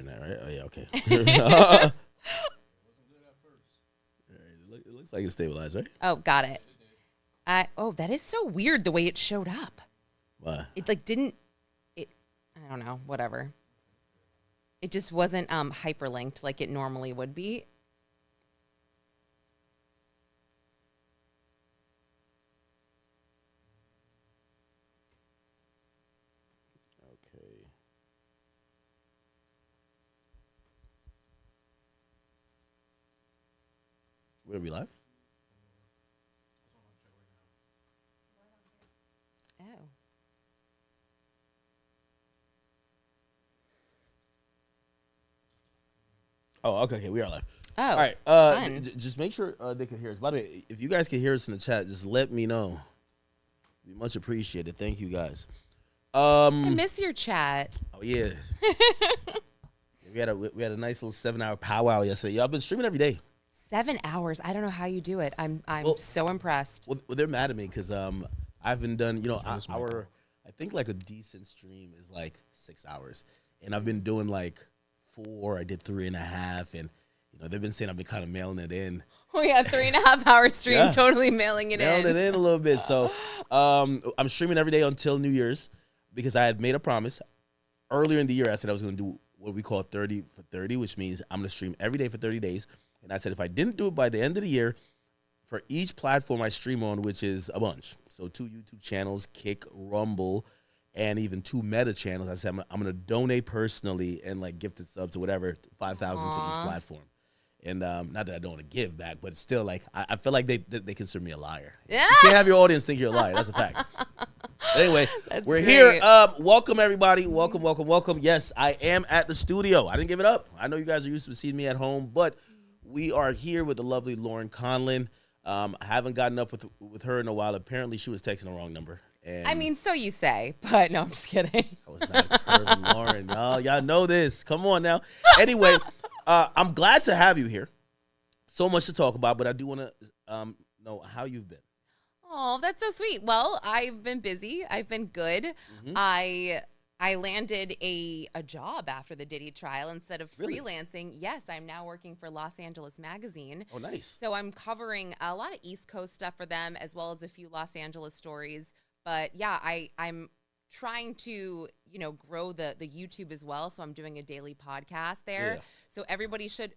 having that, right? Oh, yeah, okay. It looks like it's stabilized, right? Oh, got it. That is so weird the way it showed up. What? It like didn't. It. I don't know. Whatever. It just wasn't hyperlinked like it normally would be. Okay. We're we live? Oh. Oh, okay, we are live. Oh. All right. Just make sure they can hear us. By the way, if you guys can hear us in the chat, just let me know. Be much appreciated. Thank you, guys. I miss your chat. Oh yeah. we had a nice little 7-hour powwow yesterday. Y'all been streaming every day. 7 hours. I don't know how you do it. I'm so impressed. Well, they're mad at me because I haven't done, I think like a decent stream is like 6 hours, and I've been doing like 4. I did 3.5, and they've been saying I've been kind of mailing it in. Oh yeah, 3.5 hour stream, Yeah. totally mailing it Mailing in. it in a little bit. So I'm streaming every day until New Year's because I had made a promise earlier in the year. I said I was going to do what we call 30 for 30, which means I'm going to stream every day for 30 days. And I said if I didn't do it by the end of the year, for each platform I stream on, which is a bunch, so 2 YouTube channels, Kick, Rumble, and even 2 Meta channels, I said I'm going to donate personally and like gifted subs or whatever, 5,000 to each platform. And not that I don't want to give back, but still, like I feel like they consider me a liar. Yeah. You can't have your audience think you're a liar. That's a fact. But anyway, we're great. here. Welcome everybody. Welcome. Yes, I am at the studio. I didn't give it up. I know you guys are used to seeing me at home, but we are here with the lovely Lauren Conlin. I haven't gotten up with her in a while. Apparently, she was texting the wrong number. And I mean, so you say, but no, I'm just kidding. I was not curving Lauren. Y'all know this. Come on now. Anyway, I'm glad to have you here. So much to talk about, but I do want to know how you've been. Oh, that's so sweet. Well, I've been busy. I've been good. Mm-hmm. I landed a job after the Diddy trial instead of Really? freelancing. Yes, I'm now working for Los Angeles Magazine. Oh, nice. So I'm covering a lot of East Coast stuff for them as well as a few Los Angeles stories. But yeah, I'm trying to, grow the YouTube as well. So I'm doing a daily podcast there. Yeah. So everybody should,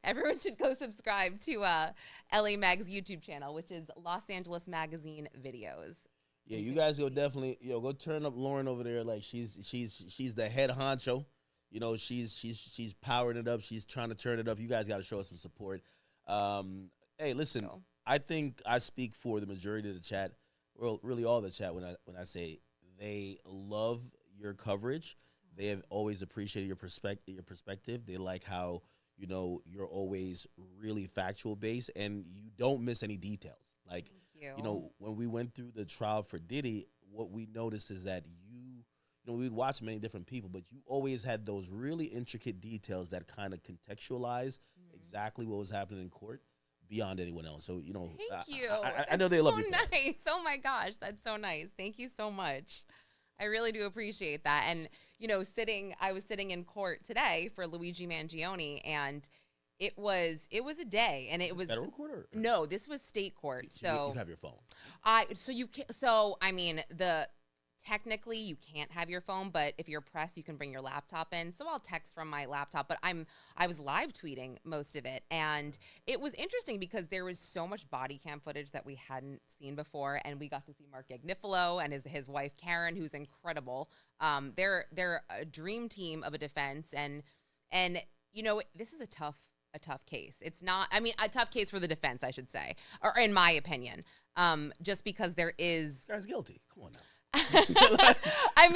everyone should go subscribe to LA Mag's YouTube channel, which is Los Angeles Magazine Videos. Yeah, you guys go definitely, go turn up Lauren over there. Like she's the head honcho. She's powering it up. She's trying to turn it up. You guys got to show us some support. Hey, listen, I think I speak for the majority of the chat. Well, really all the chat when I say they love your coverage. They have always appreciated your perspective. They like how, you're always really factual based and you don't miss any details. Like, when we went through the trial for Diddy, what we noticed is that we'd watch many different people, but you always had those really intricate details that kind of contextualize exactly what was happening in court beyond anyone else. So, Thank you. I know they love you. So nice. Oh my gosh, that's so nice. Thank you so much. I really do appreciate that. And, I was sitting in court today for Luigi Mangione, and it was a day, and it was federal court or? No, this was state court. So you have your phone. Technically you can't have your phone, but if you're press, you can bring your laptop in. So I'll text from my laptop, but I was live tweeting most of it. And it was interesting because there was so much body cam footage that we hadn't seen before. And we got to see Mark Gagnifilo and his wife, Karen, who's incredible. They're a dream team of a defense. And this is a tough case. It's not, a tough case for the defense, I should say, or in my opinion, just because there is. This guy's guilty. Come on now. I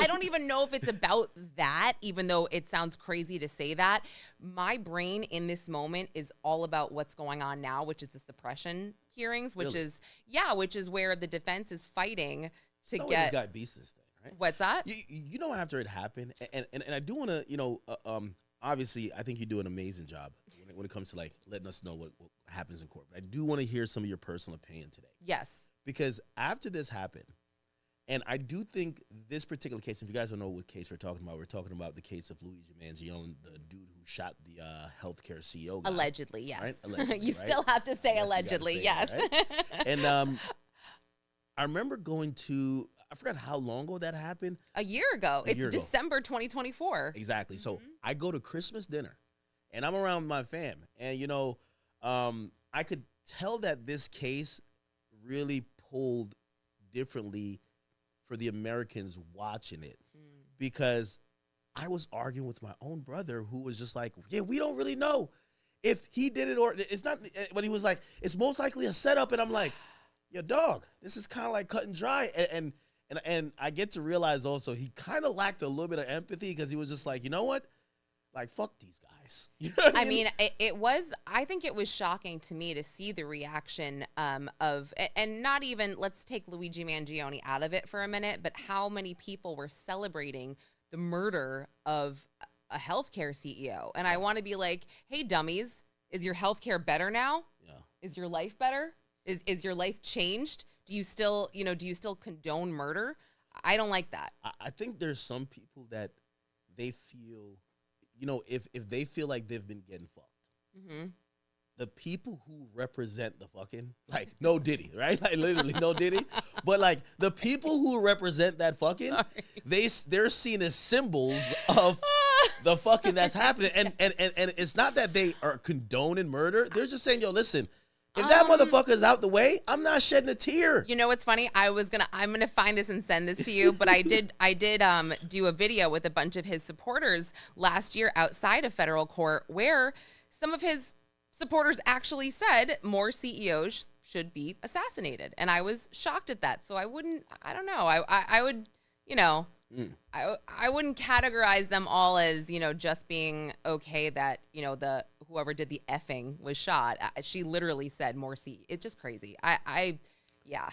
don't even know if it's about that, even though it sounds crazy to say that. My brain in this moment is all about what's going on now, which is the suppression hearings, which is where the defense is fighting to get. This guy beats this thing, right? What's that? After it happened, and I do want to, obviously, I think you do an amazing job when it comes to like letting us know what happens in court. But I do want to hear some of your personal opinion today. Yes. Because after this happened, And I do think this particular case, if you guys don't know what case we're talking about the case of Luigi Mangione, the dude who shot the healthcare CEO guy. Allegedly, yes. Right? Allegedly, you right? still have to say Yes, allegedly, say yes. that, right? And I remember going to, I forgot how long ago that happened. A year ago. It's December 2024. Exactly. So I go to Christmas dinner, and I'm around my fam. And, I could tell that this case really pulled differently for the Americans watching it, because I was arguing with my own brother who was just like, yeah, we don't really know if he did it or it's not. But he was like, it's most likely a setup. And I'm like, yo, dog, this is kind of like cut and dry. And I get to realize also he kind of lacked a little bit of empathy, because he was just like, you know what? Like, fuck these guys. You know what I mean? I think it was shocking to me to see the reaction of, and not even, let's take Luigi Mangione out of it for a minute, but how many people were celebrating the murder of a healthcare CEO. And I want to be like, hey, dummies, is your healthcare better now? Yeah. Is your life better? Is your life changed? Do you still condone murder? I don't like that. I think there's some people that they feel, if they feel like they've been getting fucked, the people who represent the fucking, like, no Diddy, right? Like, literally no Diddy. But, like, the people who represent that fucking, they're seen as symbols of the fucking that's happening. And it's not that they are condoning murder. They're just saying, yo, listen, if that motherfucker's out the way, I'm not shedding a tear. You know what's funny? I'm gonna find this and send this to you. But I did do a video with a bunch of his supporters last year outside of federal court, where some of his supporters actually said more CEOs should be assassinated, and I was shocked at that. So I don't know. I would, I wouldn't categorize them all as, just being okay that, the whoever did the effing was shot. She literally said more It's just crazy. Yeah.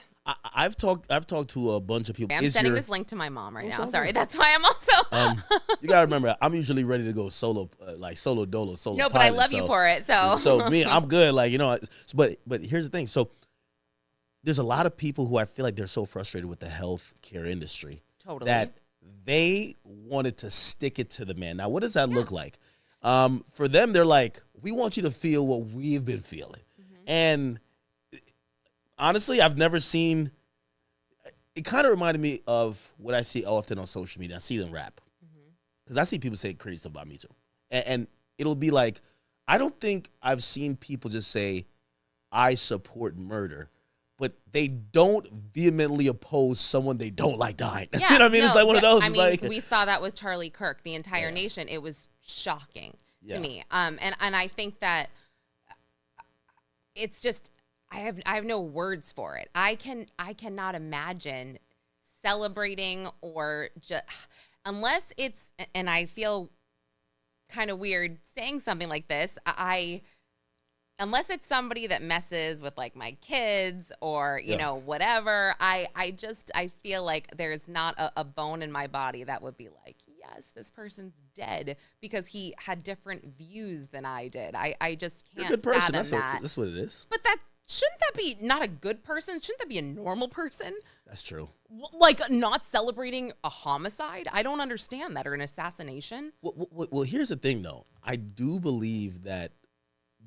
I've talked to a bunch of people. I'm sending this link to my mom right now. Sorry, that's why I'm also. You gotta remember, I'm usually ready to go solo, solo dolo, solo. No, but I love you for it. So me, I'm good. But here's the thing. So there's a lot of people who I feel like they're so frustrated with the healthcare industry. Totally. That they wanted to stick it to the man. Now, what does that look like? For them, they're like, we want you to feel what we've been feeling. And honestly, I've never seen, it kind of reminded me of what I see often on social media. I see them rap. Because I see people say crazy stuff about me too. And it'll be like, I don't think I've seen people just say, I support murder, but they don't vehemently oppose someone they don't like dying. Yeah, you know what I mean? It's like one of those. We saw that with Charlie Kirk, the entire nation. It was shocking to me. And I think that it's just, I have no words for it. I cannot imagine celebrating or just, unless it's, and I feel kind of weird saying something like this, unless it's somebody that messes with like my kids or, you know, whatever, I feel like there's not a bone in my body that would be like, yes, this person's dead because he had different views than I did. I just can't. You're a good person. That's what it is. But shouldn't that be not a good person? Shouldn't that be a normal person? That's true. Like not celebrating a homicide? I don't understand that, or an assassination. Well, here's the thing, though. I do believe that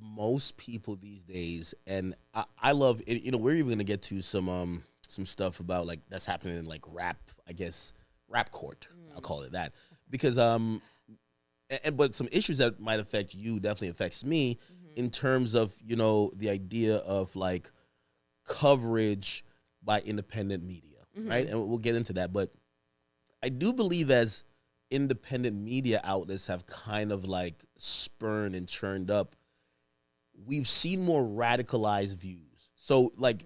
most people these days, and I love it, we're even going to get to some stuff about like that's happening in like rap court. I'll call it that. Because but some issues that might affect you definitely affects me in terms of, the idea of like coverage by independent media, right? And we'll get into that. But I do believe as independent media outlets have kind of like spurned and churned up, we've seen more radicalized views. So like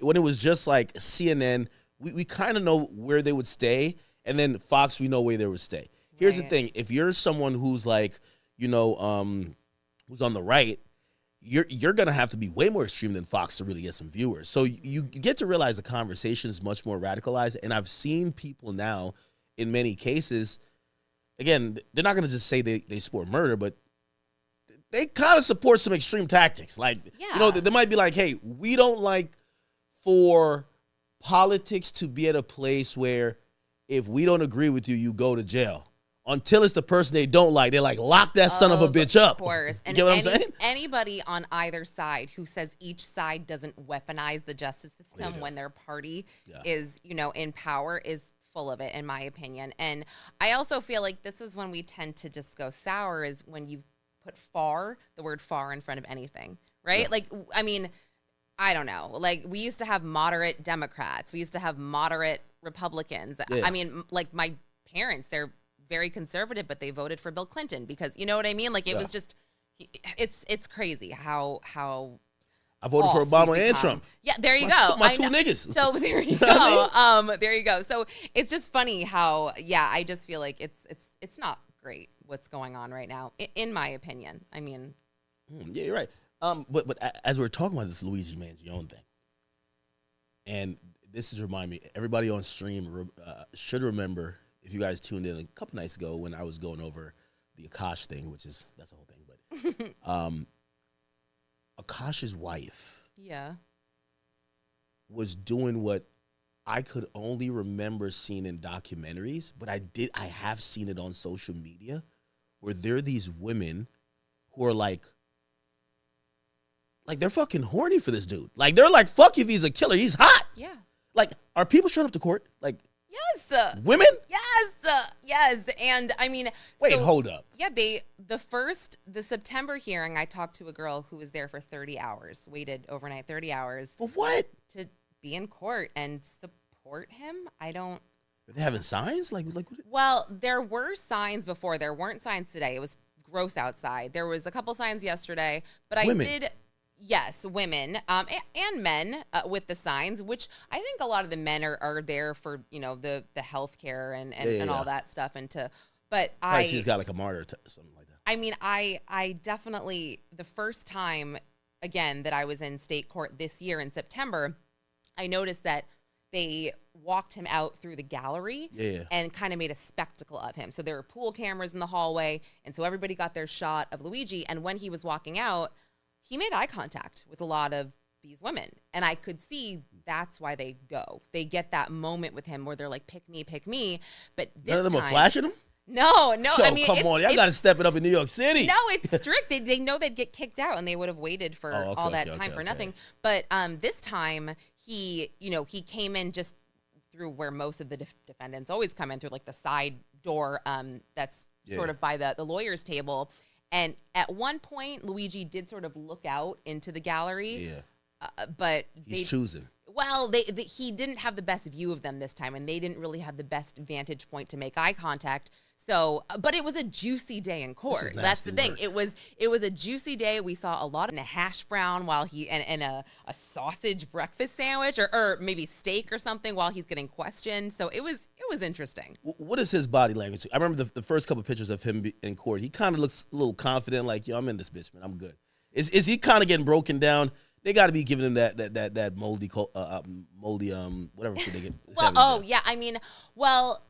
when it was just like CNN, we kind of know where they would stay. And then Fox, we know where they would stay. Here's the thing. If you're someone who's like, who's on the right, you're going to have to be way more extreme than Fox to really get some viewers. So you get to realize the conversation is much more radicalized. And I've seen people now in many cases, again, they're not going to just say they support murder, but they kind of support some extreme tactics. Like, they might be like, hey, we don't like for politics to be at a place where if we don't agree with you, you go to jail. Until it's the person they don't like, they're like, lock that son of a bitch up. Of course. And you get what I'm saying? Anybody on either side who says each side doesn't weaponize the justice system when their party is, in power is full of it, in my opinion. And I also feel like this is when we tend to just go sour, is when you put the word far in front of anything, right? Yeah. Like, I mean, I don't know. Like, we used to have moderate Democrats. We used to have moderate Republicans. Yeah. I mean, like, my parents, they're very conservative, but they voted for Bill Clinton because, you know what I mean? Like, it was just, it's crazy how I voted for Obama and Trump. Yeah, there you go. My two niggas. So there you go. There you go. So it's just funny how, I just feel like it's not great what's going on right now, in my opinion. I mean, yeah, you're right. But as we're talking about this Luigi Mangione thing, and this is remind me, everybody on stream should remember, if you guys tuned in a couple nights ago when I was going over the Akash thing, that's the whole thing, but Akash's wife was doing what I could only remember seeing in documentaries, but I have seen it on social media, where there are these women who are like they're fucking horny for this dude. Like, they're like, fuck if he's a killer, he's hot. Yeah. Like, are people showing up to court? Like, yes. Women? Yes. And I mean, wait, hold up. Yeah, the September hearing, I talked to a girl who was there for 30 hours, waited overnight 30 hours. For what? To be in court and support him. Are they having signs? Like what? Well, there were signs before. There weren't signs today. It was gross outside. There was a couple signs yesterday, but women. I did. Yes, women and men with the signs, which I think a lot of the men are there for, the health care and all that stuff. But she's got like a martyr something like that. I mean, I definitely, the first time, again, that I was in state court this year in September, I noticed that they walked him out through the gallery and kind of made a spectacle of him. So there were pool cameras in the hallway, and so everybody got their shot of Luigi. And when he was walking out, he made eye contact with a lot of these women. And I could see that's why they go. They get that moment with him where they're like, pick me. But this none of them are flashing him? No. Yo, I mean, come on. Y'all got to step it up in New York City. No, it's strict. They know they'd get kicked out, and they would have waited for all that time for nothing. But this time, he came in just through where most of the defendants always come in, through like the side door that's sort of by the lawyer's table. And at one point, Luigi did sort of look out into the gallery. Yeah. But he's choosing. Well, he didn't have the best view of them this time, and they didn't really have the best vantage point to make eye contact. So, but it was a juicy day in court. That's the thing. It was a juicy day. We saw a lot of a hash brown and a sausage breakfast sandwich or maybe steak or something while he's getting questioned. So it was interesting. What is his body language? I remember the first couple of pictures of him in court. He kind of looks a little confident, like, yo, I'm in this bitch, man. I'm good. Is he kind of getting broken down? They got to be giving him that moldy whatever they get. Well, yeah. I mean, well,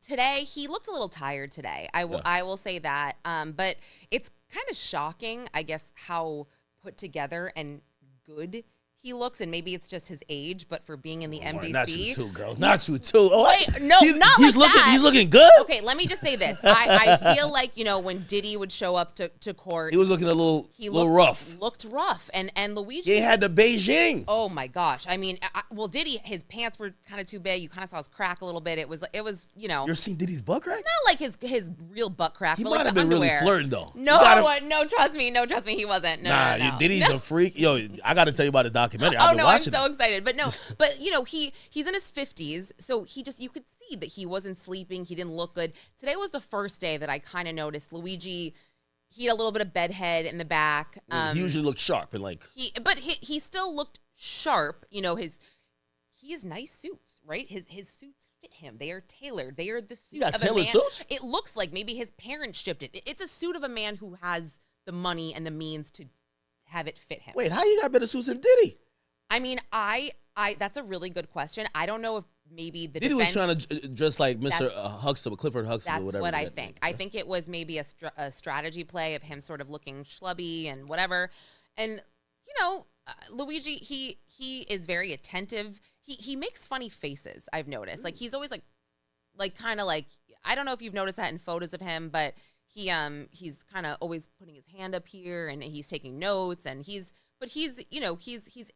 today he looked a little tired today. I will say that. But it's kind of shocking, I guess, how put together and good he looks, and maybe it's just his age, but for being in the MDC. Not you too, girl. Not you too. Oh, wait, no, not he's like that. He's looking good. Okay, let me just say this. I feel like, when Diddy would show up to court. He was looking a little rough. Looked rough. And Luigi. He had the Beijing. Oh, my gosh. I mean, Diddy, his pants were kind of too big. You kind of saw his crack a little bit. It was. You're seeing Diddy's butt crack? Not like his real butt crack, he but might like have the been underwear. really flirting, though. No, trust me, he wasn't. No. Diddy's a freak. Yo, I got to tell you about his documentary. I've been watching I'm so excited. But he's in his 50s, so you could see that he wasn't sleeping. He didn't look good. Today was the first day that I kind of noticed Luigi. He had a little bit of bedhead in the back. He usually looks sharp and like. He still looked sharp. He has nice suits, right? His suits fit him. They are tailored. They are the suit of a man. Suits? It looks like maybe his parents shipped it. It's a suit of a man who has the money and the means to have it fit him. Wait, how you got better suits than Diddy? I mean, that's a really good question. I don't know if maybe the Diddy defense... was trying to dress like Mr. Huxtable, Clifford Huxtable, that's whatever. That's what I think. I think it was maybe a strategy play of him sort of looking schlubby and whatever. And, Luigi, he is very attentive. He makes funny faces, I've noticed. Like, he's always like kind of like, I don't know if you've noticed that in photos of him, but he's kind of always putting his hand up here and he's taking notes, and he's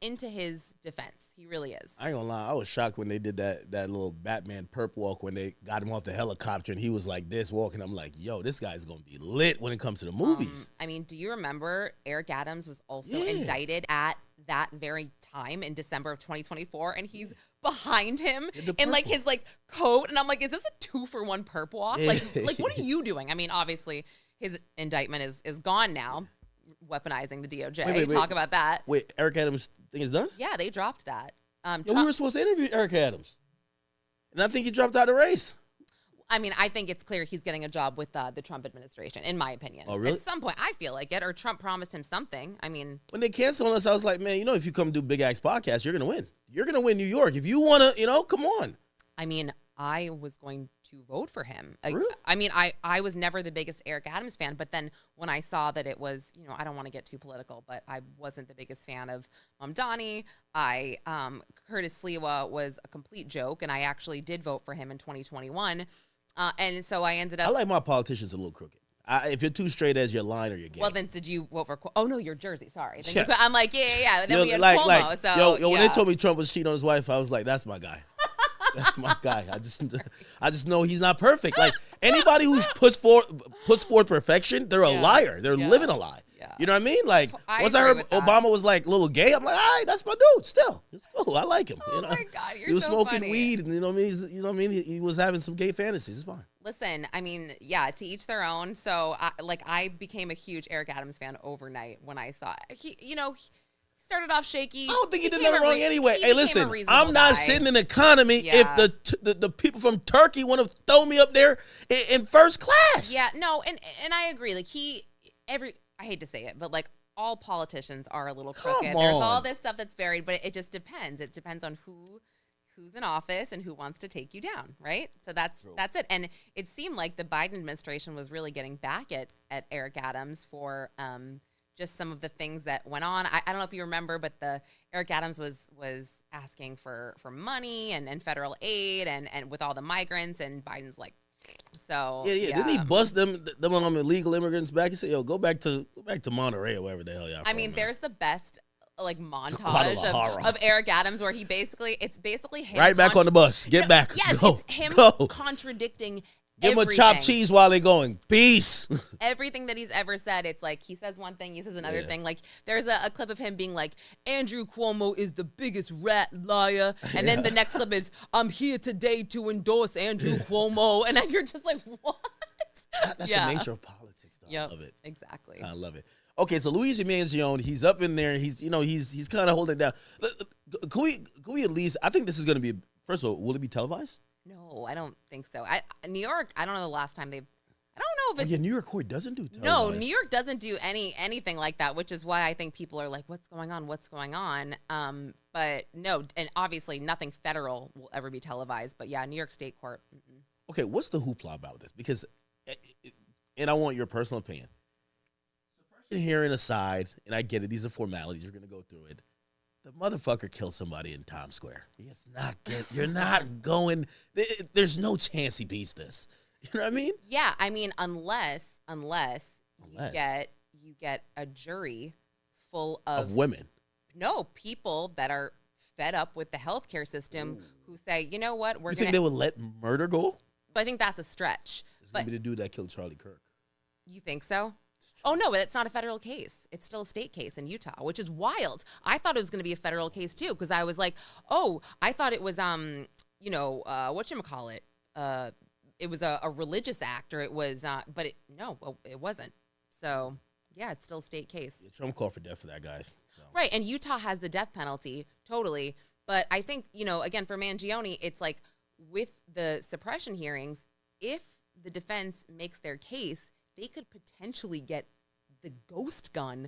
into his defense. He really is. I ain't gonna lie, I was shocked when they did that little Batman perp walk when they got him off the helicopter and he was like this walking. I'm like, yo, this guy's gonna be lit when it comes to the movies. I mean, do you remember Eric Adams was also indicted at that very time in December of 2024, and he's behind him in like his like coat, and I'm like, is this a 2-for-1 perp walk? Like what are you doing? I mean, obviously his indictment is gone now. Weaponizing the DOJ. Wait, talk about that. Wait, Eric Adams thing is done? Yeah, they dropped that. We were supposed to interview Eric Adams, and I think he dropped out of the race. I mean, I think it's clear he's getting a job with the Trump administration, in my opinion. Oh, really? At some point, I feel like it, or Trump promised him something. I mean, when they canceled us, I was like, man, if you come do Big Axe Podcast, you're gonna win. You're gonna win New York. If you wanna, come on. I mean, I was going to vote for him. Really? I mean, I was never the biggest Eric Adams fan, but then when I saw that it was, I don't want to get too political, but I wasn't the biggest fan of Mamdani. Curtis Sliwa was a complete joke, and I actually did vote for him in 2021. And so I ended up. I like my politicians a little crooked. If you're too straight as, you're lying or you're gay. Well, then did you vote for? Oh no, you're Jersey. Sorry. Then I'm like, yeah. Then we had like, Cuomo. So when they told me Trump was cheating on his wife, I was like, that's my guy. That's my guy. I just know he's not perfect. Like, anybody who puts forth perfection, they're a liar. They're living a lie. Yeah. You know what I mean? Like, once I heard Obama was like a little gay, I'm like, all right, that's my dude. Still, it's cool. I like him. Oh my God, you're he was so smoking funny. weed, and you know what I mean. He was having some gay fantasies. It's fine. Listen, I mean, yeah, to each their own. So, I became a huge Eric Adams fan overnight when I saw he started off shaky. I don't think he did nothing wrong anyway. Hey, listen, I'm not guy. Sitting in economy if the people from Turkey want to throw me up there in first class. Yeah, no, and I agree. Like I hate to say it, but like all politicians are a little crooked. There's all this stuff that's buried, but it just depends. It depends on who's in office and who wants to take you down, right? So that's it. And it seemed like the Biden administration was really getting back at Eric Adams for just some of the things that went on. I don't know if you remember, but Eric Adams was asking for money and federal aid and with all the migrants, and Biden's like, so yeah. Didn't he bust them illegal immigrants back? He said, yo, go back to Monterey or wherever the hell y'all. I mean, there's the best like montage of Eric Adams where it's basically him right back on the bus. Get back. Yes, go, it's him go. contradicting. Give him a chopped cheese while they're going. Peace. Everything that he's ever said, it's like he says one thing, he says another thing. Like there's a clip of him being like, Andrew Cuomo is the biggest rat liar. And then the next clip is, I'm here today to endorse Andrew Cuomo. And then you're just like, what? That's the nature of politics, though. Yep, I love it. Exactly. I love it. Okay, so Luigi Mangione, he's up in there. He's kind of holding it down. Can we at least, I think this is going to be, first of all, will it be televised? No, I don't think so. New York, I don't know the last time I don't know if it's... New York court doesn't do televised. No, New York doesn't do anything like that, which is why I think people are like, what's going on? But no, and obviously nothing federal will ever be televised. But yeah, New York State Court. Mm-mm. Okay, what's the hoopla about this? Because, and I want your personal opinion. Suppression hearing aside, and I get it, these are formalities, you're going to go through it. The motherfucker killed somebody in Times Square. You're not going. There's no chance he beats this. You know what I mean? Yeah, I mean, unless you get a jury full of women. No, people that are fed up with the healthcare system who say, you know what, You think they would let murder go? But I think that's a stretch. It's gonna be the dude that killed Charlie Kirk. You think so? Oh, no, but it's not a federal case. It's still a state case in Utah, which is wild. I thought it was going to be a federal case, too, because I was like, oh, I thought it was, whatchamacallit? It was a religious act, or it was, but it wasn't. So, yeah, it's still a state case. Yeah, Trump called for death for that, guys. So. Right, and Utah has the death penalty, totally. But I think, again, for Mangione, it's like with the suppression hearings, if the defense makes their case, they could potentially get the ghost gun,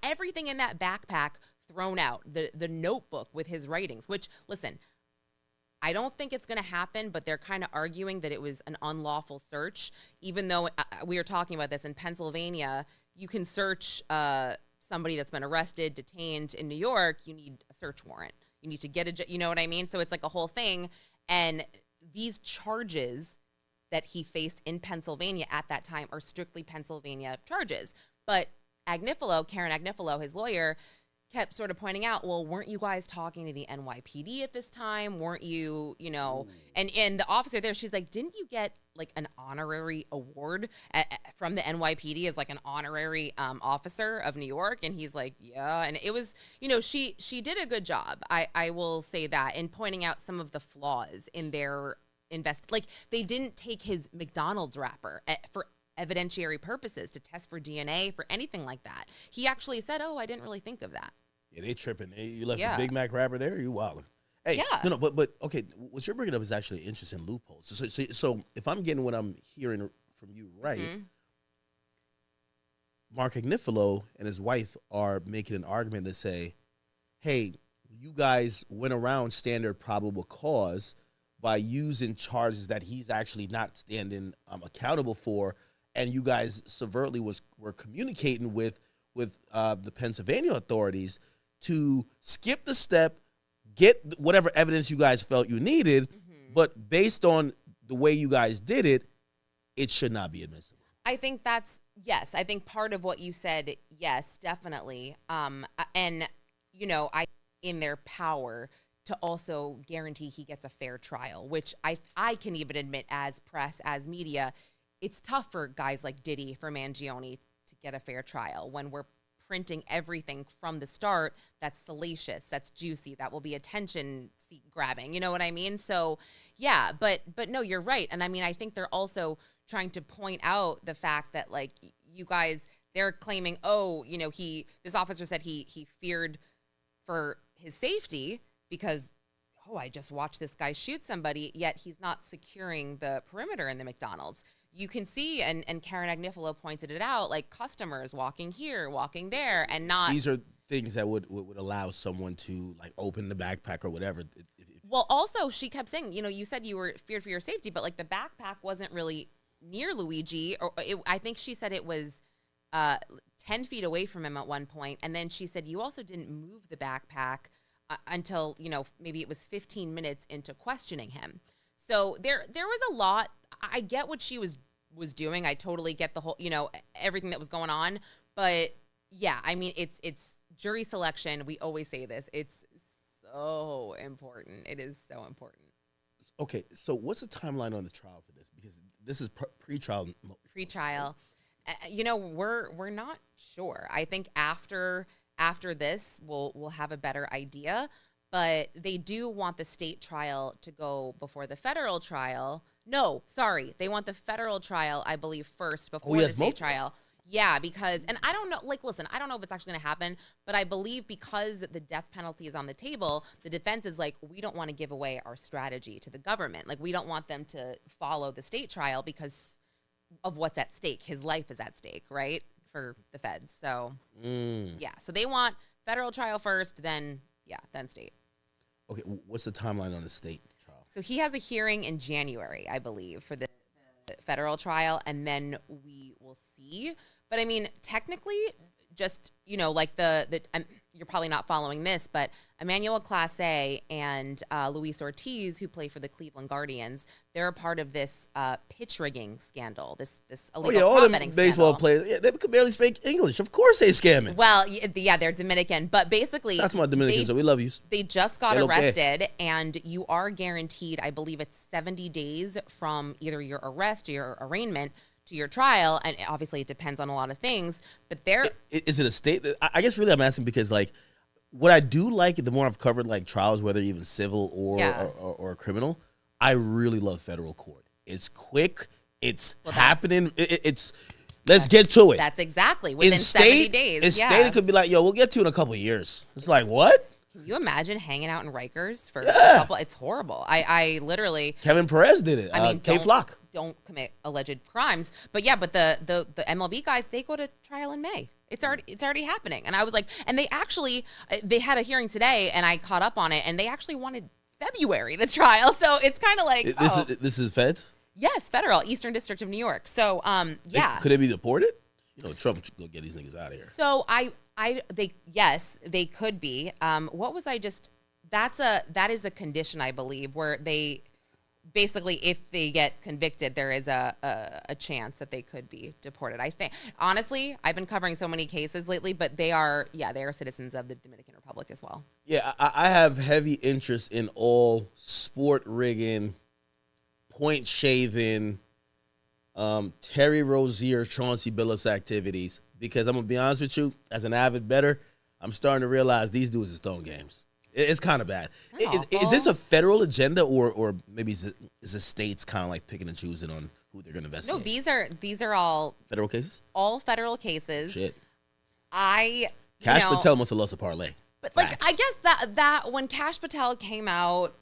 everything in that backpack thrown out, the notebook with his writings, which, listen, I don't think it's going to happen, but they're kind of arguing that it was an unlawful search, even though we were talking about this in Pennsylvania, you can search somebody that's been arrested, detained in New York, you need a search warrant. You need to get you know what I mean? So it's like a whole thing. And these charges that he faced in Pennsylvania at that time are strictly Pennsylvania charges. But Karen Agnifilo, his lawyer, kept sort of pointing out, well, weren't you guys talking to the NYPD at this time? Weren't you, and the officer there, she's like, didn't you get like an honorary award from the NYPD as like an honorary officer of New York? And he's like, yeah. And it was, she did a good job. I will say that, in pointing out some of the flaws in their like they didn't take his McDonald's wrapper for evidentiary purposes to test for DNA, for anything like that. He actually said, oh, I didn't really think of that. Yeah, they tripping. You left the Big Mac wrapper there, you wildin'. Hey, yeah. But okay, what you're bringing up is actually an interesting loophole. So if I'm getting what I'm hearing from you right, Mark Agnifilo and his wife are making an argument to say, hey, you guys went around standard probable cause by using charges that he's actually not standing accountable for, and you guys subvertly were communicating with the Pennsylvania authorities to skip the step, get whatever evidence you guys felt you needed, but based on the way you guys did it, it should not be admissible. I think that's, yes, I think part of what you said, yes, definitely. And, in their power to also guarantee he gets a fair trial, which I can even admit, as press, as media, it's tough for guys like Diddy, for Mangione, to get a fair trial when we're printing everything from the start that's salacious, that's juicy, that will be attention grabbing. You know what I mean? So yeah, but no, you're right. And I mean, I think they're also trying to point out the fact that, like, you guys, they're claiming, this officer said he feared for his safety because, I just watched this guy shoot somebody, yet he's not securing the perimeter in the McDonald's. You can see, and Karen Agnifilo pointed it out, like customers walking here, walking there, and not. These are things that would allow someone to like open the backpack or whatever. Well, also, she kept saying, you said you were feared for your safety, but like the backpack wasn't really near Luigi. I think she said it was 10 feet away from him at one point. And then she said you also didn't move the backpack until, maybe it was 15 minutes into questioning him. So there was a lot. I get what she was doing. I totally get the whole, everything that was going on. But yeah, I mean, it's jury selection. We always say this. It's so important. It is so important. Okay, so what's the timeline on the trial for this? Because this is pre-trial. Pre-trial. We're not sure. I think after this, we'll have a better idea. But they do want the state trial to go before the federal trial. No, sorry. They want the federal trial, I believe, first before the state trial. Yeah, because, and I don't know, listen, I don't know if it's actually going to happen, but I believe because the death penalty is on the table, the defense is like, we don't want to give away our strategy to the government. Like, we don't want them to follow the state trial because of what's at stake. His life is at stake, right, for the feds. So, yeah, so they want federal trial first, then state. Okay, what's the timeline on the state trial? So he has a hearing in January, I believe, for the federal trial, and then we will see. But I mean, technically, just, like you're probably not following this, but Emmanuel Clase and Luis Ortiz, who play for the Cleveland Guardians, they're a part of this pitch rigging scandal, this illegal prop betting baseball scandal. Players, they can barely speak English. Of course they scamming. Well, yeah, they're Dominican, but basically, that's my Dominican, so we love you. They just got arrested, and you are guaranteed, I believe it's 70 days from either your arrest or your arraignment to your trial, and obviously it depends on a lot of things, but is it a state? I guess really I'm asking because, like, what I do like, the more I've covered like trials, whether even civil or criminal, I really love federal court. It's quick, it's happening, it's let's get to it. That's exactly within 70 days. In state, it could be like, we'll get to it in a couple of years. It's like, what? Can you imagine hanging out in Rikers for a couple? It's horrible. I literally. Kevin Perez did it. I mean, don't commit alleged crimes, but yeah, but the MLB guys, they go to trial in May. It's already happening, and I was like, and they had a hearing today, and I caught up on it, and they actually wanted February the trial, so it's kind of like this is feds. Yes, federal, Eastern District of New York. So yeah, could they be deported? Trump go get these niggas out of here. So Yes, they could be. What was I just? That is a condition, I believe, where they basically, if they get convicted, there is a chance that they could be deported. I think, honestly, I've been covering so many cases lately, but they are citizens of the Dominican Republic as well. Yeah, I have heavy interest in all sport rigging, point shaving, Terry Rozier, Chauncey Billups activities, because I'm going to be honest with you, as an avid bettor, I'm starting to realize these dudes is throwing games. It's kind of bad. Is this a federal agenda, or maybe is the states kind of like picking and choosing on who they're going to investigate? No, these are all federal cases. All federal cases. Shit. Cash Patel must have lost a parlay. But like, I guess that when Cash Patel came out,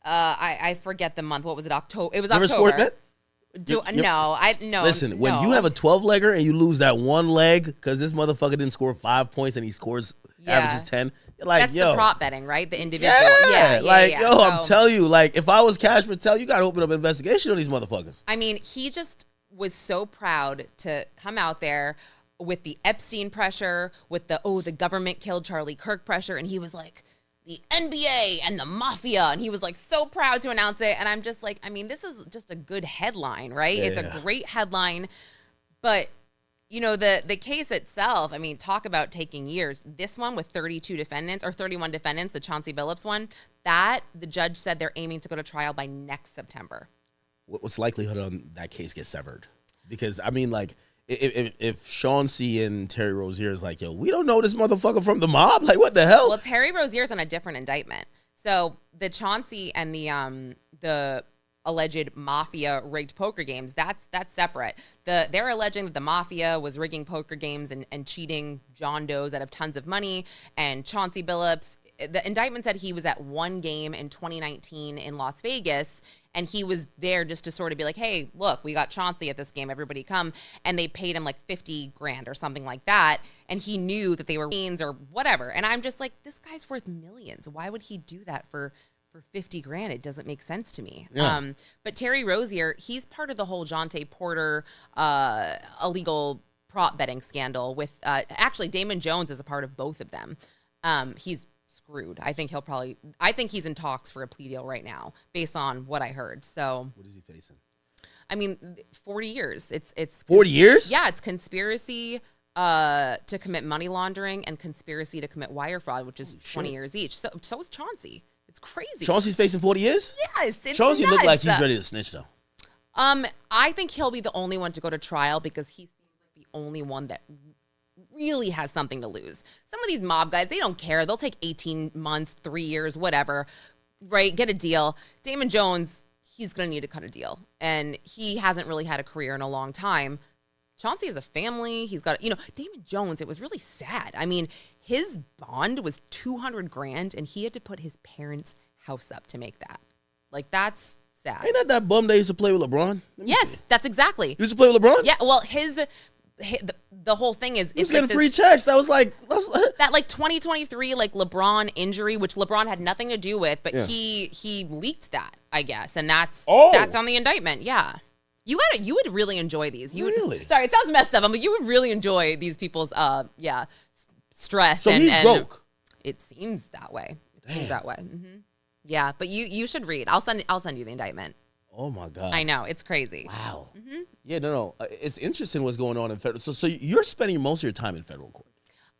I forget the month. What was it? October. It was Remember October. Sport Bet? No. Listen, when you have a 12-legger and you lose that one leg because this motherfucker didn't score 5 points and he scores averages 10, you're like, that's the prop betting, right? The individual. I'm telling you, like, if I was Cash Patel, you got to open up an investigation on these motherfuckers. I mean, he just was so proud to come out there with the Epstein pressure, with the government killed Charlie Kirk pressure, and he was like, the NBA and the mafia, and he was like so proud to announce it. And I'm just like, I mean, this is just a good headline, right? It's a great headline, but the case itself, I mean, talk about taking years. This one with 32 defendants or 31 defendants, the Chauncey Billups one, that the judge said they're aiming to go to trial by next September. What's likelihood on that case gets severed? Because I mean, like, if Chauncey and Terry Rozier is like, yo, we don't know this motherfucker from the mob, like, what the hell? Well, Terry Rozier's on a different indictment. So the Chauncey and the alleged mafia rigged poker games, that's separate. They're alleging that the mafia was rigging poker games and cheating John Does out of tons of money. And Chauncey Billups, the indictment said he was at one game in 2019 in Las Vegas, and he was there just to sort of be like, hey, look, we got Chauncey at this game, everybody come. And they paid him like $50,000 or something like that. And he knew that they were fiends or whatever. And I'm just like, this guy's worth millions. Why would he do that for $50,000? It doesn't make sense to me. Yeah. But Terry Rozier, he's part of the whole Jonte Porter illegal prop betting scandal with, actually Damon Jones is a part of both of them. He's screwed. I think he's in talks for a plea deal right now based on what I heard. So what is he facing? I mean, 40 years. It's 40 years? Yeah, it's conspiracy to commit money laundering and conspiracy to commit wire fraud, which is 20 years each. So is Chauncey. It's crazy. Chauncey's facing 40 years? Yes, it's Chauncey nuts. looked like he's ready to snitch, though. I think he'll be the only one to go to trial because he seems like the only one that really has something to lose. Some of these mob guys, they don't care. They'll take 18 months, 3 years, whatever, right? Get a deal. Damon Jones, he's going to need to cut a deal. And he hasn't really had a career in a long time. Chauncey has a family. He's got, Damon Jones, it was really sad. I mean, his bond was $200,000 and he had to put his parents' house up to make that. Like, that's sad. Ain't that bum that used to play with LeBron? Yes, that's exactly. You used to play with LeBron? Yeah, well, the whole thing is he's getting free checks. That was like 2023 like LeBron injury, which LeBron had nothing to do with, but he leaked that, I guess, and that's on the indictment. Yeah, you would really enjoy these. Sorry, it sounds messed up, but you would really enjoy these people's stress. So he's broke. It seems that way. Mm-hmm. Yeah, but you should read. I'll send you the indictment. Oh my God. I know, it's crazy. Wow. Mm-hmm. Yeah, no. It's interesting what's going on in federal. So you're spending most of your time in federal court.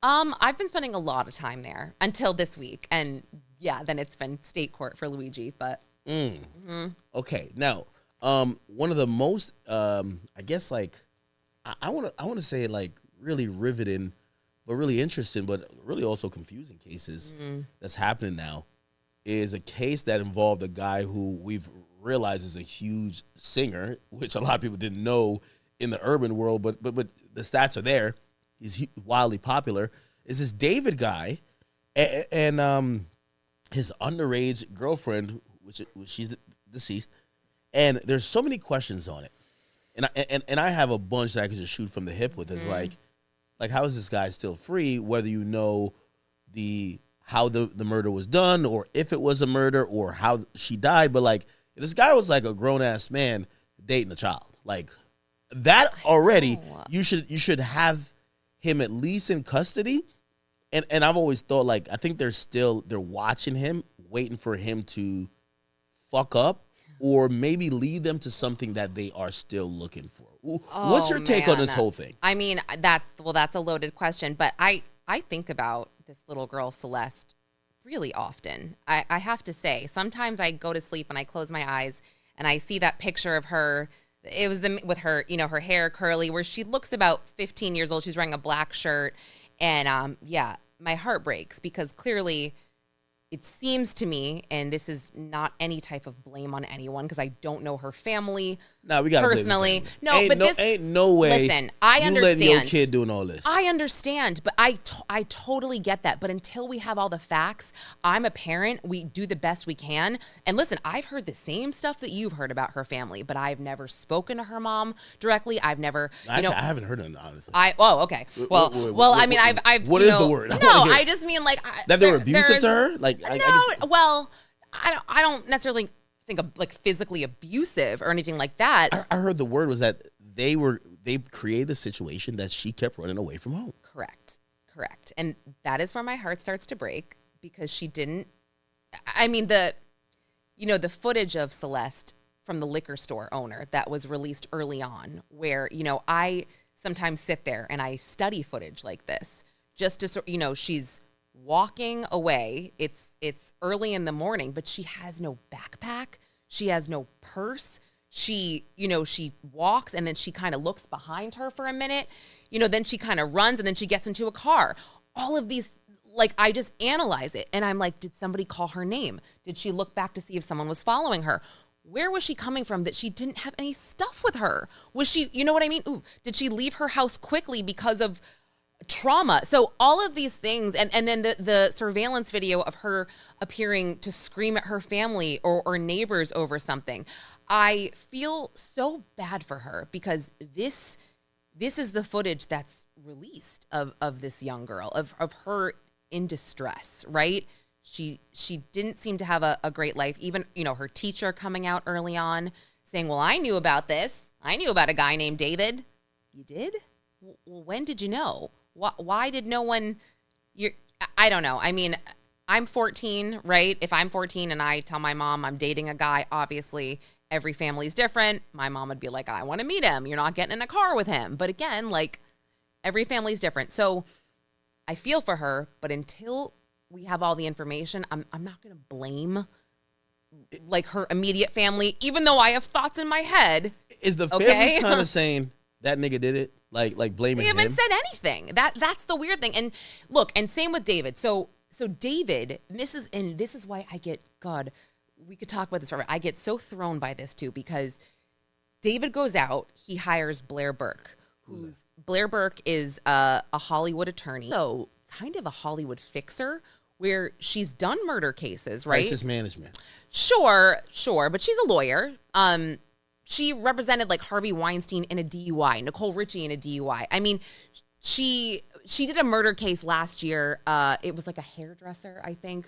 I've been spending a lot of time there until this week, and then it's been state court for Luigi. But okay, now one of the most I guess like I want to say like really riveting, but really interesting, but really also confusing cases that's happening now is a case that involved a guy who we've realized is a huge singer, which a lot of people didn't know in the urban world, but the stats are there. He's wildly popular. Is this David guy, and his underage girlfriend, which she's deceased, and there's so many questions on it, and I have a bunch that I could just shoot from the hip with. Is like how is this guy still free? Whether you know how the murder was done, or if it was a murder, or how she died, but like. This guy was like a grown-ass man dating a child. Like that already, you should have him at least in custody And I've always thought, like, I think they're watching him, waiting for him to fuck up or maybe lead them to something that they are still looking for. What's your take on this whole thing? I mean, that's a loaded question, but I think about this little girl, Celeste, really often. I have to say, sometimes I go to sleep and I close my eyes and I see that picture of her. It was with her, her hair curly, where she looks about 15 years old. She's wearing a black shirt. And yeah, my heart breaks because clearly it seems to me, and this is not any type of blame on anyone because I don't know her family we got personally. No, ain't no way. Listen, I understand. Letting your kid doing all this. I understand, but I totally get that. But until we have all the facts, I'm a parent. We do the best we can. And listen, I've heard the same stuff that you've heard about her family, but I've never spoken to her mom directly. I've never, Actually, I haven't heard it, honestly. Okay. Well, I mean, I've. What is the word? No, I just mean like that they were abusive to her. Like, I don't necessarily think of like physically abusive or anything like that. I heard the word was that they created a situation that she kept running away from home. Correct. And that is where my heart starts to break because she didn't. I mean, the footage of Celeste from the liquor store owner that was released early on, where, I sometimes sit there and I study footage like this just to, she's walking away. It's early in the morning, but she has no backpack. She has no purse. She walks and then she kind of looks behind her for a minute. Then she kind of runs and then she gets into a car. All of these, like, I just analyze it and I'm like, did somebody call her name? Did she look back to see if someone was following her? Where was she coming from that she didn't have any stuff with her? Was she, you know what I mean? Did she leave her house quickly because of trauma? So all of these things, and then the surveillance video of her appearing to scream at her family or neighbors over something. I feel so bad for her because this is the footage that's released of this young girl, of her in distress, right? She didn't seem to have a great life. Even, her teacher coming out early on saying, well, I knew about this. I knew about a guy named David. You did? Well, when did you know? Why did no one? I don't know. I mean, I'm 14, right? If I'm 14 and I tell my mom I'm dating a guy, obviously every family's different. My mom would be like, I want to meet him. You're not getting in a car with him. But again, like, every family's different. So I feel for her, but until we have all the information, I'm not going to blame like her immediate family, even though I have thoughts in my head. Is the family kind of saying that nigga did it? Like blaming him? They haven't said anything. That's the weird thing. And look, and same with David. So David, this is why I get, God, we could talk about this forever. I get so thrown by this too, because David goes out, he hires Blair Burke, Blair Burke is a Hollywood attorney. So kind of a Hollywood fixer where she's done murder cases, right? Crisis management. Sure, but she's a lawyer. She represented like Harvey Weinstein in a DUI, Nicole Richie in a DUI. I mean, she did a murder case last year. It was like a hairdresser, I think,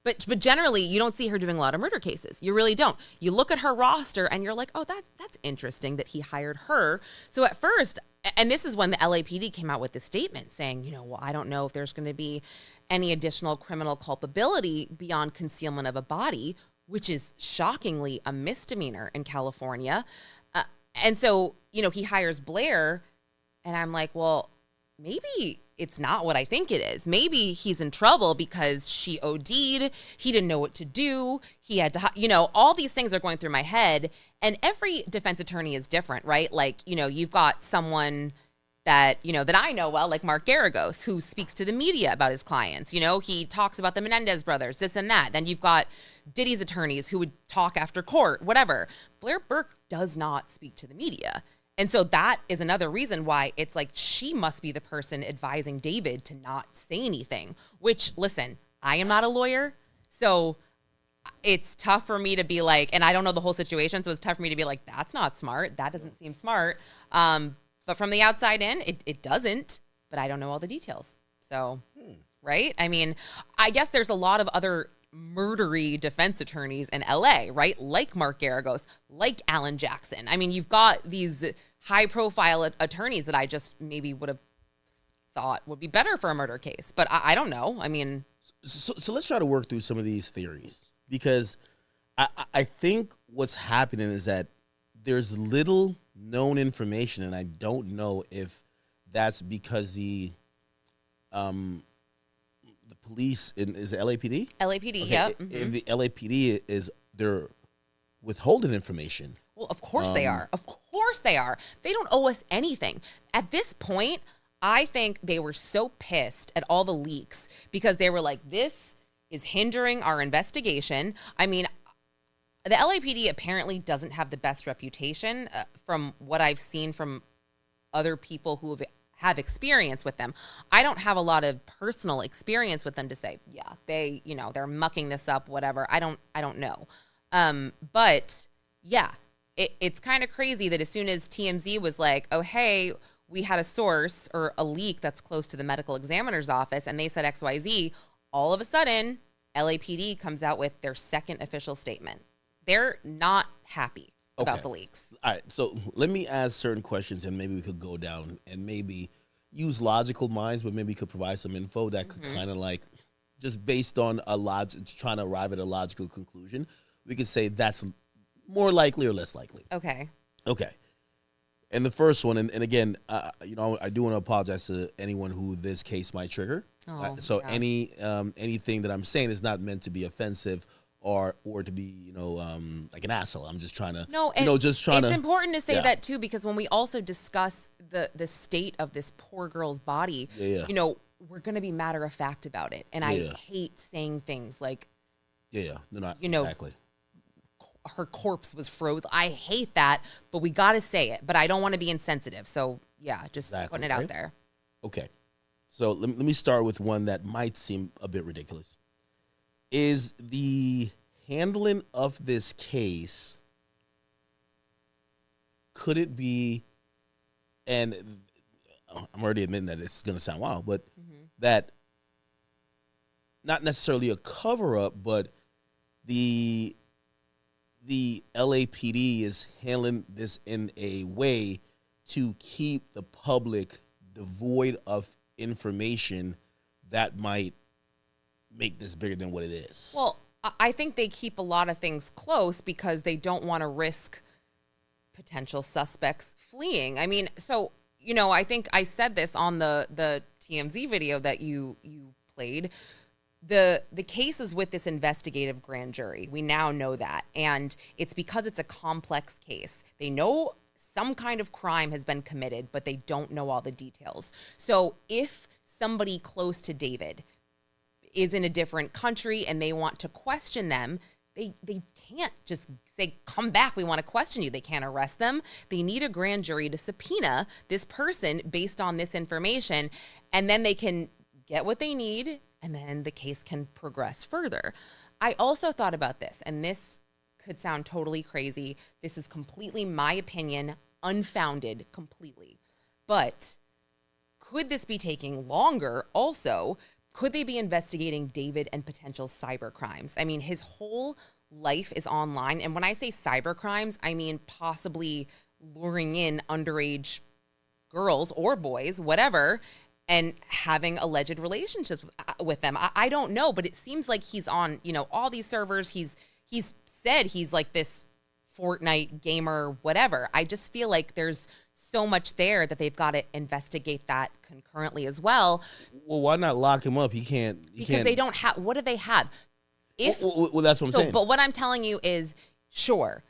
but generally you don't see her doing a lot of murder cases. You really don't. You look at her roster and you're like, oh, that's interesting that he hired her. So at first, and this is when the LAPD came out with this statement saying, well, I don't know if there's going to be any additional criminal culpability beyond concealment of a body, which is shockingly a misdemeanor in California. And so, he hires Blair, and I'm like, well, maybe it's not what I think it is. Maybe he's in trouble because she OD'd. He didn't know what to do. He had to, all these things are going through my head. And every defense attorney is different, right? Like, you've got someone that, that I know well, like Mark Garagos, who speaks to the media about his clients. He talks about the Menendez brothers, this and that. Then you've got Diddy's attorneys who would talk after court, whatever. Blair Burke does not speak to the media. And so that is another reason why it's like she must be the person advising David to not say anything, which, listen, I am not a lawyer. So it's tough for me to be like, and I don't know the whole situation. So it's tough for me to be like, that's not smart. That doesn't seem smart. But from the outside in, it doesn't, but I don't know all the details. So, right? I mean, I guess there's a lot of other murdery defense attorneys in LA, right? Like Mark Garagos, like Alan Jackson. I mean, you've got these high profile attorneys that I just maybe would have thought would be better for a murder case. But I don't know. I mean, so let's try to work through some of these theories, because I think what's happening is that there's little known information, and I don't know if that's because the police is it LAPD? LAPD, Okay, yeah. If the LAPD they're withholding information. Well, of course they are. Of course they are. They don't owe us anything. At this point, I think they were so pissed at all the leaks because they were like, this is hindering our investigation. I mean, the LAPD apparently doesn't have the best reputation from what I've seen from other people who have experience with them. I don't have a lot of personal experience with them to say, yeah, they're mucking this up, whatever. I don't know. But yeah, it's kind of crazy that as soon as TMZ was like, oh, hey, we had a source or a leak that's close to the medical examiner's office, and they said XYZ, all of a sudden, LAPD comes out with their second official statement. They're not happy about the leaks. All right, so let me ask certain questions, and maybe we could go down and maybe use logical minds, but maybe we could provide some info that could kind of like, just based on a logic, trying to arrive at a logical conclusion, we could say that's more likely or less likely. Okay. And the first one, and again, I do want to apologize to anyone who this case might trigger. So yeah. Anything that I'm saying is not meant to be offensive or to be, like an asshole. I'm just trying to, it's important to say that too, because when we also discuss the state of this poor girl's body, we're going to be matter of fact about it. And I hate saying things like, exactly. Her corpse was frozen. I hate that, but we got to say it. But I don't want to be insensitive. So, yeah, just putting it out there. Okay. So let me start with one that might seem a bit ridiculous. Is the handling of this case, could it be, and I'm already admitting that this is going to sound wild, but that not necessarily a cover-up, but the LAPD is handling this in a way to keep the public devoid of information that might make this bigger than what it is. Well, I think they keep a lot of things close because they don't want to risk potential suspects fleeing. I mean, so, I think I said this on the TMZ video that you played. The case is with this investigative grand jury. We now know that. And it's because it's a complex case. They know some kind of crime has been committed, but they don't know all the details. So if somebody close to David is in a different country and they want to question them, they can't just say, come back, we want to question you. They can't arrest them. They need a grand jury to subpoena this person based on this information, and then they can get what they need, and then the case can progress further. I also thought about this, and this could sound totally crazy. This is completely my opinion, unfounded completely. But could this be taking longer also? Could they be investigating David and potential cyber crimes? I mean, his whole life is online. And when I say cyber crimes, I mean possibly luring in underage girls or boys, whatever, and having alleged relationships with them. I don't know, but it seems like he's on, all these servers. He's said he's like this Fortnite gamer, whatever. I just feel like there's so much there that they've got to investigate that concurrently as well. Well, why not lock him up? He can't. They don't have. What do they have? Well, that's what I'm saying. But what I'm telling you is, sure,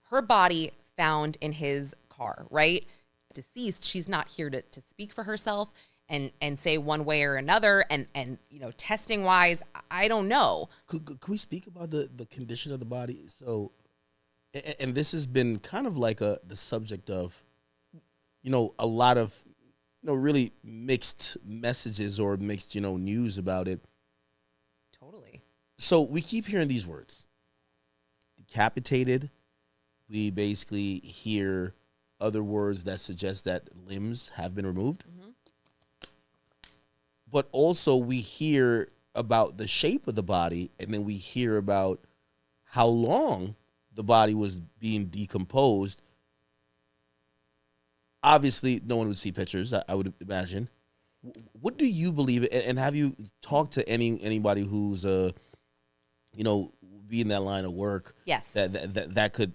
her body found in his car, right? Deceased. She's not here to speak for herself and say one way or another. And testing wise, I don't know. Could we speak about the condition of the body? So, and this has been kind of like the subject of, a lot of, really mixed messages or mixed, news about it. Totally. So we keep hearing these words. Decapitated. We basically hear other words that suggest that limbs have been removed. But also we hear about the shape of the body, and then we hear about how long the body was being decomposed. Obviously, no one would see pictures, I would imagine. What do you believe? And have you talked to anybody who's be in that line of work? Yes. That could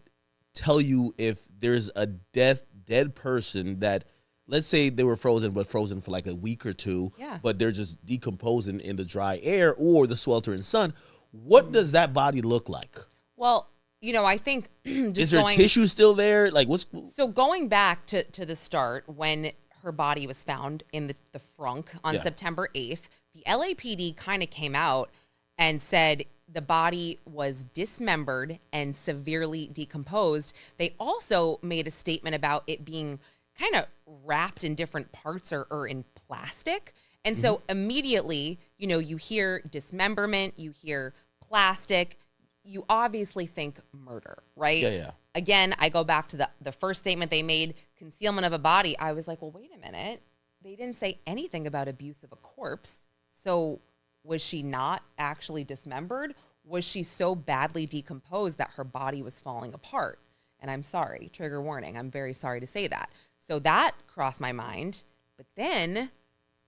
tell you if there's a dead person that, let's say they were frozen, but frozen for like a week or two, but they're just decomposing in the dry air or the sweltering sun. What does that body look like? Well, I think just is there tissue still there? Like So going back to the start, when her body was found in the frunk on September 8th, the LAPD kind of came out and said the body was dismembered and severely decomposed. They also made a statement about it being kind of wrapped in different parts or in plastic. And so immediately, you hear dismemberment, you hear plastic, you obviously think murder, right? Yeah. Again, I go back to the first statement they made, concealment of a body. I was like, well, wait a minute. They didn't say anything about abuse of a corpse. So was she not actually dismembered? Was she so badly decomposed that her body was falling apart? And I'm sorry, trigger warning, I'm very sorry to say that. So that crossed my mind. But then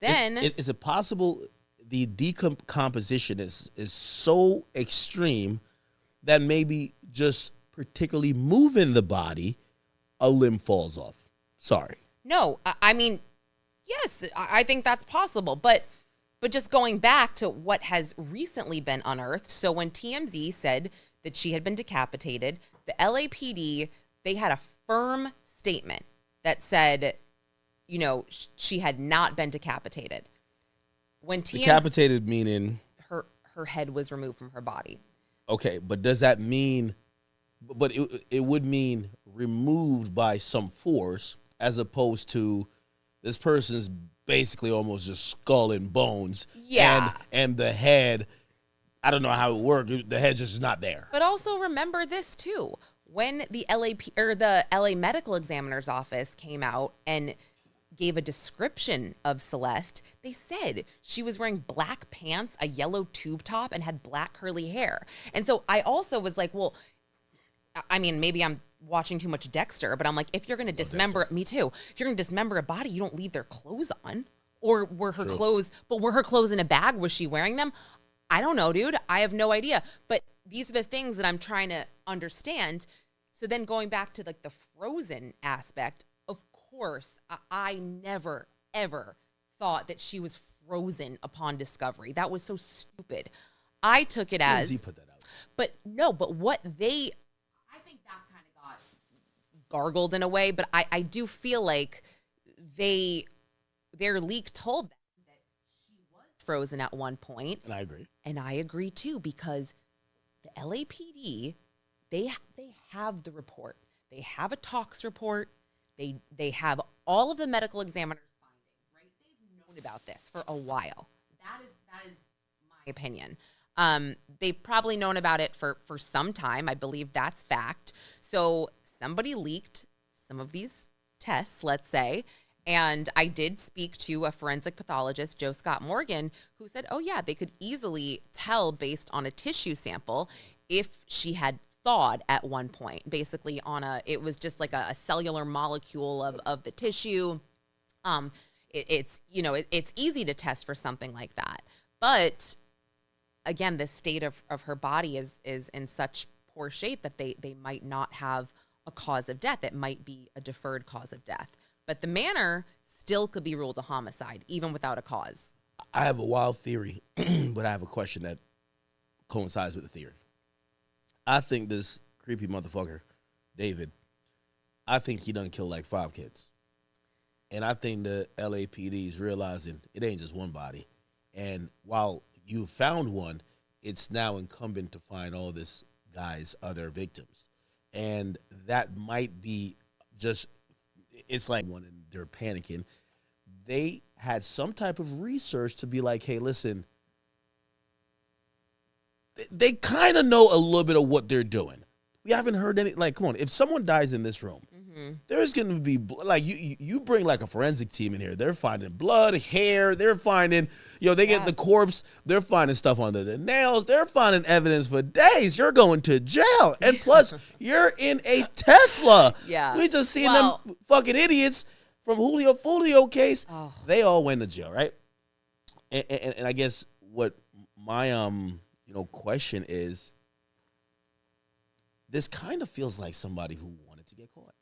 is it possible the decomposition is so extreme that maybe just particularly moving the body, a limb falls off? Sorry. No, I mean, yes, I think that's possible. But just going back to what has recently been unearthed, so when TMZ said that she had been decapitated, the LAPD, they had a firm statement that said, she had not been decapitated. When decapitated meaning her head was removed from her body. Okay, but does that mean? But it would mean removed by some force, as opposed to this person's basically almost just skull and bones. Yeah, and the head. I don't know how it worked. The head's just not there. But also remember this too. When the LA Medical Examiner's Office came out and gave a description of Celeste, they said she was wearing black pants, a yellow tube top, and had black curly hair. And so I also was like, well, I mean, maybe I'm watching too much Dexter, but I'm like, if you're going to dismember, me too. If you're going to dismember a body, you don't leave their clothes on. Or were her clothes in a bag? Was she wearing them? I don't know, dude. I have no idea. But these are the things that I'm trying to understand. So then going back to like the frozen aspect, of course, I never, ever thought that she was frozen upon discovery. That was so stupid. I took it as, put that out. But what I think that kind of got gargled in a way, but I do feel like their leak told them that she was frozen at one point. And I agree. And I agree too, because the LAPD, they have the report. They have a tox report. They have all of the medical examiner's findings, right? They've known about this for a while. That is my opinion. They've probably known about it for some time. I believe that's fact. So somebody leaked some of these tests, let's say, and I did speak to a forensic pathologist, Joe Scott Morgan, who said, oh yeah, they could easily tell based on a tissue sample if she had thawed at one point, basically it was just like a cellular molecule of the tissue. It's easy to test for something like that. But again, the state of her body is in such poor shape that they might not have a cause of death. It might be a deferred cause of death. But the manner still could be ruled a homicide, even without a cause. I have a wild theory, but I have a question that coincides with the theory. I think this creepy motherfucker, David, I think he done killed like 5 kids. And I think the LAPD is realizing it ain't just one body. And while you found one, it's now incumbent to find all this guy's other victims. And that might be just, it's like when they're panicking. They had some type of research to be like, hey, listen, they kind of know a little bit of what they're doing. We haven't heard any, like, come on, if someone dies in this room, there's going to be, like, you bring, like, a forensic team in here. They're finding blood, hair. They're finding, they get the corpse. They're finding stuff under the nails. They're finding evidence for days. You're going to jail. And plus, you're in a Tesla. Yeah. We just seen them fucking idiots from Julio Folio case, Oh. they all went to jail, right? And I guess what my question is, this kind of feels like somebody who wanted to get caught.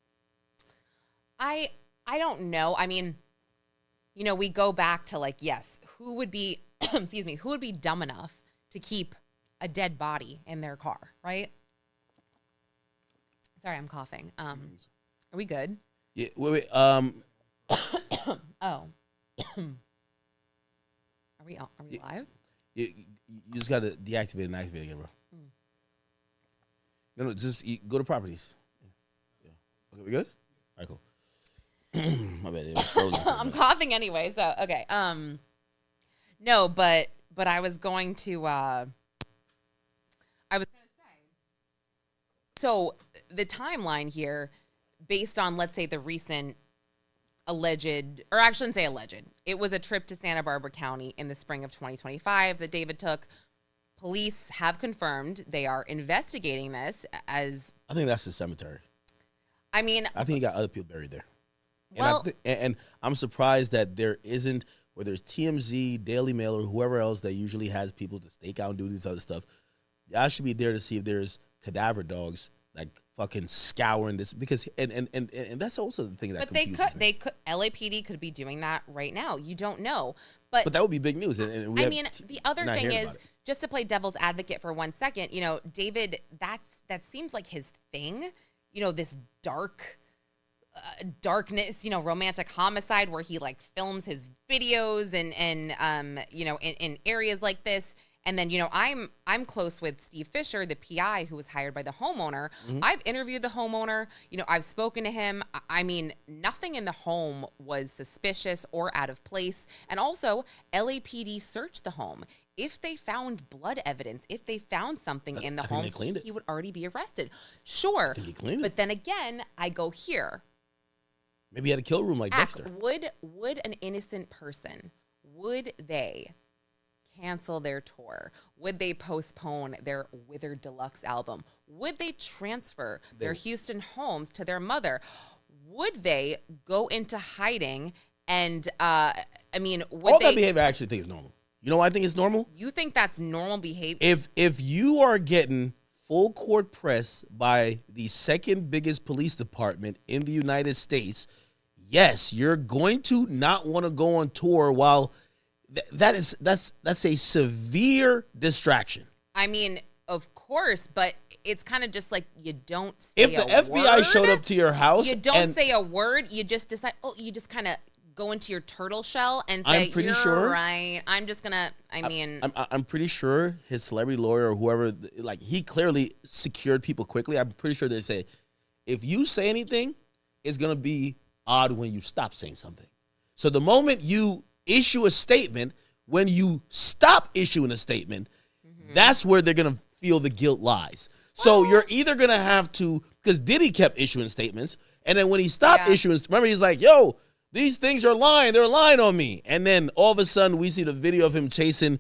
I don't know. I mean, we go back to like, yes, who would be, excuse me, who would be dumb enough to keep a dead body in their car, right? Sorry, I'm coughing. Are we good? Yeah. Wait. Oh. Are we live? You just got to deactivate and activate again, bro. No, just go to properties. Yeah. Okay, we good? All right, cool. My bad. It was frozen. I'm coughing anyway, so okay. No, but I was going to say. So the timeline here, based on let's say the recent alleged, or I shouldn't say alleged, it was a trip to Santa Barbara County in the spring of 2025 that David took. Police have confirmed they are investigating this as. I think that's the cemetery. I mean, I think he got other people buried there. Well, and I'm surprised that there isn't, where there's TMZ, Daily Mail, or whoever else that usually has people to stake out and do this other stuff. I should be there to see if there's cadaver dogs like fucking scouring this, because and that's also the thing that. But confuses they me. could LAPD could be doing that right now. You don't know, but that would be big news. And we I have mean, the other thing is, about it. just to play devil's advocate for 1 second, David, that seems like his thing. This darkness, romantic homicide where he like films his videos and in areas like this. And then, I'm close with Steve Fisher, the PI who was hired by the homeowner. Mm-hmm. I've interviewed the homeowner. I've spoken to him. I mean, nothing in the home was suspicious or out of place. And also, LAPD searched the home. If they found blood evidence, if they found something in the home, he would already be arrested. Sure. But then again, I go here. Maybe he had a kill room like Dexter. Would an innocent person, would they cancel their tour? Would they postpone their Withered Deluxe album? Would they transfer their Houston homes to their mother? Would they go into hiding? And would that behavior I actually think is normal. You know why I think it's normal? You think that's normal behavior? If you are getting full court press by the second biggest police department in the United States, yes, you're going to not want to go on tour while that's a severe distraction. I mean, of course, but it's kind of just like you don't say if the FBI showed up to your house, you don't say a word, you just decide, you just kind of go into your turtle shell and say, I'm pretty you're sure, right. I'm just gonna. I'm pretty sure his celebrity lawyer or whoever, like, he clearly secured people quickly. I'm pretty sure they say, if you say anything, it's gonna be odd when you stop saying something. So the moment you issue a statement, when you stop issuing a statement, that's where they're gonna feel the guilt lies. So you're either gonna have to, because Diddy kept issuing statements, and then when he stopped issuing, remember, he's like, yo, these things are lying. They're lying on me. And then all of a sudden, we see the video of him chasing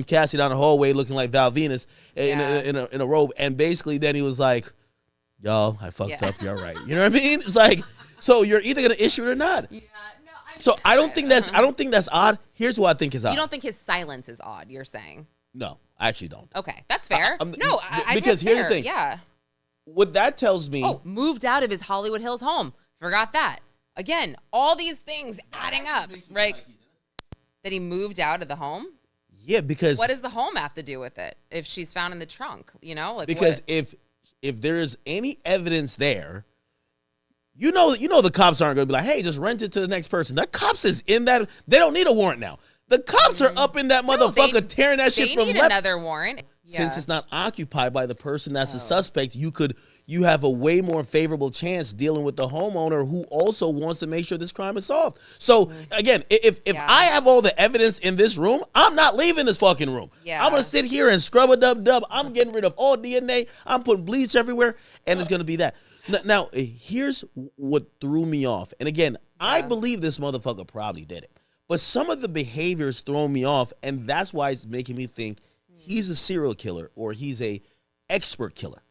Cassie down the hallway looking like Val Venus in a robe. And basically, then he was like, yo, I fucked up. You're right. You know what I mean? It's like, so you're either going to issue it or not. Yeah, no, so I don't think that's odd. Here's what I think is odd. You don't think his silence is odd, you're saying? No, I actually don't. Okay, that's fair. I because here's the thing. Yeah. What that tells me. Oh, moved out of his Hollywood Hills home. Forgot that. Again, all these things adding up, right? That he moved out of the home? Yeah, because what does the home have to do with it if she's found in the trunk, Because if there is any evidence there, you know the cops aren't going to be like, hey, just rent it to the next person. The cops is in that. They don't need a warrant now. The cops are up in that motherfucker tearing that shit from left. They need another warrant. Yeah. Since it's not occupied by the person that's a suspect, you have a way more favorable chance dealing with the homeowner who also wants to make sure this crime is solved. So again, if I have all the evidence in this room, I'm not leaving this fucking room. Yeah. I'm gonna sit here and scrub a dub. I'm getting rid of all DNA. I'm putting bleach everywhere, and it's gonna be that. Now, here's what threw me off. And again, I believe this motherfucker probably did it, but some of the behaviors throw me off, and that's why it's making me think he's a serial killer or he's a expert killer.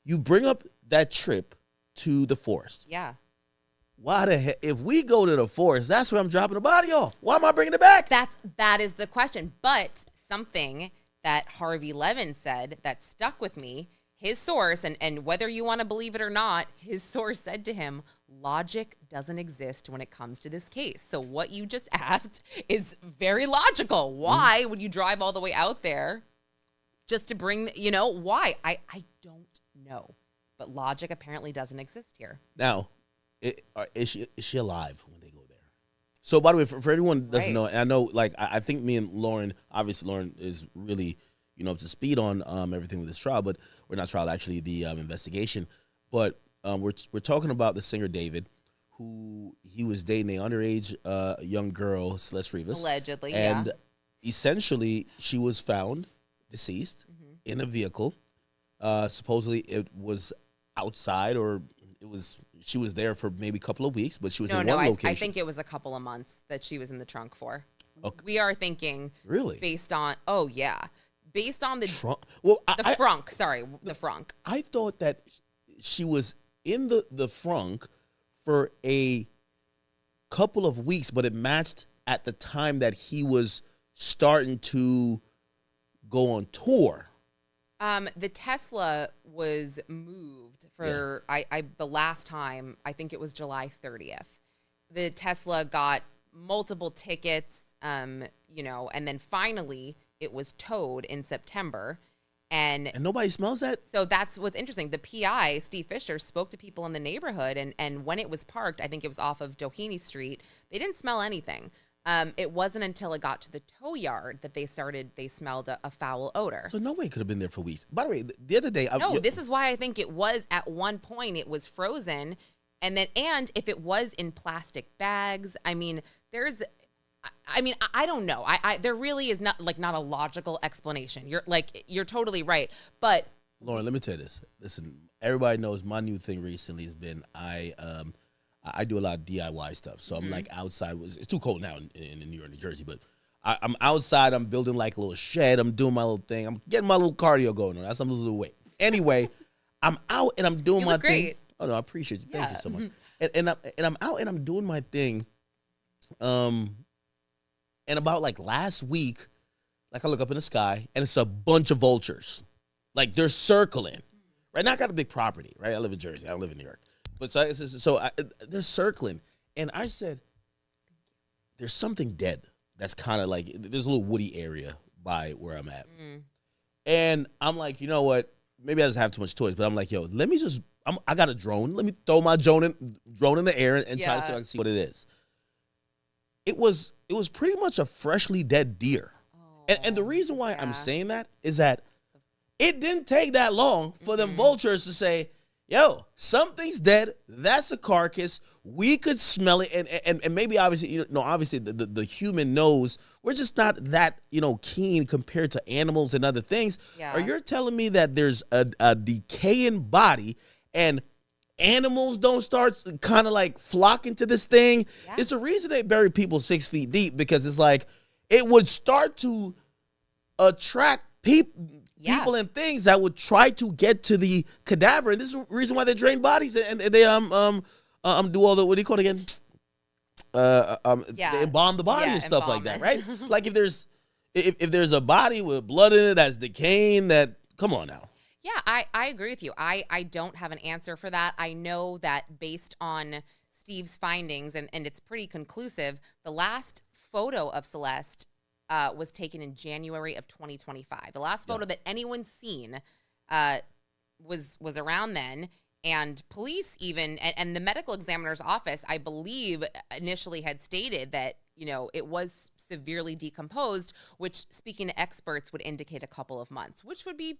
You bring up that trip to the forest. Yeah. why the heck? If we go to the forest, that's where I'm dropping the body off. Why am I bringing it back? That is the question. But something that Harvey Levin said that stuck with me, his source, and whether you want to believe it or not, his source said to him, logic doesn't exist when it comes to this case. So what you just asked is very logical. Why would you drive all the way out there just to bring, why? I don't know. But logic apparently doesn't exist here. Now, is she alive when they go there? So, by the way, for everyone that doesn't know, and I know, like, I think me and Lauren, obviously Lauren is really, up to speed on everything with this trial, but we're not trial, actually, the investigation. But we're talking about the singer David, who he was dating an underage young girl, Celeste Rivas. Allegedly, and essentially, she was found deceased in a vehicle. Supposedly, it was outside, or she was there for maybe a couple of weeks, but she was in one location. I think it was a couple of months that she was in the trunk for. Okay. We are thinking really based on based on the trunk. Well, the frunk. Sorry, the frunk. I thought that she was in the frunk for a couple of weeks, but it matched at the time that he was starting to go on tour. The Tesla was moved for the last time, I think it was July 30th. The Tesla got multiple tickets, and then finally it was towed in September. And nobody smells that? So that's what's interesting. The PI, Steve Fisher, spoke to people in the neighborhood, and when it was parked, I think it was off of Doheny Street, they didn't smell anything. It wasn't until it got to the tow yard that they smelled a foul odor. So no way it could have been there for weeks. By the way, the other day... this is why I think it was at one point, it was frozen. And if it was in plastic bags, I don't know. There really is not a logical explanation. You're totally right. But Lauren, let me tell you this. Listen, everybody knows my new thing recently has been I do a lot of DIY stuff. So I'm like outside. It's too cold now in New York, New Jersey, but I'm outside. I'm building like a little shed. I'm doing my little thing. I'm getting my little cardio going on. That's some little weight. Anyway, I'm out and I'm doing my thing. Oh no, I appreciate you. Thank you so much. And I'm out and I'm doing my thing. And about like last week, like I look up in the sky and it's a bunch of vultures. Like they're circling. Right now I got a big property, right? I live in Jersey. I don't live in New York. But they're circling. And I said, there's something dead that's kind of like, there's a little woody area by where I'm at. And I'm like, you know what? Maybe I just have too much toys. But I'm like, yo, let me just, I got a drone. Let me throw my drone in the air and try to see if I can see what it is. It was pretty much a freshly dead deer. And the reason why I'm saying that is that it didn't take that long for them vultures to say, yo, something's dead. That's a carcass. We could smell it. And maybe obviously, obviously the human nose, we're just not that, keen compared to animals and other things. Yeah. Or you're telling me that there's a decaying body and animals don't start kind of like flocking to this thing? Yeah. It's the reason they bury people 6 feet deep, because it's like it would start to attract people and things that would try to get to the cadaver. And this is the reason why they drain bodies and they do all the, what do you call it again? They embalm the body and stuff like that, right? Like if there's a body with blood in it that's decaying, that, come on now. Yeah, I agree with you. I don't have an answer for that. I know that based on Steve's findings, and it's pretty conclusive, the last photo of Celeste was taken in January of 2025. The last photo that anyone's seen was around then. And police even, and the medical examiner's office, I believe, initially had stated that, it was severely decomposed, which, speaking to experts, would indicate a couple of months, which would be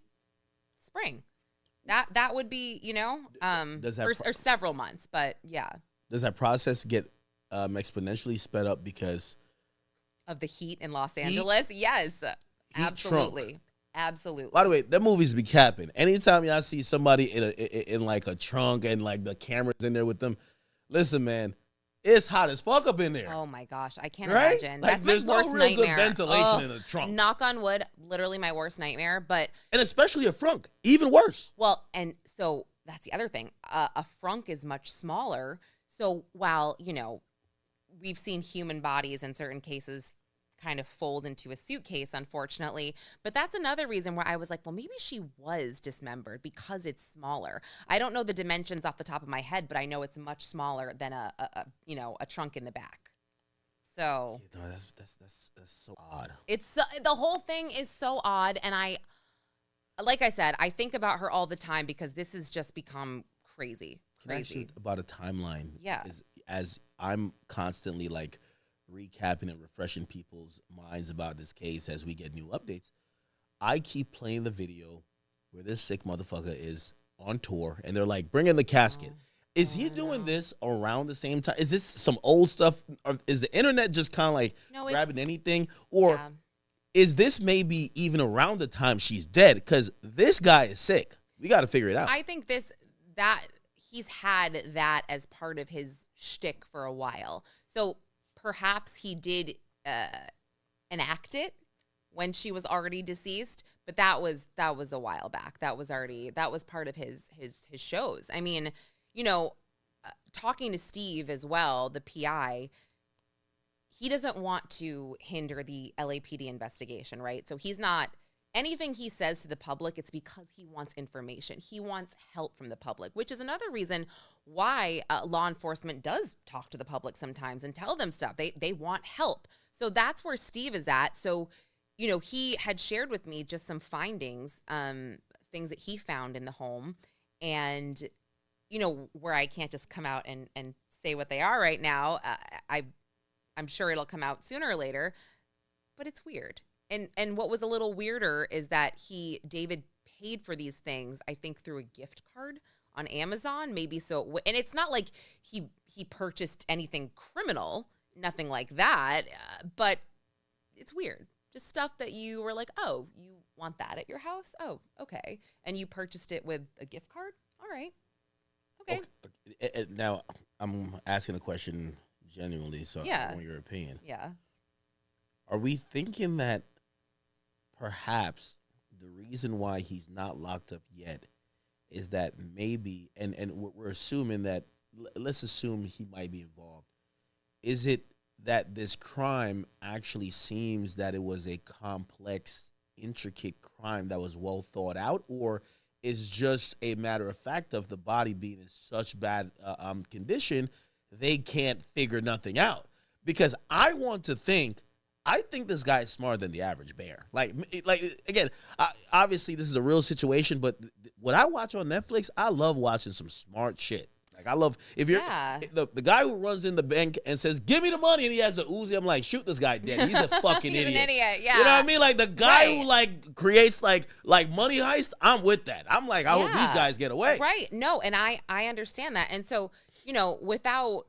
spring. That would be, or several months, but yeah. Does that process get exponentially sped up because of the heat in Los Angeles? Yes, absolutely. Trunk. Absolutely. By the way, that movies be capping. Anytime y'all see somebody in like a trunk and like the camera's in there with them, listen, man, it's hot as fuck up in there. Oh my gosh, I can't imagine. Like, that's my worst nightmare. Good ventilation in a trunk. Knock on wood, literally my worst nightmare. And especially a frunk, even worse. Well, and so that's the other thing. A frunk is much smaller. So while, we've seen human bodies in certain cases kind of fold into a suitcase, unfortunately. But that's another reason where I was like, well, maybe she was dismembered because it's smaller. I don't know the dimensions off the top of my head, but I know it's much smaller than a trunk in the back. So that's so odd. The whole thing is so odd. And like I said, I think about her all the time because this has just become crazy. Can I ask you about a timeline? Yeah. As I'm constantly like recapping and refreshing people's minds about this case as we get new updates, I keep playing the video where this sick motherfucker is on tour and they're like, bring in the casket. Is he doing this around the same time? Is this some old stuff? Or is the internet just kind of like grabbing anything? Or is this maybe even around the time she's dead? Because this guy is sick. We got to figure it out. I think that he's had that as part of his shtick for a while. So perhaps he did enact it when she was already deceased, but that was a while back. That was part of his shows. I mean, talking to Steve as well, the PI, he doesn't want to hinder the LAPD investigation, right? So he's not, anything he says to the public, it's because he wants information. He wants help from the public, which is another reason why law enforcement does talk to the public sometimes and tell them stuff. They want help. So that's where Steve is at. So, he had shared with me just some findings, things that he found in the home, and, where I can't just come out and say what they are right now. I'm sure it'll come out sooner or later, but it's weird. And what was a little weirder is that David paid for these things, I think, through a gift card on Amazon, maybe so. And it's not like he purchased anything criminal, nothing like that, but it's weird. Just stuff that you were like, oh, you want that at your house? Oh, okay. And you purchased it with a gift card? All right. Okay. Now, I'm asking a question genuinely, so I want your opinion. Yeah. Are we thinking that perhaps the reason why he's not locked up yet is that maybe, and we're assuming that, let's assume he might be involved. Is it that this crime actually seems that it was a complex, intricate crime that was well thought out, or is just a matter of fact of the body being in such bad condition, they can't figure nothing out? Because I think this guy is smarter than the average bear. Like again, obviously this is a real situation, but what I watch on Netflix, I love watching some smart shit. Like I love, if you're the guy who runs in the bank and says, give me the money, and he has a Uzi, I'm like, shoot this guy dead. He's a fucking idiot. He's an idiot, yeah. You know what I mean? Like the guy who like creates like money heist, I'm with that. I'm like, I hope these guys get away. Right. No, and I understand that. And so, without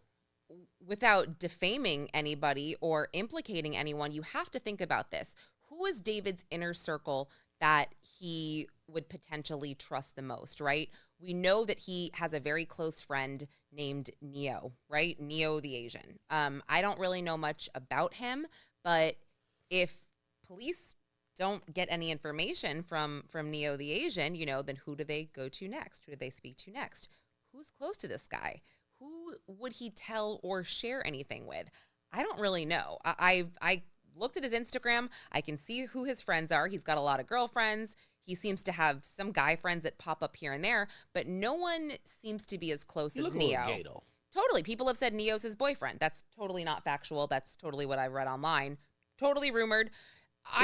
defaming anybody or implicating anyone, you have to think about this. Who is David's inner circle that he would potentially trust the most, right? We know that he has a very close friend named Neo, right? Neo the Asian. I don't really know much about him, but if police don't get any information from Neo the Asian, then who do they go to next? Who do they speak to next? Who's close to this guy? Who would he tell or share anything with? I don't really know. I looked at his Instagram. I can see who his friends are. He's got a lot of girlfriends. He seems to have some guy friends that pop up here and there, but no one seems to be as close as Neo. Gay, though. Totally. People have said Neo's his boyfriend. That's totally not factual. That's totally what I've read online. Totally rumored.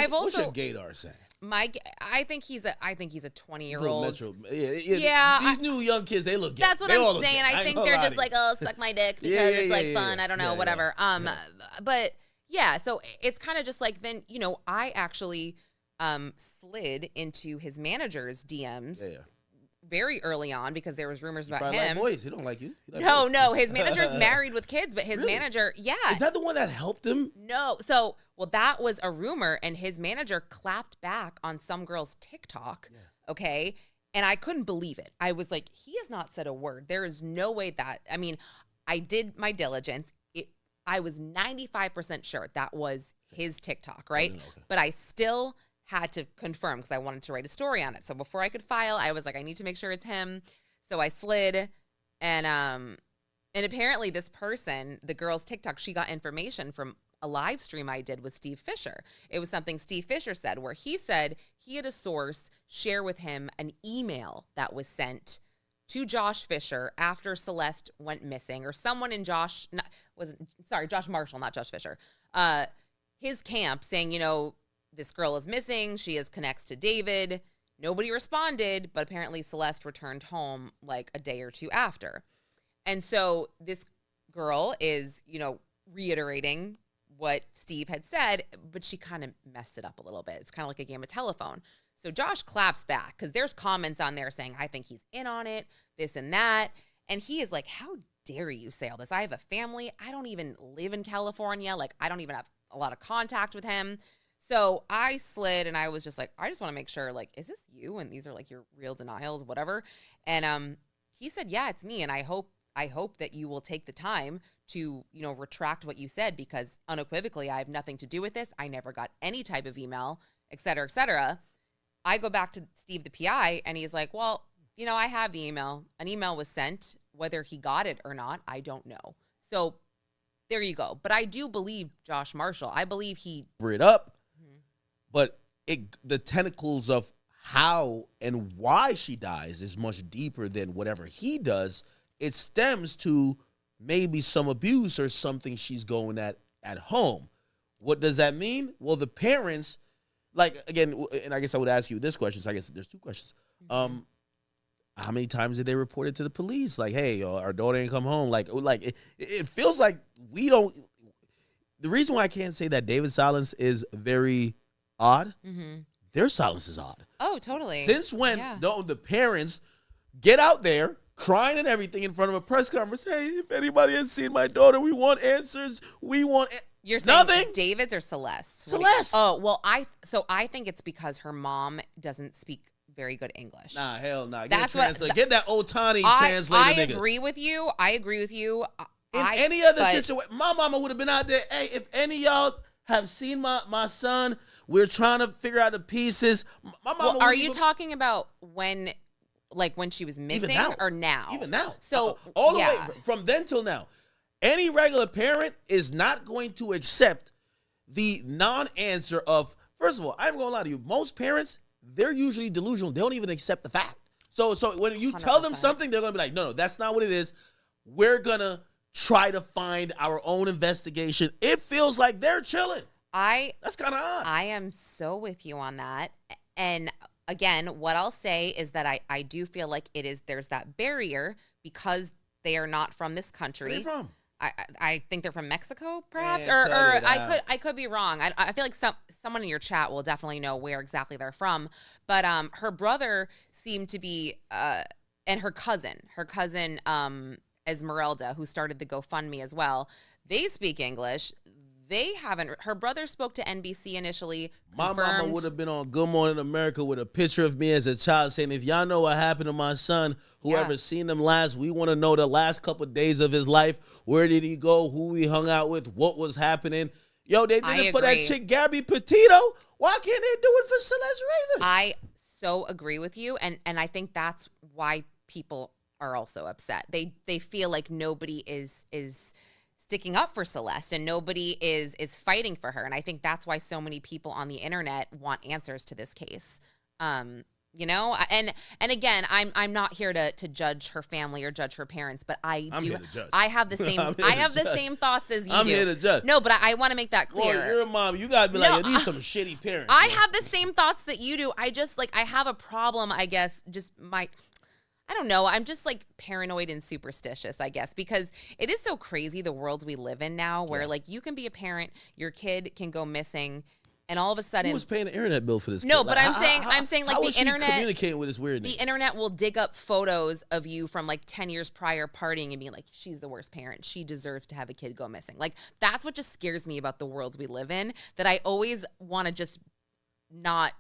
What's your gaydar saying? I think he's a 20-year-old. Yeah. These new young kids, they look gay. That's what I'm saying. I think they're just like, oh, suck my dick because it's like fun. I don't know, whatever. But yeah, so it's kind of just like then, I actually slid into his manager's DMs very early on because there was rumors about him. Like boys. He don't like you. No. His manager's married with kids, but his manager, Is that the one that helped him? No. So, that was a rumor, and his manager clapped back on some girl's TikTok. Yeah. Okay. And I couldn't believe it. I was like, he has not said a word. There is no way that, I did my diligence. I was 95% sure that was his TikTok, right? Okay. But I still had to confirm because I wanted to write a story on it. So before I could file, I was like, I need to make sure it's him. So I slid, and And apparently this person, the girl's TikTok, she got information from a live stream I did with Steve Fisher. It was something Steve Fisher said where he said he had a source share with him an email that was sent to Josh Fisher after Celeste went missing, or someone in Josh Marshall, not Josh Fisher, his camp saying, this girl is missing. She connects to David. Nobody responded, but apparently Celeste returned home like a day or two after. And so this girl is, reiterating what Steve had said, but she kind of messed it up a little bit. It's kind of like a game of telephone. So Josh claps back because there's comments on there saying, I think he's in on it, this and that. And he is like, how dare you say all this? I have a family. I don't even live in California. Like, I don't even have a lot of contact with him. So I slid and I was just like, I just want to make sure, like, is this you? And these are like your real denials, whatever. And he said, yeah, it's me. And I hope that you will take the time to, retract what you said, because unequivocally, I have nothing to do with this. I never got any type of email, et cetera, et cetera. I go back to Steve, the PI, and he's like, well, I have the email. An email was sent. Whether he got it or not, I don't know. So there you go. But I do believe Josh Marshall. I believe he it up, but the tentacles of how and why she dies is much deeper than whatever he does. It stems to maybe some abuse or something she's going at home. What does that mean? Well, the parents, like, again, and I guess I would ask you this question. So I guess there's two questions. How many times did they report it to the police? Like, hey, our daughter ain't come home. Like it feels like we don't. The reason why I can't say that David's silence is very odd, their silence is odd. Oh, totally. Since when the parents get out there crying and everything in front of a press conference, hey, if anybody has seen my daughter, we want answers. We want You're saying nothing. David's or Celeste? Celeste. I think it's because her mom doesn't speak very good English. Nah, hell nah. That's get that Otani translator I nigga. agree with you. In any other situation, my mama would have been out there. Hey, if any of y'all have seen my son, we're trying to figure out the pieces. My mama. Are you talking about when she was missing or now? Even now. So all the way from then till now, any regular parent is not going to accept the non-answer of. First of all, I'm gonna lie to you. Most parents, they're usually delusional. They don't even accept the fact. So when you 100%. Tell them something, they're gonna be like, no, that's not what it is. We're gonna try to find our own investigation. It feels like they're chilling. That's kind of odd. I am so with you on that. And again, what I'll say is that I do feel like there's that barrier because they are not from this country. Where are they from? I think they're from Mexico, perhaps, or I could be wrong. I feel like someone in your chat will definitely know where exactly they're from. But her brother seemed to be, and her cousin Esmeralda, who started the GoFundMe as well. They speak English. They haven't. Her brother spoke to NBC initially. My mama would have been on Good Morning America with a picture of me as a child saying, if y'all know what happened to my son, whoever's seen him last, we want to know the last couple of days of his life. Where did he go? Who we hung out with? What was happening? Yo, they did it for that chick, Gabby Petito. Why can't they do it for Celeste Ravens? I so agree with you. And I think that's why people are also upset. They feel like nobody is sticking up for Celeste and nobody is fighting for her. And I think that's why so many people on the internet want answers to this case. And again, I'm not here to judge her family or judge her parents, but I have the same thoughts as you do. I'm here to judge. No, but I want to make that clear. Well, you're a mom. You got to be like, these some shitty parents. I have the same thoughts that you do. I have a problem, I guess, I don't know. I'm just paranoid and superstitious, I guess, because it is so crazy the world we live in now where you can be a parent, your kid can go missing, and all of a sudden. Who was paying the internet bill for this kid? No, but I'm saying how the internet. Communicating with this weird The internet will dig up photos of you from 10 years prior partying and being like, she's the worst parent. She deserves to have a kid go missing. That's what just scares me about the world we live in, that I always want to just not.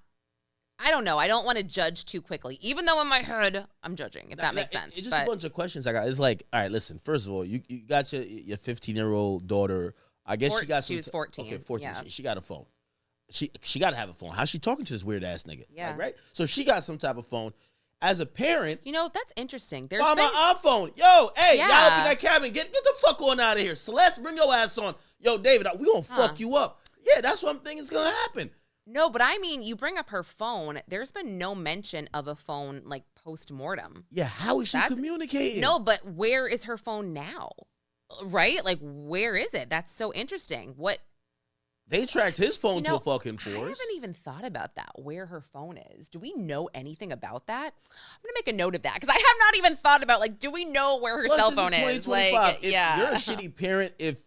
I don't know. I don't want to judge too quickly, even though in my head I'm judging, if that makes sense. It's just a bunch of questions I got. It's like, all right, listen, first of all, you got your 15-year-old daughter. I guess she was 14. Okay, 14. Yeah. She got a phone. She got to have a phone. How's she talking to this weird-ass nigga? Yeah. Right? So she got some type of phone. as a parent, that's interesting. There's find been my iPhone. Yo, hey, Yeah. y'all up in that cabin. Get the fuck on out of here. Celeste, bring your ass on. Yo, David, we gonna fuck you up. Yeah, that's what I'm thinking is gonna happen. No, but I mean, you bring up her phone. There's been no mention of a phone like post-mortem. Yeah, how is she communicating? No, but where is her phone now? Right? Like, where is it? That's so interesting. What? They tracked his phone to a fucking force. I haven't even thought about that, where her phone is. Do we know anything about that? I'm going to make a note of that because I have not even thought about, like, do we know where her cell phone is? Like, if you're a shitty parent, if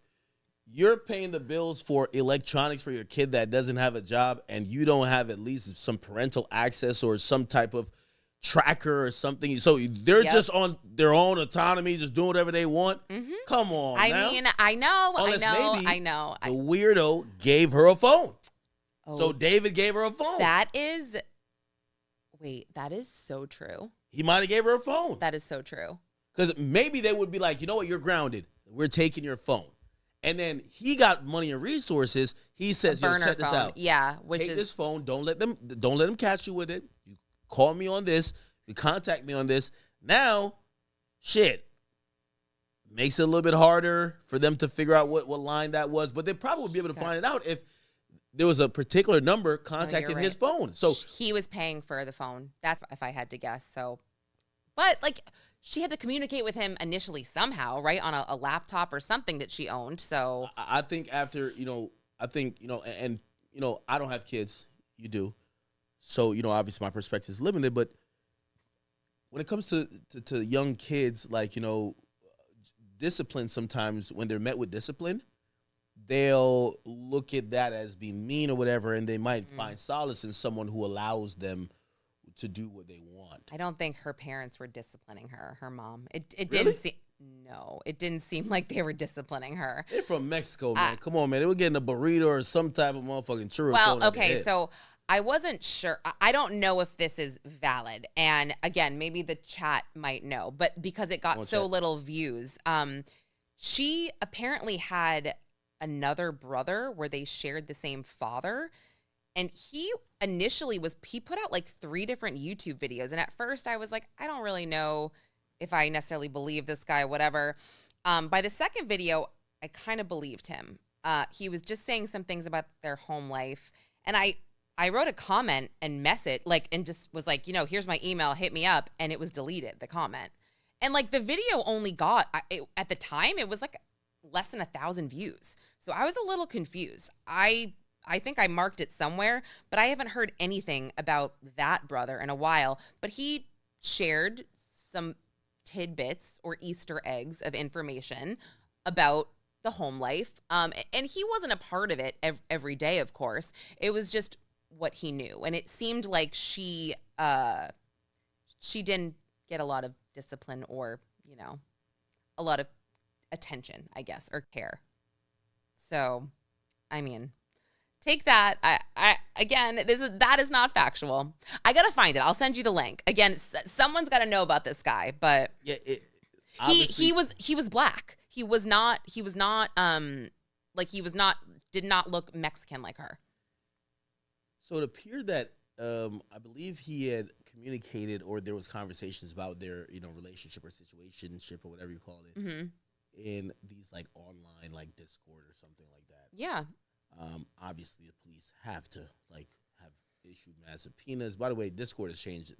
you're paying the bills for electronics for your kid that doesn't have a job and you don't have at least some parental access or some type of tracker or something, so they're just on their own autonomy, just doing whatever they want. Mm-hmm. Come on, I mean, I know. The weirdo gave her a phone. Oh, So David gave her a phone. that is so true. He might have gave her a phone. That is so true. Because maybe they would be like, you know what, you're grounded. We're taking your phone. And then he got money and resources. He says, yo, check this out. Yeah, Take this phone. Don't let them catch you with it. You call me on this. You contact me on this. Now, shit. Makes it a little bit harder for them to figure out what line that was. But they probably would be able to find it out if there was a particular number contacting his phone. So he was paying for the phone. That's if I had to guess. So, but like she had to communicate with him initially somehow, right? On a laptop or something that she owned. So I think after, I don't have kids. You do. So, obviously my perspective is limited, but when it comes to young kids, like, discipline, sometimes when they're met with discipline, they'll look at that as being mean or whatever, and they might find solace in someone who allows them to do what they want. I don't think her parents were disciplining her mom. It Really? didn't seem. No, it didn't seem like they were disciplining her. They're from Mexico, man. Come on, man. They were getting a burrito or some type of motherfucking churro. Well, okay, so I wasn't sure. I don't know if this is valid. And again, maybe the chat might know, but because it got so little views, she apparently had another brother where they shared the same father. And he initially he put out like 3 different YouTube videos. And at first I was like, I don't really know if I necessarily believe this guy, whatever. By the second video, I kind of believed him. He was just saying some things about their home life. And I wrote a comment and message, and just was like, here's my email, hit me up. And it was deleted, the comment. And like the video only got, at the time, it was like less than 1,000 views. So I was a little confused. I think I marked it somewhere, but I haven't heard anything about that brother in a while. But he shared some tidbits or Easter eggs of information about the home life. And he wasn't a part of it every day, of course. It was just what he knew. And it seemed like she didn't get a lot of discipline or, a lot of attention, I guess, or care. So, I mean, take that. That is not factual. I gotta find it. I'll send you the link. Again, someone's got to know about this guy. But yeah, he was black. He did not look Mexican like her. So it appeared that I believe he had communicated, or there was conversations about their relationship or situationship or whatever you call it, in these like online like Discord or something like that. Yeah. Obviously the police have to have issued mad subpoenas. By the way, Discord has changed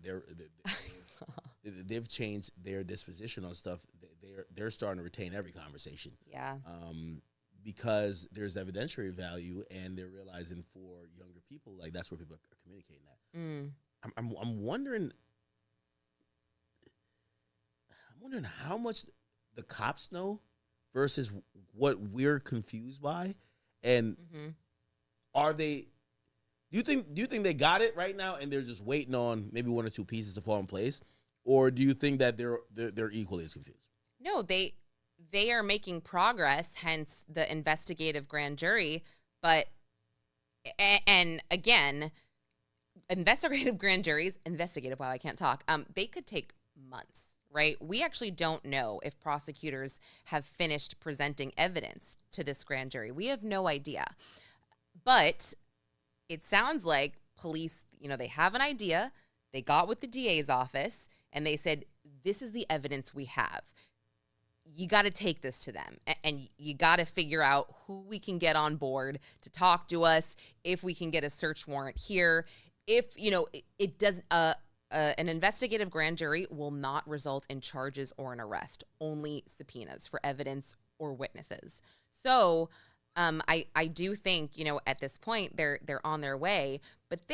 they've changed their disposition on stuff. They're starting to retain every conversation. Yeah. Because there's evidentiary value, and they're realizing for younger people, like that's where people are communicating that. I'm wondering how much the cops know versus what we're confused by. And do you think they got it right now and they're just waiting on maybe 1 or 2 pieces to fall in place, or do you think that they're equally as confused? No, they are making progress, hence the investigative grand jury. But and again, investigative grand juries, wow, I can't talk. They could take months. Right? We actually don't know if prosecutors have finished presenting evidence to this grand jury. We have no idea. But it sounds like police, they have an idea. They got with the DA's office and they said, this is the evidence we have. You got to take this to them, and you got to figure out who we can get on board to talk to us, if we can get a search warrant here. If, it does, an investigative grand jury will not result in charges or an arrest, only subpoenas for evidence or witnesses. So I do think, at this point they're on their way, but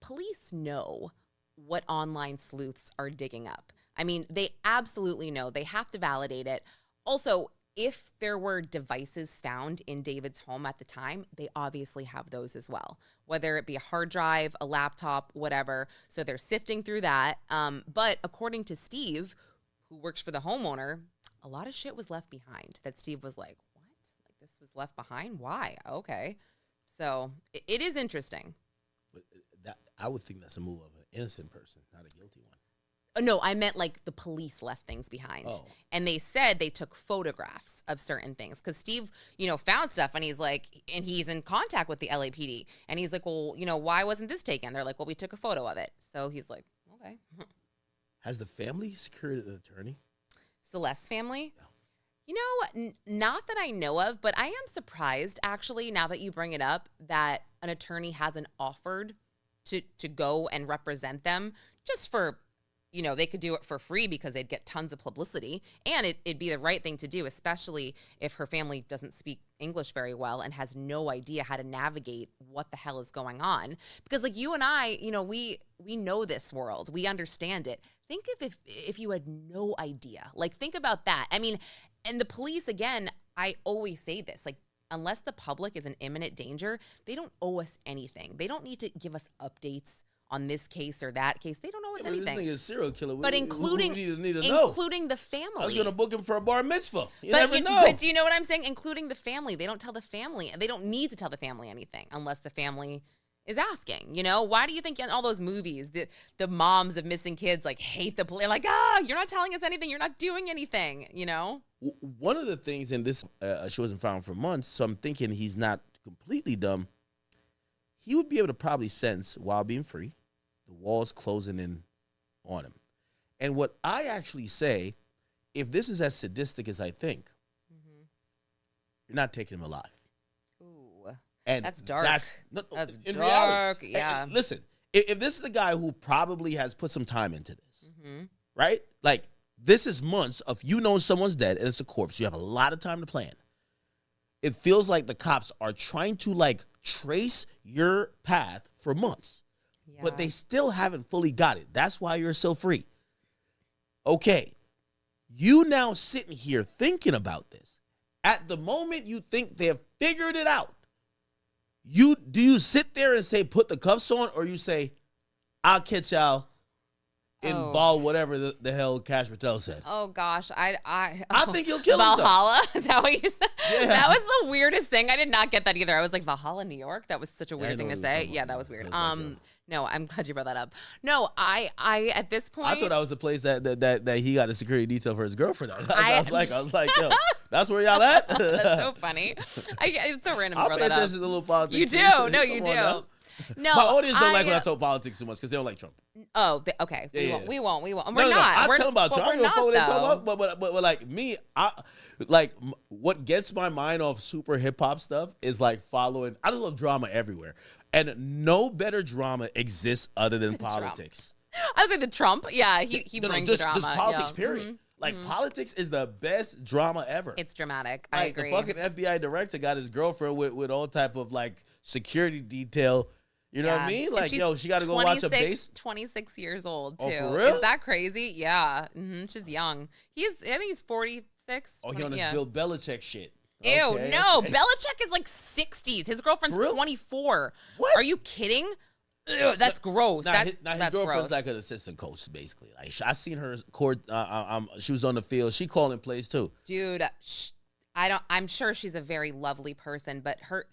police know what online sleuths are digging up. I mean, they absolutely know. They have to validate it. Also, if there were devices found in David's home at the time, they obviously have those as well, whether it be a hard drive, a laptop, whatever. So they're sifting through that. But according to Steve, who works for the homeowner, a lot of shit was left behind that Steve was like, what? Like, this was left behind? Why? Okay. So it is interesting. But I would think that's a move of an innocent person, not a guilty one. No, I meant like the police left things behind. Oh. And they said they took photographs of certain things. Because Steve, found stuff and he's like, and he's in contact with the LAPD. And he's like, well, why wasn't this taken? They're like, well, we took a photo of it. So he's like, okay. Has the family secured an attorney? Celeste's family? No. Not that I know of, but I am surprised, actually, now that you bring it up, that an attorney hasn't offered to go and represent them just for, they could do it for free because they'd get tons of publicity, and it'd be the right thing to do, especially if her family doesn't speak English very well and has no idea how to navigate what the hell is going on. Because like you and I, we know this world. We understand it. Think if you had no idea. Like, think about that. I mean, and the police, again, I always say this, like, unless the public is in imminent danger, they don't owe us anything. They don't need to give us updates on this case or that case. They don't owe us anything. This nigga is a serial killer. But including the family. I was going to book him for a bar mitzvah. You never know. But do you know what I'm saying? Including the family. They don't tell the family. They don't need to tell the family anything unless the family is asking. Why do you think in all those movies, the moms of missing kids like hate the police? Like, you're not telling us anything. You're not doing anything, One of the things in this, she wasn't found for months, so I'm thinking he's not completely dumb. He would be able to probably sense, while being free, the walls closing in on him. And what I actually say, if this is as sadistic as I think, you're not taking him alive. Ooh, and that's dark. That's dark, reality, yeah. And listen, if this is the guy who probably has put some time into this, right? Like, this is months of someone's dead and it's a corpse. You have a lot of time to plan. It feels like the cops are trying to, like, trace your path for months. Yeah. But they still haven't fully got it. That's why you're so free. Okay. You now sitting here thinking about this. At the moment you think they've figured it out, do you sit there and say, put the cuffs on, or you say, I'll catch y'all involve whatever the hell Cash Patel said? Oh gosh, I think he'll kill Valhalla? himself. Is that what you said? Yeah. That was the weirdest thing. I did not get that either. I was like, Valhalla, New York? That was such a weird thing to say. Yeah, that was weird. No, I'm glad you brought that up. No, I at this point, I thought that was the place that he got a security detail for his girlfriend. I was like, yo, that's where y'all at? That's so funny. It's so random. I'll pay attention to a little politics. You do. No, you do. No, my audience don't like when I talk politics too much because they don't like Trump. Oh, okay. We won't. We're not. I tell them about Trump. I don't know what they talk about. But like me, like what gets my mind off super hip hop stuff is like following. I just love drama everywhere, and no better drama exists other than politics. I was like the Trump. Yeah, he brings drama. Just politics. Period. Like, politics is the best drama ever. It's dramatic. Like, I agree. The fucking FBI director got his girlfriend with all type of, like, security detail. You know what I mean? Like, yo, she got to go watch a base. 26 years old, too. Oh, for real? Is that crazy? Yeah. She's young. I think he's 46. Oh, he on this Bill Belichick shit. Ew, no. Okay. Belichick is, like, 60s. His girlfriend's 24. What? Are you kidding? Ugh, that's gross. His that's girlfriend's gross. like an assistant coach, basically. Like, I seen her court. She was on the field. She calling plays too. Dude, I'm sure she's a very lovely person, but her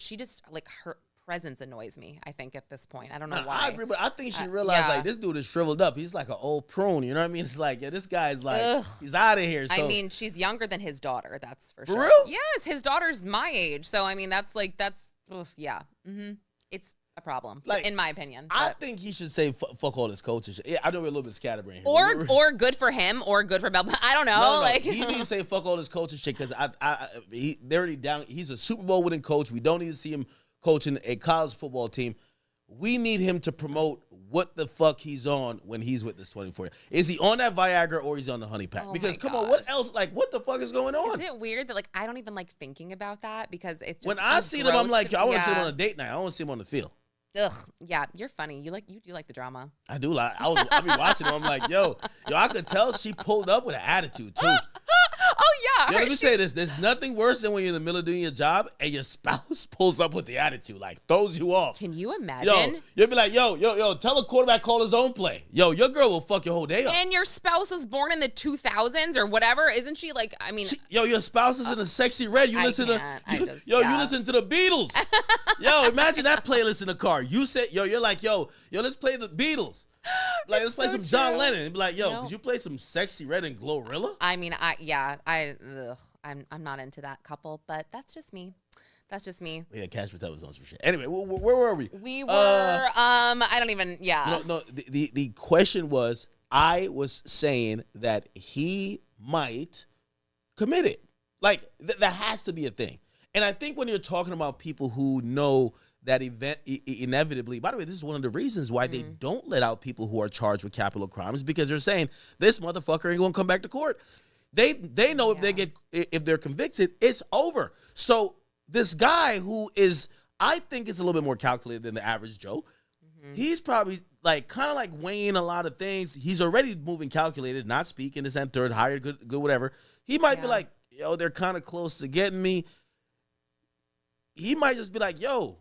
presence annoys me. I think at this point, I don't know why. I agree, but I think she realized like this dude is shriveled up. He's like an old prune. You know what I mean? It's like, yeah, this guy's like he's out of here. So. I mean, she's younger than his daughter. That's for sure. For real? Yes, his daughter's my age. So I mean, that's yeah. It's a problem, Like, in my opinion. I But. think he should say fuck all his coaches. Yeah, I know we're a little bit scatterbrained here. Or good for him, or good for Bell. I don't know. No. Like He needs to say fuck all his coaches shit because they're already down. He's a Super Bowl winning coach. We don't need to see him coaching a college football team. We need him to promote what the fuck he's on when he's with this 24. Is he on that Viagra or is he on the honey pack? Oh Because my come on, what gosh. else? Like, what the fuck is going on? Is it weird that like I don't even like thinking about that because it just When I feels see them, I'm gross like, to- I want to see yeah. him on a date night. I want to see him on the field. Ugh, yeah, you're funny. You do like the drama. I do. Like, I be watching him. I'm like, yo, I could tell she pulled up with an attitude too. Oh yeah. Yo, let me say this. There's nothing worse than when you're in the middle of doing your job and your spouse pulls up with the attitude, like throws you off. Can you Yo, imagine? you'll be like, yo, tell a quarterback call his own play. Yo, your girl will fuck your whole day up. And your spouse was born in the 2000s or whatever, isn't she? Like, I mean, Your spouse is in a sexy red. You I listen can't. I to, just- you yeah. listen to the Beatles. Yo, imagine that playlist in the car. You said, you're like, yo, let's play the Beatles. Like, let's play so some John true. Lennon. And be like, yo, No. could you play some sexy red and Glorilla? I mean, I'm not into that couple, but that's just me. That's just me. Yeah, Cash Patel was on some shit. Anyway, where were we? We were, I don't even, yeah. No. The question was, I was saying that he might commit it. Like, that has to be a thing. And I think when you're talking about people who know that event inevitably, by the way, this is one of the reasons why they don't let out people who are charged with capital crimes, because they're saying this motherfucker ain't gonna come back to court. They know if they're convicted, it's over. So this guy who is, I think, is a little bit more calculated than the average Joe. He's probably like kind of like weighing a lot of things. He's already moving calculated, not speaking, this and third, hired, good, whatever. He might be like, yo, they're kind of close to getting me. He might just be like, yo,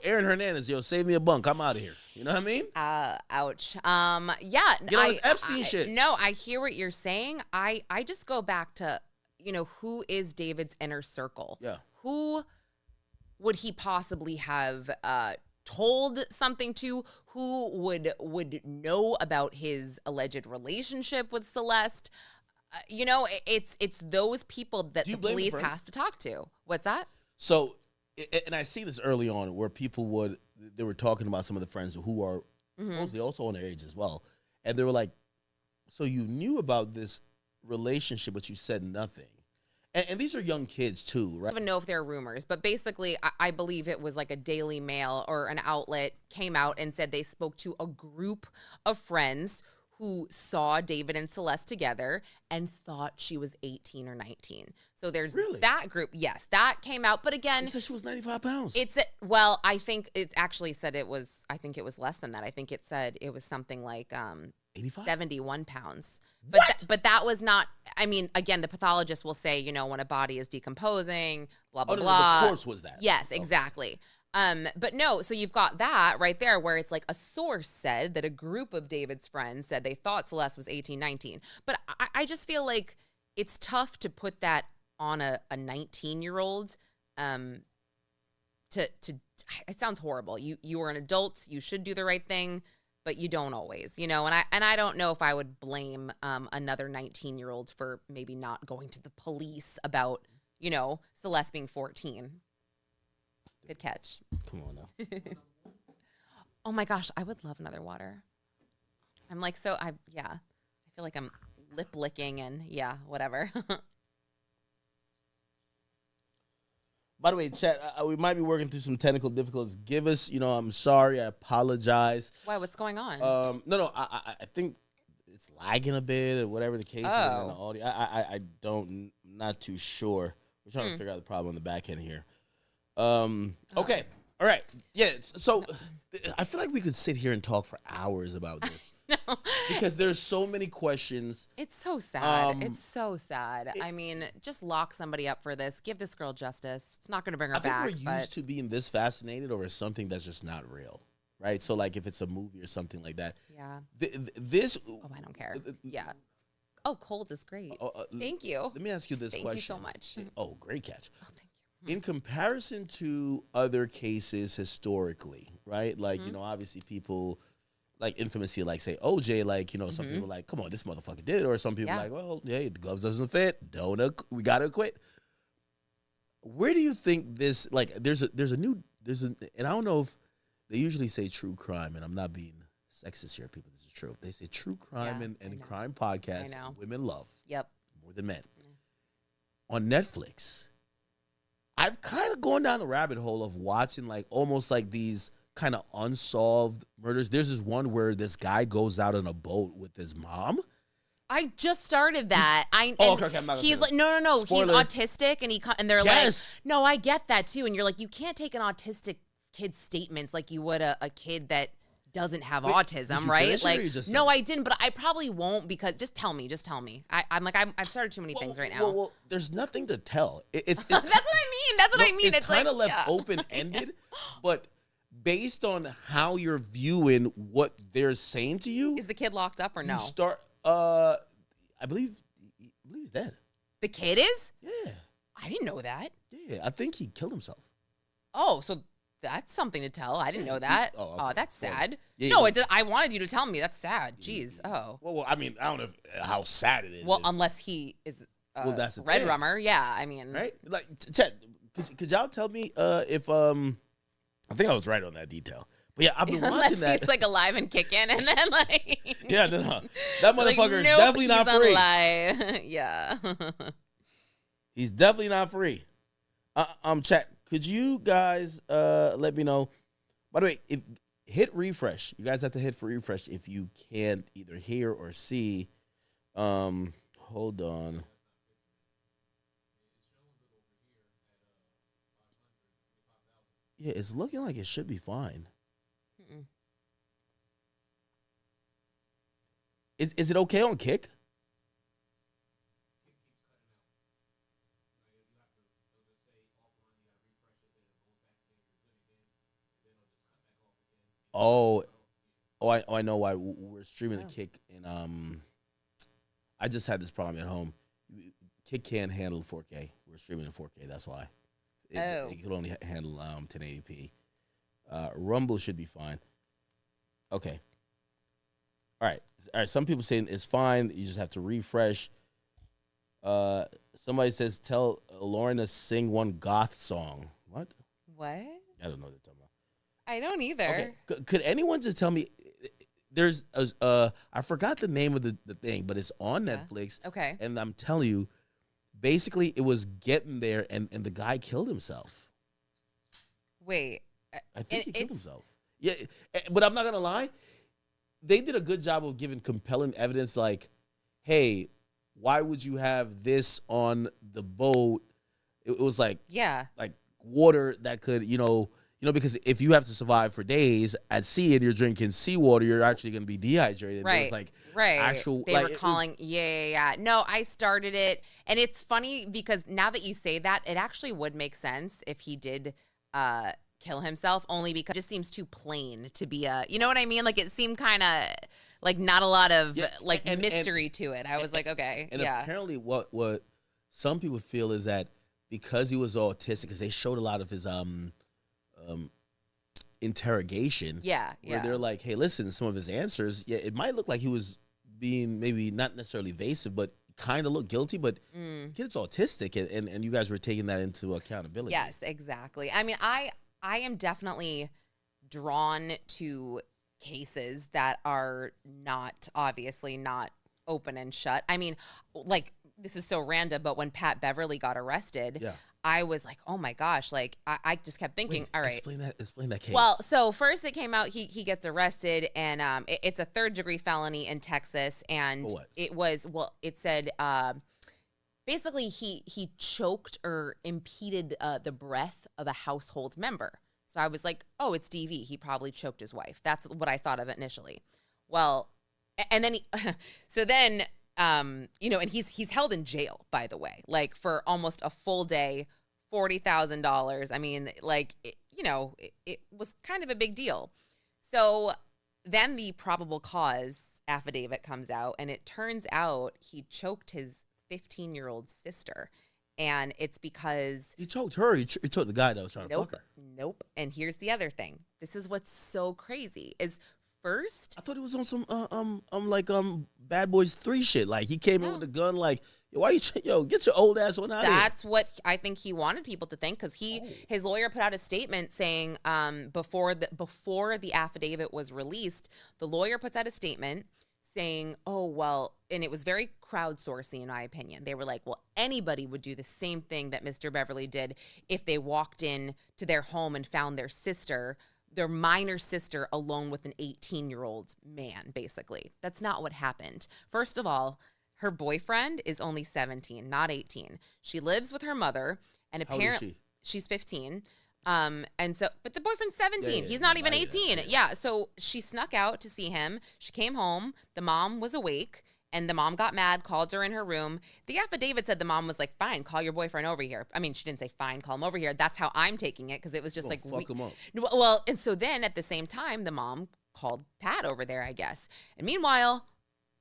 Aaron Hernandez, save me a bunk. I'm out of here. You know what I mean? Ouch. Yeah. Get on this Epstein shit. No, I hear what you're saying. I just go back to, who is David's inner circle? Yeah. Who would he possibly have told something to? Who would know about his alleged relationship with Celeste? It's those people that the police have to talk to. What's that? So, and I see this early on where people they were talking about some of the friends who are supposedly also on their age as well. And they were like, so you knew about this relationship, but you said nothing. And these are young kids too, right? I don't even know if they're rumors, but basically I believe it was like a Daily Mail or an outlet came out and said they spoke to a group of friends who saw David and Celeste together and thought she was 18 or 19. So there's that group. Yes, that came out. But again, It said she was 95 pounds. I think it actually said it was less than that. I think it said it was something like 85? 71 pounds. What? But that was not, I mean, again, the pathologist will say, when a body is decomposing, blah, blah, blah. The corpse was that. Yes, exactly. But no, so you've got that right there where it's like a source said that a group of David's friends said they thought Celeste was 18, 19. But I just feel like it's tough to put that on a 19-year-old. It sounds horrible. You are an adult. You should do the right thing, but you don't always, And I don't know if I would blame another 19-year-old for maybe not going to the police about, Celeste being 14. Good catch. Come on now. Oh my gosh, I would love another water. I'm like, I feel like I'm lip licking and whatever. By the way, chat, we might be working through some technical difficulties. Give us, I'm sorry. I apologize. Why? What's going on? No. I think it's lagging a bit or whatever the case is in the audio. I'm not too sure. We're trying to figure out the problem on the back end here. Okay. All right. Yeah. So I feel like we could sit here and talk for hours about this. No. Because there's so many questions. It's so sad. It's so sad. I mean, just lock somebody up for this. Give this girl justice. It's not going to bring her back. I think we're used to being this fascinated over something that's just not real, right? So, like, if it's a movie or something like that. Yeah. This. Oh, I don't care. Yeah. Oh, cold is great. Thank you. Let me ask you this question. Thank you so much. Oh, great catch. Oh, thank you. In comparison to other cases historically, right? Like, obviously people like infamously like say OJ, like, some people are like, come on, this motherfucker did it. Or some people are like, well, yeah, the gloves doesn't fit. We got to quit. Where do you think this, like, and I don't know if they usually say true crime, and I'm not being sexist here, people. This is true. They say true crime and crime podcasts women love. Yep. More than men. On Netflix, I've kind of gone down the rabbit hole of watching like almost like these kind of unsolved murders. There's this one where this guy goes out on a boat with his mom. I just started that. Okay, I'm not he's like, no. Spoiler. He's autistic, and they're like, no, I get that too. And you're like, you can't take an autistic kid's statements like you would a kid that doesn't have autism, right? Like, no, I didn't, but I probably won't because just tell me. I've started too many things right now. Well, there's nothing to tell. It's that's what I mean. It's kind of like, left open-ended, but based on how you're viewing what they're saying to you. Is the kid locked up or no? You start, I believe he's dead. The kid is? Yeah. I didn't know that. Yeah, I think he killed himself. Oh, so that's something to tell. I didn't know that. Okay. That's sad. Yeah, no, I wanted you to tell me. That's sad. Jeez. Yeah. Well, I mean, I don't know how sad it is. Well, unless he is that's the Red thing. Rummer. Yeah, I mean. Right? Like, Chet, could y'all tell me if I think I was right on that detail. But yeah, I've been watching that. Unless he's like alive and kicking, and then like. Yeah, no. That motherfucker is definitely not free. Alive. Yeah. He's definitely not free. Chat, could you guys let me know? By the way, if hit refresh. You guys have to hit for refresh if you can't either hear or see. Hold on. Yeah, it's looking like it should be fine. Mm-mm. Is it okay on Kick? I know why we're streaming a Kick, and I just had this problem at home. Kick can't handle 4K. We're streaming in 4K. That's why. It can only handle 1080p. Rumble should be fine. Okay. All right. Some people saying it's fine. You just have to refresh. Somebody says tell Lauren to sing one goth song. What? What? I don't know what they're talking about. I don't either. Okay. Could anyone just tell me? There's I forgot the name of the thing, but it's on Netflix. Okay. And I'm telling you, basically, it was getting there, and the guy killed himself. Wait. I think he killed himself. Yeah, but I'm not going to lie. They did a good job of giving compelling evidence like, hey, why would you have this on the boat? It was like water that could, because if you have to survive for days at sea and you're drinking seawater, you're actually going to be dehydrated. Right. It was like actual. They were calling. Yeah. No, I started it, and it's funny because now that you say that, it actually would make sense if he did kill himself. Only because it just seems too plain to be you know what I mean? Like it seemed kind of like not a lot of mystery to it. I was like, okay, and apparently, what some people feel is that because he was autistic, because they showed a lot of his interrogation. Where they're like, hey, listen, some of his answers, it might look like he was being maybe not necessarily evasive, but kind of look guilty, but kid's autistic, and you guys were taking that into accountability. Yes, exactly. I mean, I am definitely drawn to cases that are obviously not open and shut. I mean, like, this is so random, but when Pat Beverly got arrested, I was like, oh my gosh, like I just kept thinking, all right. Explain that case. Well, so first it came out, he gets arrested, and it's a 3rd-degree felony in Texas, and it said basically he choked or impeded the breath of a household member. So I was like, oh, it's DV. He probably choked his wife. That's what I thought of initially. Well, and then and he's held in jail, by the way, like for almost a full day, $40,000. I mean, like, it was kind of a big deal. So then the probable cause affidavit comes out, and it turns out he choked his 15-year-old sister. And it's because he choked her. He choked the guy that was trying to fuck her. Nope. And here's the other thing. This is what's so crazy is first. I thought it was on some Bad Boys 3 shit. Like he came in with a gun, like Why you, get your old ass on out of here. That's what I think he wanted people to think, because his lawyer put out a statement saying before the affidavit was released, the lawyer puts out a statement saying, oh, well, and it was very crowdsourcing, in my opinion. They were like, well, anybody would do the same thing that Mr. Beverly did if they walked in to their home and found their minor sister alone with an 18-year-old man, basically. That's not what happened. First of all, her boyfriend is only 17, not 18. She lives with her mother, and apparently she's 15. And so, but the boyfriend's 17. He's not even 18. Yeah. So she snuck out to see him. She came home. The mom was awake, and the mom got mad, called her in her room. The affidavit said the mom was like, fine, call your boyfriend over here. I mean, she didn't say fine, call him over here. That's how I'm taking it, because it was just like, fuck him up. Well, and so then at the same time, the mom called Pat over there, I guess. And meanwhile,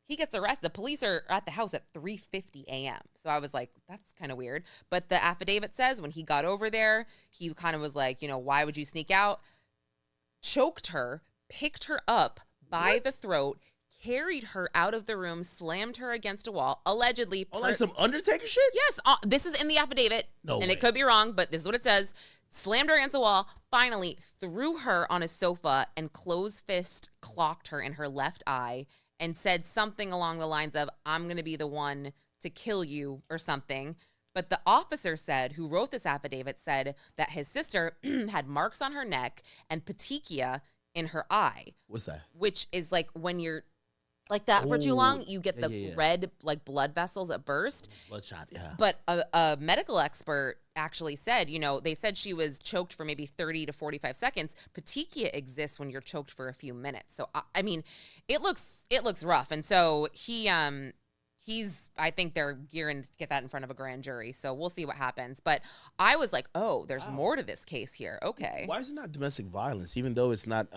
he gets arrested. The police are at the house at 3:50 a.m. So I was like, that's kind of weird. But the affidavit says when he got over there, he kind of was like, why would you sneak out? Choked her, picked her up by the throat, carried her out of the room, slammed her against a wall, allegedly. Like some Undertaker shit? Yes. This is in the affidavit. No and way. It could be wrong, but this is what it says. Slammed her against a wall, finally threw her on a sofa and closed fist clocked her in her left eye, and said something along the lines of, I'm going to be the one to kill you or something. But the officer said, who wrote this affidavit, said that his sister had marks on her neck and petechia in her eye. What's that? Which is like when you're like that for too long, you get the red like blood vessels that burst. Bloodshot, yeah. But a medical expert actually said, they said she was choked for maybe 30 to 45 seconds. Petechia exists when you're choked for a few minutes. So I mean, it looks rough. And so I think they're gearing to get that in front of a grand jury. So we'll see what happens. But I was like, oh, there's more to this case here. Okay. Why is it not domestic violence? Even though it's not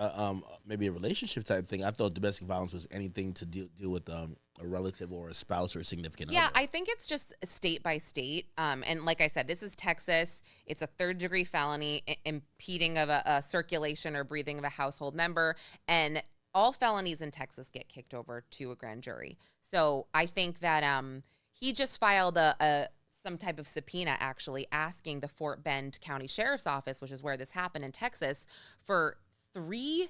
maybe a relationship type thing, I thought domestic violence was anything to deal with a relative or a spouse or a significant other. Yeah, I think it's just state by state. And like I said, this is Texas. It's a third-degree felony, impeding of a circulation or breathing of a household member. And all felonies in Texas get kicked over to a grand jury. So I think that he just filed some type of subpoena, actually, asking the Fort Bend County Sheriff's Office, which is where this happened in Texas, for 3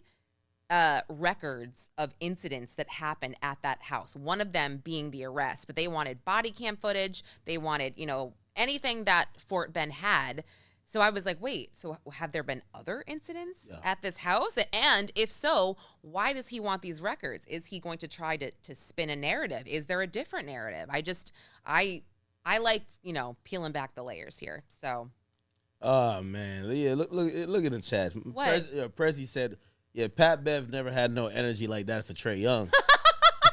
records of incidents that happened at that house. One of them being the arrest, but they wanted body cam footage. They wanted, anything that Fort Bend had. So I was like, wait, so have there been other incidents at this house? And if so, why does he want these records? Is he going to try to spin a narrative? Is there a different narrative? I like, peeling back the layers here. So. Oh, man. Yeah, look at the chat. What? Prezi said, Pat Bev never had no energy like that for Trae Young.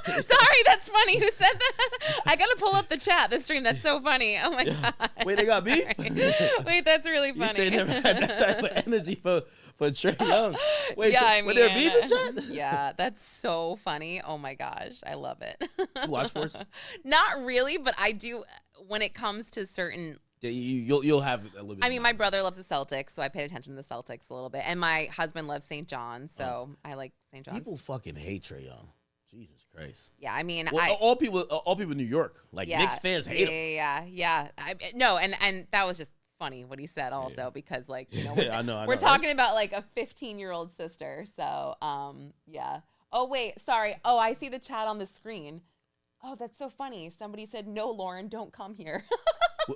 Sorry, that's funny. Who said that? I gotta pull up the chat, the stream. That's so funny. Oh my god. Wait, they got beef? Wait, that's really funny. You say never had that type of energy for Trae Young. Wait, yeah, were there beef in chat? Yeah, that's so funny. Oh my gosh, I love it. You watch sports? Not really, but I do when it comes to certain. Yeah, you'll have a little bit. I mean, my brother loves the Celtics, so I paid attention to the Celtics a little bit, and my husband loves St. John's, so I like St. John's. People fucking hate Trae Young. Jesus Christ. Yeah, I mean, all people in New York, like Knicks fans, hate him. Yeah. No, and that was just funny what he said also because like I know, we're talking about like a 15-year-old sister. So yeah. Oh wait, sorry. Oh, I see the chat on the screen. Oh, that's so funny. Somebody said, "No, Lauren, don't come here."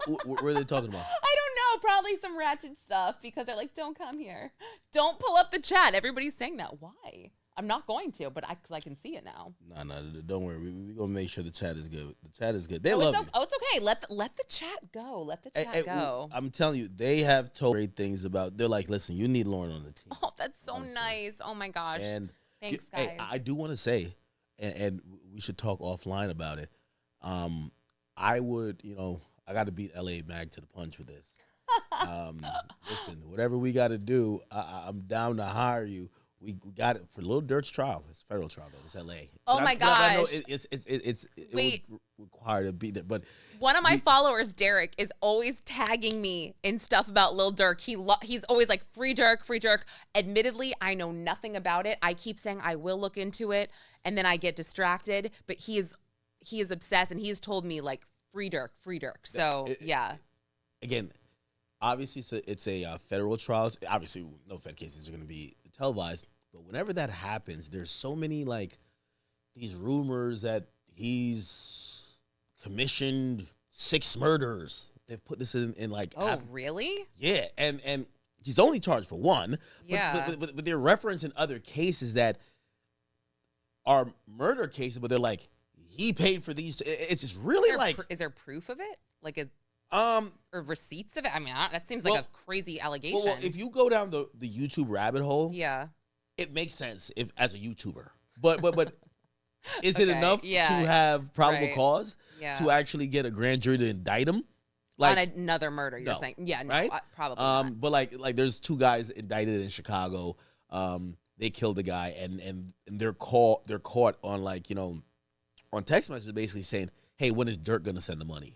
What are they talking about? I don't know. Probably some ratchet stuff because they're like, "Don't come here. Don't pull up the chat." Everybody's saying that. Why? I'm not going to, but because I can see it now. No, don't worry. We're going to make sure the chat is good. The chat is good. They love you. Oh, it's okay. Let the chat go. Let the chat go. I'm telling you, they have told great things about. They're like, listen, you need Lauren on the team. Oh, that's so nice. Oh, my gosh. And thanks, guys. Hey, I do want to say, and we should talk offline about it. I would, I got to beat LA Mag to the punch with this. Listen, whatever we got to do, I'm down to hire you. We got it for Lil Durk's trial. It's a federal trial though. It's LA. Oh my gosh! I know it was required to be there. But one of my followers, Derek, is always tagging me in stuff about Lil Durk. He's always like free Durk, free Durk. Admittedly, I know nothing about it. I keep saying I will look into it, and then I get distracted. But he is obsessed, and he has told me like free Dirk. So yeah. Again, obviously it's a federal trial. Obviously, no Fed cases are going to be televised. But whenever that happens, there's so many like these rumors that he's commissioned 6 murders. They've put this in like. Oh, really? Yeah, and he's only charged for 1. Yeah. But they're referencing other cases that are murder cases, but they're like, he paid for these. It's just really Is there proof of it? Like or receipts of it? I mean, that seems like a crazy allegation. Well, if you go down the YouTube rabbit hole, yeah, it makes sense if as a YouTuber. But is it enough to have probable cause to actually get a grand jury to indict him? Like, on another murder, you're saying? Yeah, no, right? Probably not. But like there's 2 guys indicted in Chicago. They killed a guy, and they're caught on like, you know, on text messages basically saying, hey, when is Dirk gonna send the money?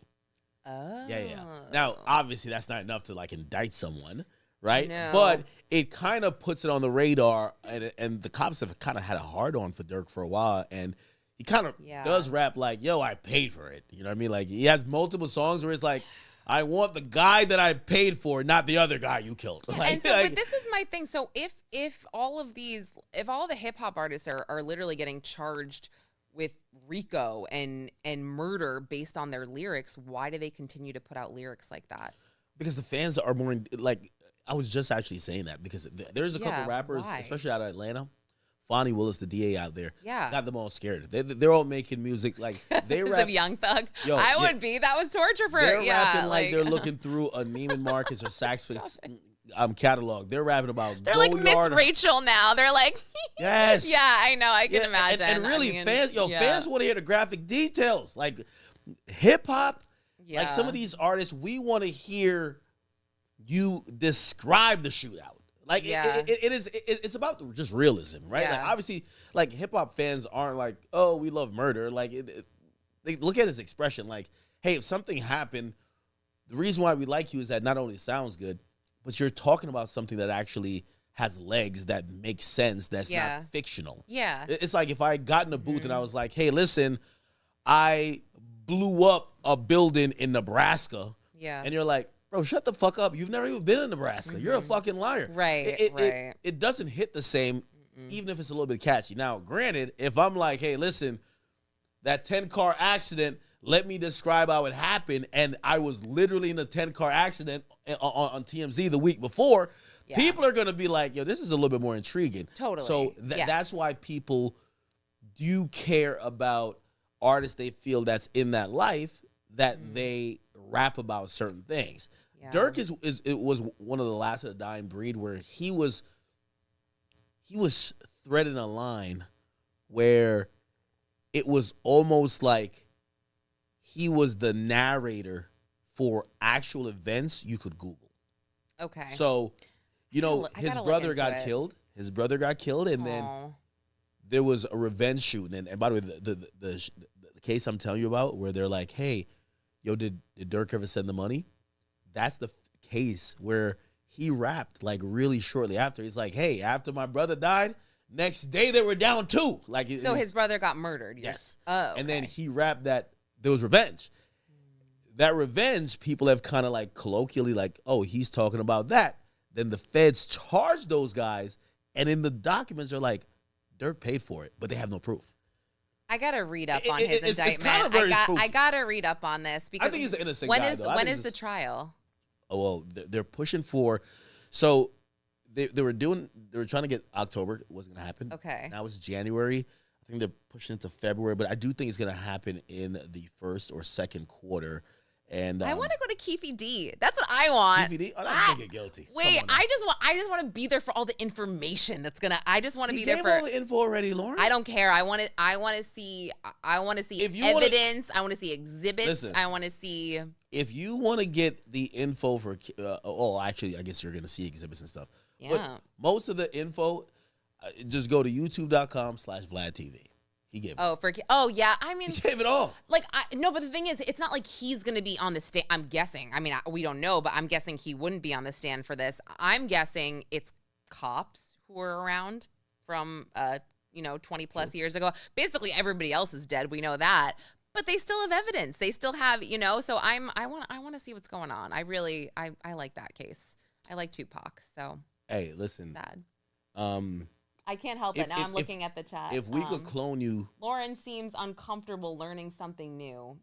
Oh. Yeah. Now, obviously, that's not enough to like indict someone, right? No. But it kind of puts it on the radar, and the cops have kind of had a hard on for Dirk for a while, and he kind of does rap like, yo, I paid for it. You know what I mean? Like, he has multiple songs where it's like, I want the guy that I paid for, not the other guy you killed. Like, and so, but this is my thing. So if all the hip hop artists are literally getting charged with RICO and murder based on their lyrics, why do they continue to put out lyrics like that? Because the fans are more like, I was just actually saying that because there's a couple rappers, especially out of Atlanta. Fonnie Willis, the DA out there, got them all scared. They're all making music like they rap. Of Young Thug, I would be. That was torture for. They're rapping like they're looking through a Neiman Marcus or Saks Fifth catalog. They're rapping about. They're like Miss Rachel now. They're like, yes, yeah, I know. I can imagine. And really, fans want to hear the graphic details, like hip hop. Yeah. Like some of these artists, we want to hear you describe the shootout. Like it's about just realism, right? Yeah. Like obviously, like hip hop fans aren't like, oh, we love murder. Like they look at his expression, like, hey, if something happened, the reason why we like you is that not only it sounds good, but you're talking about something that actually has legs, that makes sense, that's not fictional. Yeah, it's like if I got in a booth and I was like, hey, listen, I blew up a building in Nebraska, and you're like, bro, shut the fuck up. You've never even been in Nebraska. You're a fucking liar. Right, It doesn't hit the same, even if it's a little bit catchy. Now, granted, if I'm like, hey, listen, that 10-car accident, let me describe how it happened, and I was literally in a 10-car accident on TMZ the week before, people are going to be like, yo, this is a little bit more intriguing. Totally. So that's why people do care about artists they feel that's in that life that they rap about certain things. Yeah. Dirk was one of the last of the dying breed where he was threading a line where it was almost like he was the narrator for actual events you could Google. Okay. So, you know, his brother got killed. His brother got killed, and then there was a revenge shooting. And by the way, the case I'm telling you about where they're like, hey, yo, did Dirk ever send the money? That's the case where he rapped like really shortly after. He's like, hey, after my brother died, next day they were down 2. Like, so his brother got murdered. Yes. Oh, okay. And then he rapped that there was revenge. That revenge, people have kind of like colloquially like, oh, he's talking about that. Then the feds charged those guys, and in the documents they're like, Dirk paid for it, but they have no proof. I gotta read up on his indictment. It's kind of very spooky. I gotta read up on this because I think he's an innocent guy. When is the trial? Oh well, they're pushing for. So they were trying to get October. It wasn't gonna happen. Okay. Now it's January. I think they're pushing into February, but I do think it's gonna happen in the first or second quarter. And I want to go to Keefy D. That's what I want. Keefy D? Oh, that's gonna get guilty. Wait, I just want to be there for all the information that's gonna. I just want to be there for all the info already, Lauren. I don't care. I want to see evidence. I want to see exhibits. Listen, I want to see. If you want to get the info for, actually, I guess you're gonna see exhibits and stuff. Yeah. But most of the info, just go to youtube.com/VladTV. He gave it. Yeah. I mean, he gave it all. Like, no, but the thing is, it's not like he's going to be on the stand. I'm guessing. I mean, we don't know, but I'm guessing he wouldn't be on the stand for this. I'm guessing it's cops who are around from, 20 plus years ago. Basically, everybody else is dead. We know that. But they still have evidence. They still have, so I want to see what's going on. I like that case. I like Tupac. So hey, listen. Sad. I can't help it. Now I'm looking at the chat. If we could clone you. Lauren seems uncomfortable learning something new.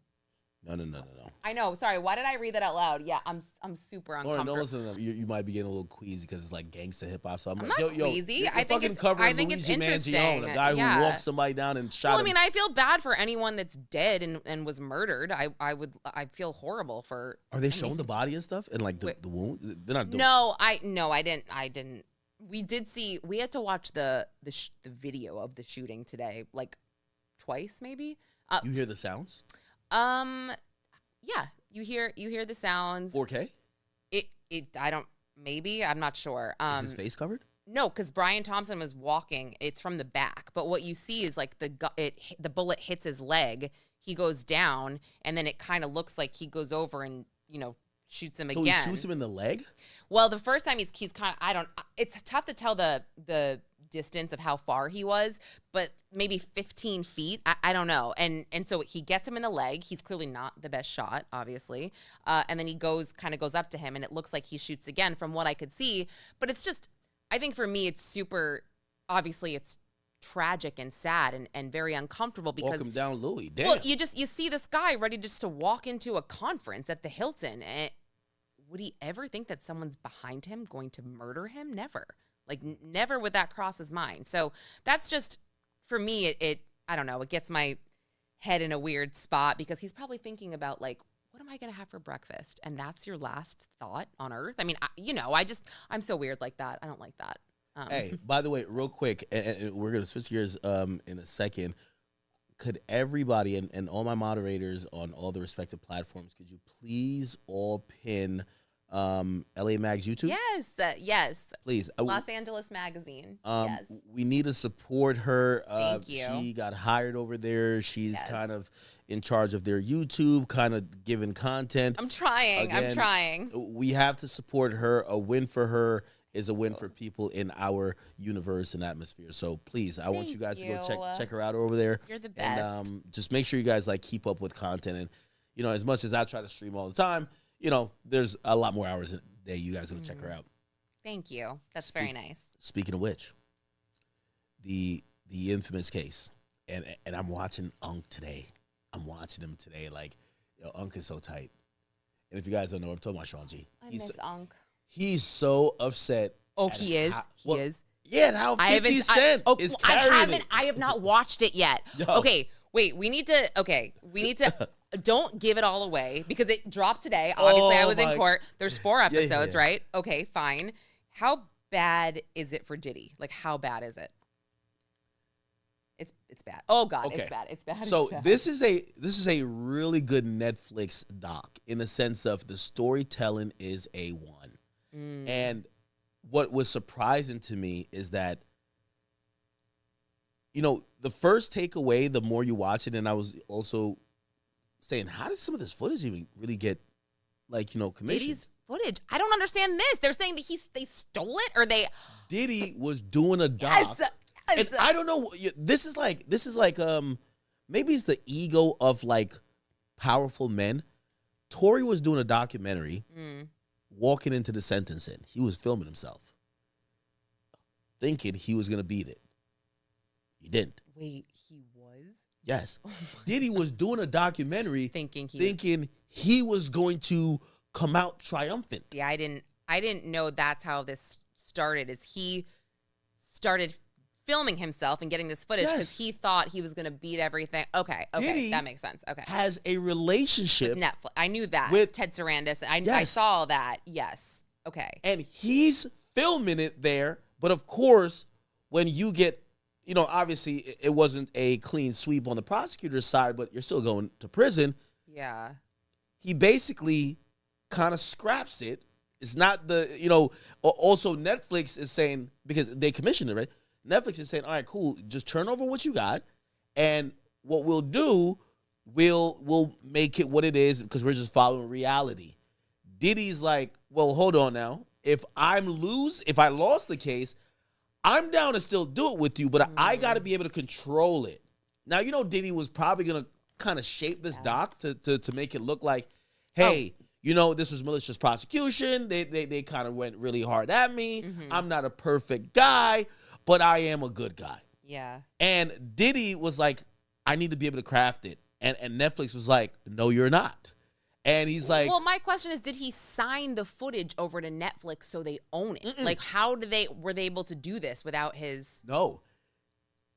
No. I know. Sorry. Why did I read that out loud? Yeah, I'm super uncomfortable. Lauren, don't listen to them. You might be getting a little queasy because it's like gangsta hip hop. So I'm like, not queasy. I think it's interesting. Mangione, a guy who walked somebody down and shot him. I mean, I feel bad for anyone that's dead and was murdered. I feel horrible for. Are they showing the body and stuff and like the wound? They're not doing. No, I didn't. We had to watch the video of the shooting today, like twice maybe. You hear the sounds? Yeah, you hear the sounds. 4K? I'm not sure. Is his face covered? No, because Brian Thompson was walking. It's from the back, but what you see is like the bullet hits his leg. He goes down, and then it kind of looks like he goes over and shoots him again. So he shoots him in the leg? Well, the first time he's kind of it's tough to tell the distance of how far he was, but maybe 15 feet. I don't know. And so he gets him in the leg. He's clearly not the best shot, obviously. And then he goes up to him, and it looks like he shoots again from what I could see. But it's just, I think for me, it's super, obviously it's tragic and sad and very uncomfortable because. Walk him down, Louis. Damn. Well, you see this guy ready just to walk into a conference at the Hilton. And would he ever think that someone's behind him going to murder him? Never. Like, never would that cross his mind. So that's just, for me, it I don't know, it gets my head in a weird spot because he's probably thinking about, like, what am I going to have for breakfast? And that's your last thought on earth? I mean, I'm so weird like that. I don't like that. Hey, by the way, real quick, and we're going to switch gears in a second. Could everybody and all my moderators on all the respective platforms, could you please all pin LA Mag's YouTube? Yes. Please. Los Angeles Magazine. Yes. We need to support her. Thank you. She got hired over there. She's kind of in charge of their YouTube, kind of giving content. I'm trying. We have to support her. A win for her is a win for people in our universe and atmosphere. So please, I want you guys to go check her out over there. You're the best. And just make sure you guys keep up with content. And as much as I try to stream all the time, there's a lot more hours in a day. You guys go check her out. Thank you. That's very nice. Speaking of which, the infamous case, and I'm watching Unc today. I'm watching him today. Like, Unc is so tight. And if you guys don't know, I'm talking about Sean G. I miss Unc. He's so upset. Oh, he is. He is. Yeah, and how 50 Cent is carrying it. I have not watched it yet. Yo. Okay, wait. We need to. Don't give it all away because it dropped today. Obviously, I was in court. There's 4 episodes, right? Okay, fine. How bad is it for Diddy? Like, how bad is it? It's bad. Oh God, okay. It's bad. It's bad. So this is a really good Netflix doc in the sense of the storytelling is A1. And what was surprising to me is that, the first takeaway, the more you watch it, and I was also saying, how did some of this footage even really get, commissioned? Diddy's footage. I don't understand this. They're saying that they stole it, or they. Diddy was doing a doc. Yes. And I don't know. This is like maybe it's the ego of powerful men. Tory was doing a documentary. Walking into the sentencing, he was filming himself, thinking he was gonna beat it. He didn't. Wait, he was? Yes. Diddy was doing a documentary, thinking he was going to come out triumphant. See, I didn't know that's how this started. Is he started filming himself and getting this footage because he thought he was going to beat everything. Okay, Diddy that makes sense. Okay, has a relationship with Netflix. I knew that with Ted Sarandis. I saw that. Yes. Okay. And he's filming it there, but of course, when you get, obviously it wasn't a clean sweep on the prosecutor's side, but you're still going to prison. Yeah. He basically kind of scraps it. It's not also Netflix is saying, because they commissioned it, right? Netflix is saying, all right, cool, just turn over what you got, and what we'll do, we'll make it what it is because we're just following reality. Diddy's like, well, hold on now. If I lost the case, I'm down to still do it with you, but I got to be able to control it. Now, Diddy was probably going to kind of shape this doc to make it look like, hey, this was malicious prosecution. They kind of went really hard at me. Mm-hmm. I'm not a perfect guy, but I am a good guy. Yeah. And Diddy was like, I need to be able to craft it. And Netflix was like, no, you're not. And he's like, well, my question is, did he sign the footage over to Netflix so they own it? Like, how were they able to do this without his? No,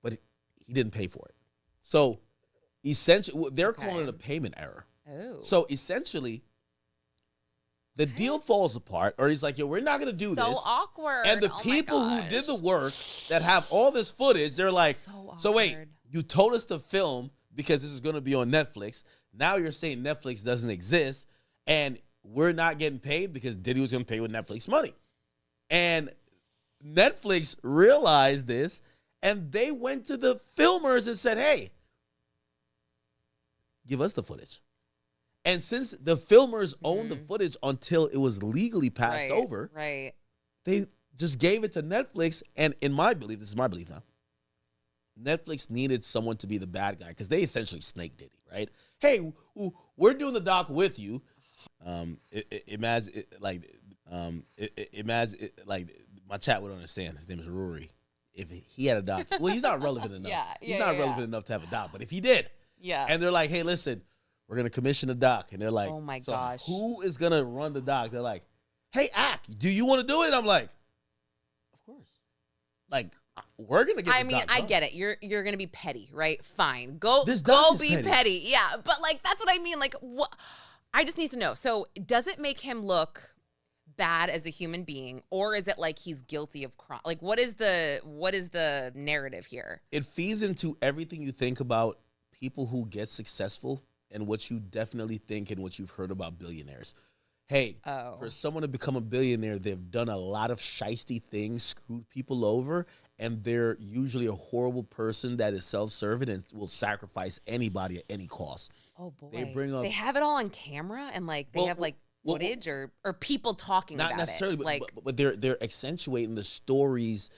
but he didn't pay for it. So essentially, they're calling it a payment error. Oh. So essentially, the deal falls apart, or he's like, yo, we're not going to do this. So awkward. And the people who did the work that have all this footage, they're like, so wait, you told us to film because this is going to be on Netflix. Now you're saying Netflix doesn't exist, and we're not getting paid because Diddy was going to pay with Netflix money. And Netflix realized this, and they went to the filmers and said, hey, give us the footage. And since the filmers owned the footage until it was legally passed over, they just gave it to Netflix. And in my belief, this is my belief now, Netflix needed someone to be the bad guy because they essentially snaked Diddy, right? Hey, we're doing the doc with you. Imagine my chat would understand. His name is Rory. If he had a doc, well, he's not relevant enough. He's not relevant enough to have a doc. But if he did, and they're like, hey, listen, we're gonna commission a doc, and they're like, oh my gosh, who is gonna run the doc? They're like, hey, Ak, do you want to do it? And I'm like, of course. Like, we're gonna get. I get it. You're gonna be petty, right? Fine, go be petty. Yeah, but like that's what I mean. Like, what? I just need to know. So, does it make him look bad as a human being, or is it like he's guilty of crime? Like, what is the narrative here? It feeds into everything you think about people who get successful and what you definitely think and what you've heard about billionaires. Hey, for someone to become a billionaire, they've done a lot of shiesty things, screwed people over, and they're usually a horrible person that is self-serving and will sacrifice anybody at any cost. Oh boy, they have it all on camera, and like they have like footage or people talking about it. Not necessarily, but they're accentuating the stories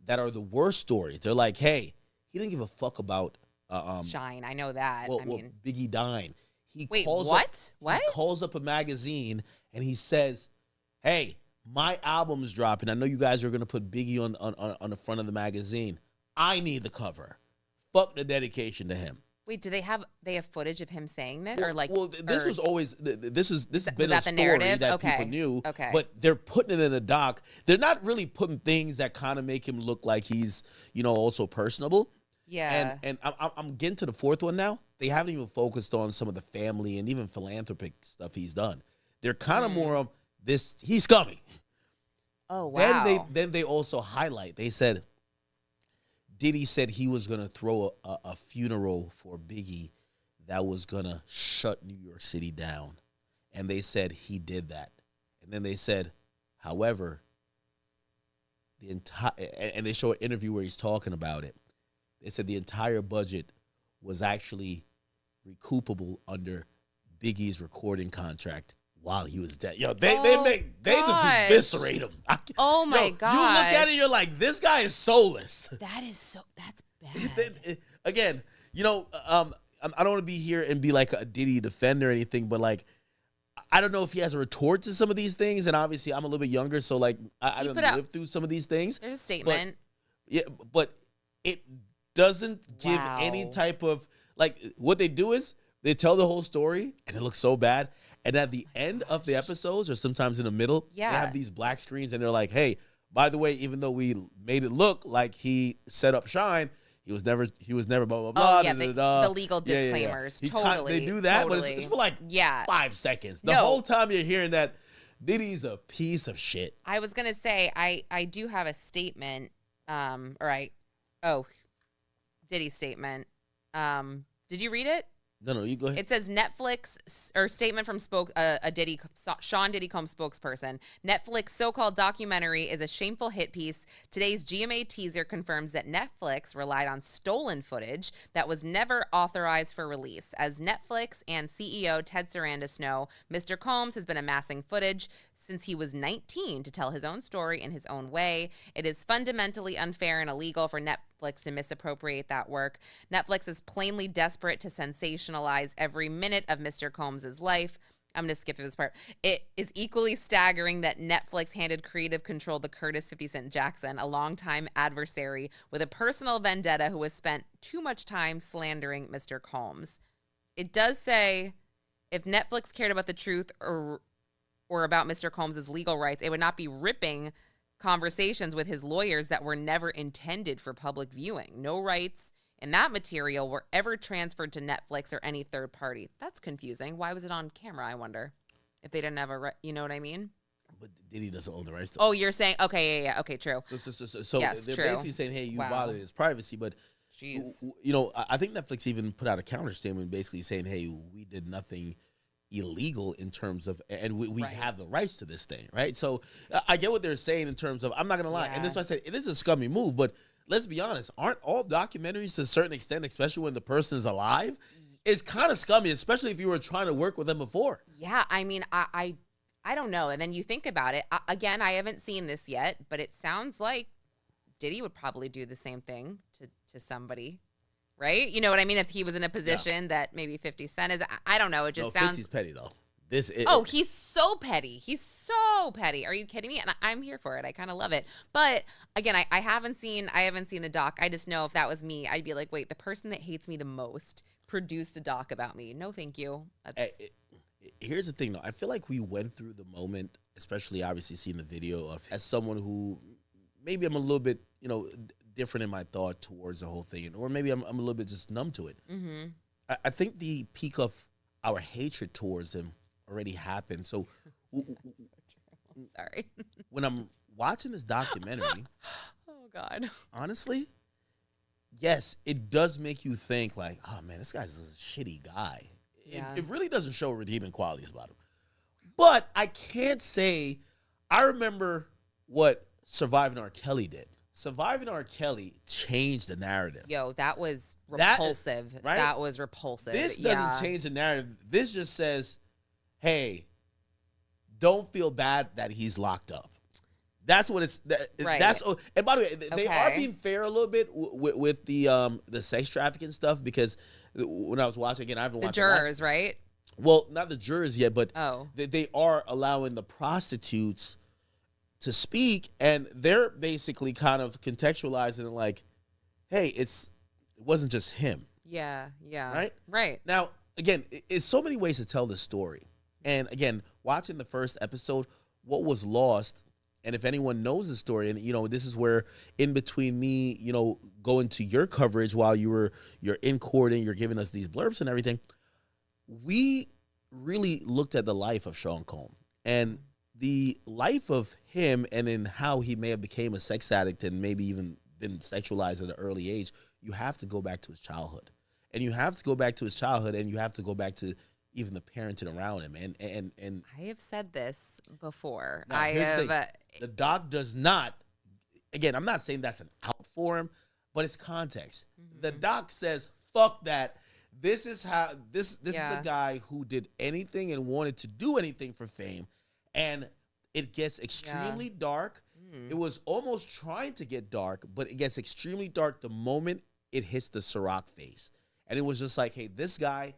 that are the worst stories. They're like, hey, he didn't give a fuck about Shine. I know that. I mean, Biggie dying. He calls up a magazine and he says, hey, my album's dropping. I know you guys are going to put Biggie on the front of the magazine. I need the cover. Fuck the dedication to him. Wait, do they have footage of him saying this, or like? Well, this was always this has been a story that people knew. Okay, but they're putting it in a doc. They're not really putting things that kind of make him look like he's also personable. Yeah, and I'm getting to the fourth one now. They haven't even focused on some of the family and even philanthropic stuff he's done. They're kind of more of this. He's scummy. Oh wow. Then they also highlight. They said Diddy said he was gonna throw a funeral for Biggie that was gonna shut New York City down, and they said he did that. And then they said, however, and they show an interview where he's talking about it. They said the entire budget was actually recoupable under Biggie's recording contract while he was dead. Yo, they just eviscerate him. Oh my god! You look at it, you're like, this guy is soulless. That's bad. Again, I don't want to be here and be like a Diddy defender or anything, but like, I don't know if he has a retort to some of these things, and obviously I'm a little bit younger, so like I don't live through some of these things. There's a statement. But it doesn't give any type of, like, what they do is they tell the whole story and it looks so bad. And at the end of the episodes, or sometimes in the middle, they have these black screens and they're like, hey, by the way, even though we made it look like he set up Shine, he was never blah, blah, blah. Oh, yeah, the legal disclaimers. Yeah. Totally. They do that, but it's for like 5 seconds. The whole time you're hearing that Diddy's a piece of shit. I was going to say, I do have a statement. Diddy's statement. Did you read it? No, you go ahead. It says Netflix, or statement from Sean Diddy Combs spokesperson. Netflix so-called documentary is a shameful hit piece. Today's GMA teaser confirms that Netflix relied on stolen footage that was never authorized for release. As Netflix and CEO Ted Sarandos know, Mr. Combs has been amassing footage since he was 19 to tell his own story in his own way. It is fundamentally unfair and illegal for Netflix to misappropriate that work. Netflix is plainly desperate to sensationalize every minute of Mr. Combs's life. I'm going to skip through this part. It is equally staggering that Netflix handed creative control to Curtis 50 Cent Jackson, a longtime adversary with a personal vendetta who has spent too much time slandering Mr. Combs. It does say if Netflix cared about the truth or about Mr. Combs' legal rights, it would not be ripping conversations with his lawyers that were never intended for public viewing. No rights in that material were ever transferred to Netflix or any third party. That's confusing. Why was it on camera, I wonder? If they didn't have you know what I mean? But Diddy doesn't own the rights to it. Oh, you're saying, okay, yeah, okay, true. So yes, they're true. basically saying, hey, you violated his privacy, but jeez. You know, I think Netflix even put out a counter statement basically saying, hey, we did nothing illegal in terms of, and we have the rights to this thing, right? So I get what they're saying in terms of, I'm not going to lie, and this is why I said it is a scummy move, but let's be honest, aren't all documentaries to a certain extent, especially when the person is alive, is kind of scummy, especially if you were trying to work with them before. Yeah, I mean, I don't know. And then you think about it. Again, I haven't seen this yet, but it sounds like Diddy would probably do the same thing to somebody, right? You know what I mean? If he was in a position that maybe 50 Cent is, I don't know. It just sounds. 50's petty though. He's so petty. He's so petty. Are you kidding me? And I'm here for it. I kind of love it. But again, I haven't seen the doc. I just know if that was me, I'd be like, wait, the person that hates me the most produced a doc about me. No, thank you. Here's the thing though. I feel like we went through the moment, especially obviously seeing the video of, as someone who maybe I'm a little bit, different in my thought towards the whole thing, or maybe I'm a little bit just numb to it. Mm-hmm. I think the peak of our hatred towards him already happened. So, sorry. When I'm watching this documentary, oh God, honestly, yes, it does make you think like, oh man, this guy's a shitty guy. Yeah. It really doesn't show redeeming qualities about him. But I can't say, I remember what Surviving R. Kelly did. Surviving R. Kelly changed the narrative. Yo, that was repulsive. Right? That was repulsive. This doesn't change the narrative. This just says, hey, don't feel bad that he's locked up. That's what it's. Right. And by the way, they are being fair a little bit with the sex trafficking stuff, because when I was watching again, I haven't watched the jurors, right? Well, not the jurors yet, but oh, they are allowing the prostitutes to speak, and they're basically kind of contextualizing it like, hey, it wasn't just him. Yeah. Right. Now, again, it's so many ways to tell this story. And again, watching the first episode, what was lost, and if anyone knows the story, and this is where in between me, going to your coverage while you're in court and you're giving us these blurbs and everything, we really looked at the life of Sean Combs and the life of him, and in how he may have became a sex addict and maybe even been sexualized at an early age. You have to go back to his childhood, and you have to go back to to even the parenting around him. And I have said this before. The doc does not. Again, I'm not saying that's an out for him, but it's context. Mm-hmm. The doc says, "Fuck that." This is how this is a guy who did anything and wanted to do anything for fame, and it gets extremely dark. Mm. It was almost trying to get dark, but it gets extremely dark the moment it hits the Ciroc face, and it was just like, hey, this guy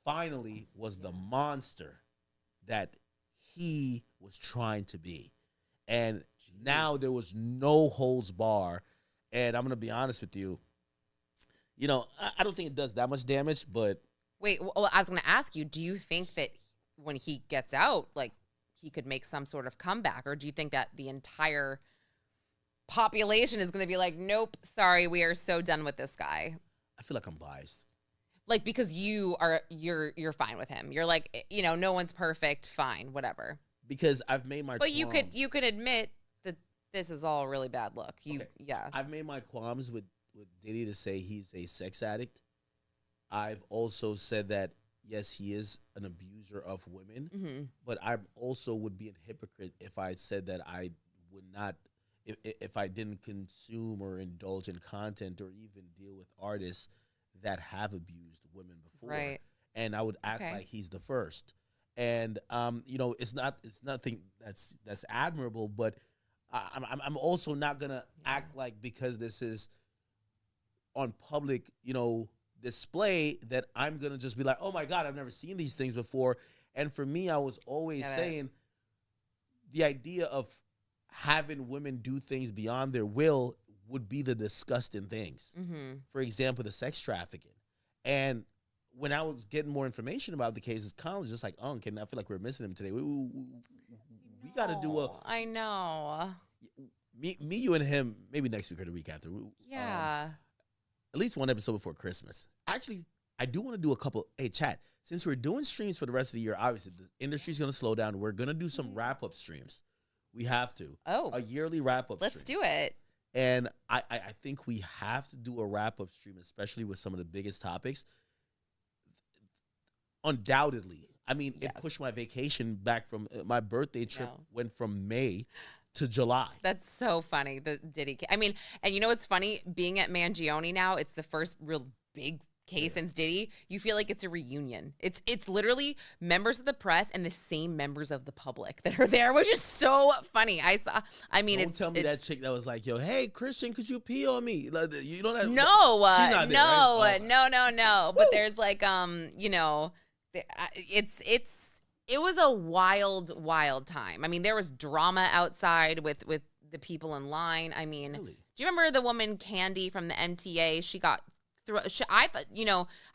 finally was the monster that he was trying to be. And now there was no holds bar. And I'm going to be honest with you, I don't think it does that much damage, but. Wait, well, I was going to ask you, do you think that when he gets out, like, he could make some sort of comeback? Or do you think that the entire population is going to be like, nope, sorry, we are so done with this guy? I feel like I'm biased. Like, because you're fine with him. You're like, no one's perfect. Fine, whatever. Because I've made my. But qualms. you could admit that this is all a really bad look. Yeah. I've made my qualms with Diddy to say he's a sex addict. I've also said that yes, he is an abuser of women. Mm-hmm. But I also would be a hypocrite if I said that I would not, if I didn't consume or indulge in content or even deal with artists that have abused women before. Right. And I would act like he's the first. And you know, it's nothing that's admirable, but I'm also not gonna act like because this is on public, you know, display that I'm gonna just be like, oh my God, I've never seen these things before. And for me, I was always saying the idea of having women do things beyond their will would be the disgusting things. For example, the sex trafficking. And when I was getting more information about the cases, Colin was just like, and I feel like we're missing him today. We got to do a. I know. Me, you, and him. Maybe next week or the week after. Yeah. At least one episode before Christmas. Actually, I do want to do a couple. Hey, chat. Since we're doing streams for the rest of the year, obviously the industry's going to slow down. We're going to do some wrap up streams. We have to. Oh, a yearly wrap up. Let's do it. And I think we have to do a wrap up stream, especially with some of the biggest topics. Undoubtedly. I mean, it pushed my vacation back from my birthday trip went from May to July. That's so funny. The Diddy. I mean, and you know what's funny? Being at Mangione now, it's the first real big case since Diddy. You feel like it's a reunion. It's literally members of the press and the same members of the public that are there, which is so funny. Don't tell me that chick that was like, yo, hey, Christian, could you pee on me? You know that? No, she's not there, right? No. But there's like, you know, it was a wild time. I mean, there was drama outside with the people in line. I mean, really? Do you remember the woman Candy from the MTA? She got I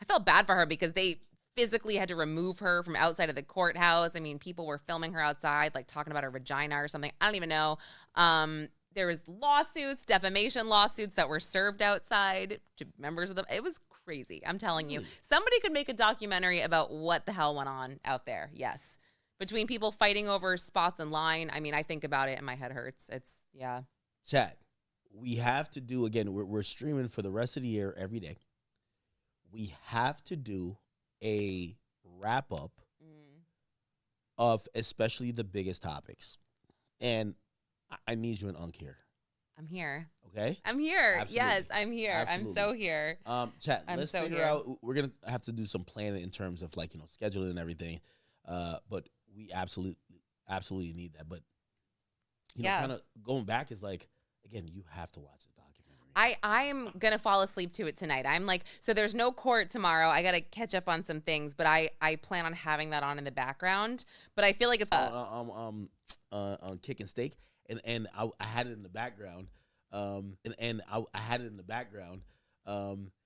felt bad for her because they physically had to remove her from outside of the courthouse. I mean, people were filming her outside, like talking about her vagina or something. I don't even know. There was lawsuits, defamation lawsuits that were served outside to members of it was crazy. I'm telling you, somebody could make a documentary about what the hell went on out there. Yes. Between people fighting over spots in line. I mean, I think about it and my head hurts. Chat. We have to do, again, we're streaming for the rest of the year every day. We have to do a wrap-up of especially the biggest topics. And I need you in Unk here. I'm here. Okay? I'm here. Absolutely. Yes, I'm here. Absolutely. I'm so here. Chat, let's figure out, we're going to have to do some planning in terms of, like, you know, scheduling and everything. But we absolutely need that. But, you know, kind of going back is like, again, you have to watch this documentary. I'm going to fall asleep to it tonight. I'm like, so there's no court tomorrow. I got to catch up on some things, but I plan on having that on in the background. But I feel like it's on Kick and Steak, and I had it in the background. I had it in the background.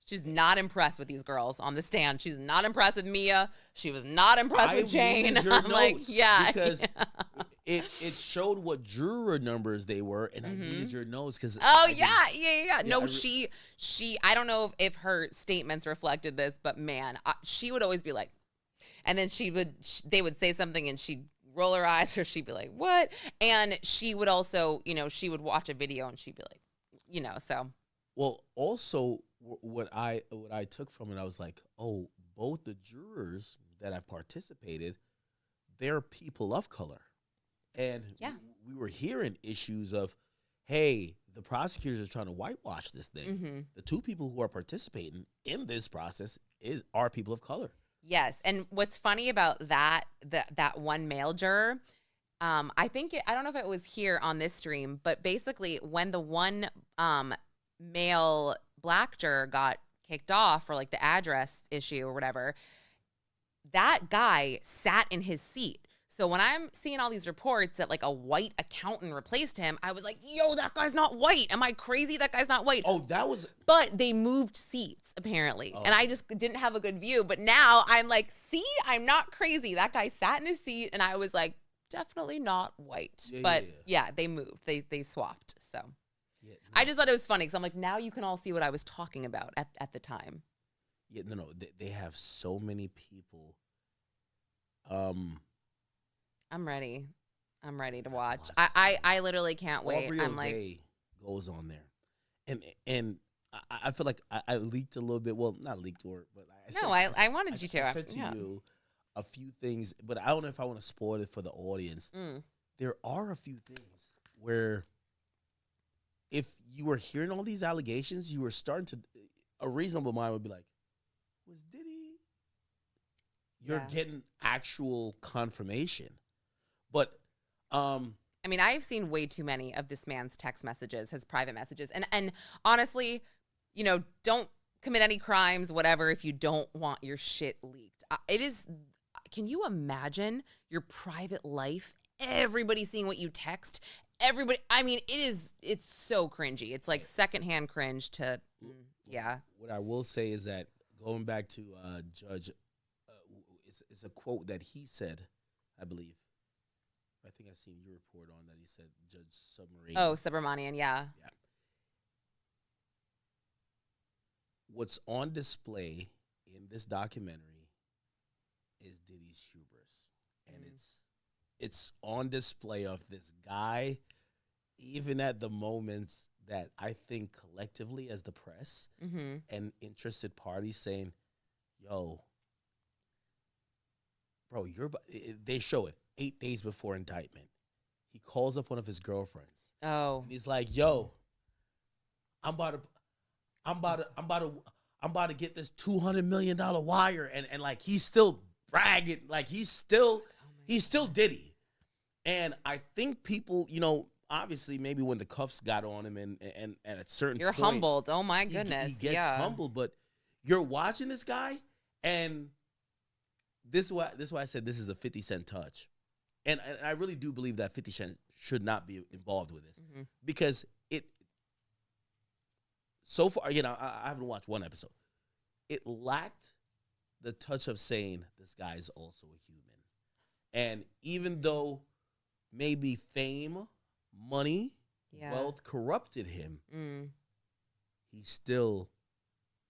She was not impressed with these girls on the stand. She was not impressed with Mia. She was not impressed with Jane. I'm like, because it showed what juror numbers they were, and I needed your notes because. Oh yeah. No, she. I don't know if her statements reflected this, but man, she would always be like, and then they would say something, and she'd roll her eyes, or she'd be like, "What?" And she would also, you know, she would watch a video, and she'd be like, you know, so. Well, also. What I took from it, I was like, oh, both the jurors that have participated, they're people of color. And we were hearing issues of, hey, the prosecutors are trying to whitewash this thing. The two people who are participating in this process are people of color. Yes. And what's funny about that one male juror, I don't know if it was here on this stream, but basically when the one male black juror got kicked off for like the address issue or whatever, that guy sat in his seat. So when I'm seeing all these reports that like a white accountant replaced him, I was like, yo, that guy's not white. Am I crazy? That guy's not white. Oh, that was. But they moved seats apparently. And I just didn't have a good view. But now I'm like, see, I'm not crazy. That guy sat in his seat and I was like, definitely not white. Yeah, they moved. They swapped. So. Yeah, no. I just thought it was funny because I'm like, now you can all see what I was talking about at the time. Yeah, no, they have so many people. I'm ready. I'm ready to watch. I literally can't wait. Aubrey I'm O'Day goes on there, and I feel like I leaked a little bit. Well, not leaked, but I wanted you to. I said to you a few things, but I don't know if I want to spoil it for the audience. There are a few things where. If you were hearing all these allegations, you were starting to, a reasonable mind would be like, was Diddy? you're getting actual confirmation. But I mean, I've seen way too many of this man's text messages, his private messages. And honestly, don't commit any crimes, whatever, if you don't want your shit leaked. Can you imagine your private life? Everybody seeing what you text. Everybody, I mean, it's so cringy. It's like secondhand cringe to, yeah. What I will say is that going back to Judge, it's a quote that he said, I believe. I think I seen your report on that. He said Judge Submarine. Oh, Subramanian, yeah. Yeah. What's on display in this documentary is Diddy's hubris, and it's on display of this guy, even at the moments that I think collectively as the press and interested parties saying, yo, bro, they show it 8 days before indictment. He calls up one of his girlfriends. Oh. And he's like, yo, I'm about to get this $200 million wire. And like, he's still bragging. Like, he's still Diddy. And I think people, obviously maybe when the cuffs got on him and at a certain You're point, humbled. Oh my goodness. He gets humbled, but you're watching this guy, and this is why I said this is a 50 Cent touch. And I really do believe that 50 Cent should not be involved with this because so far, I haven't watched one episode. It lacked the touch of saying this guy's also a human. And even though maybe fame, money, wealth corrupted him, he's still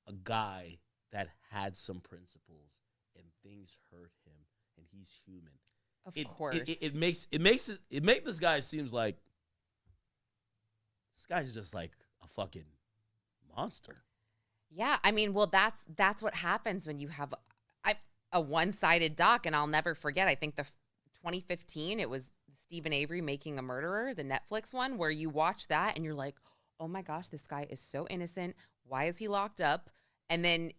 a guy that had some principles and things hurt him, and he's human. Of course. It makes this guy seems like this guy's just like a fucking monster. Yeah, I mean, well, that's what happens when you have a one-sided doc, and I'll never forget. I think the 2015, it was Stephen Avery Making a Murderer, the Netflix one, where you watch that and you're like, oh my gosh, this guy is so innocent. Why is he locked up? And then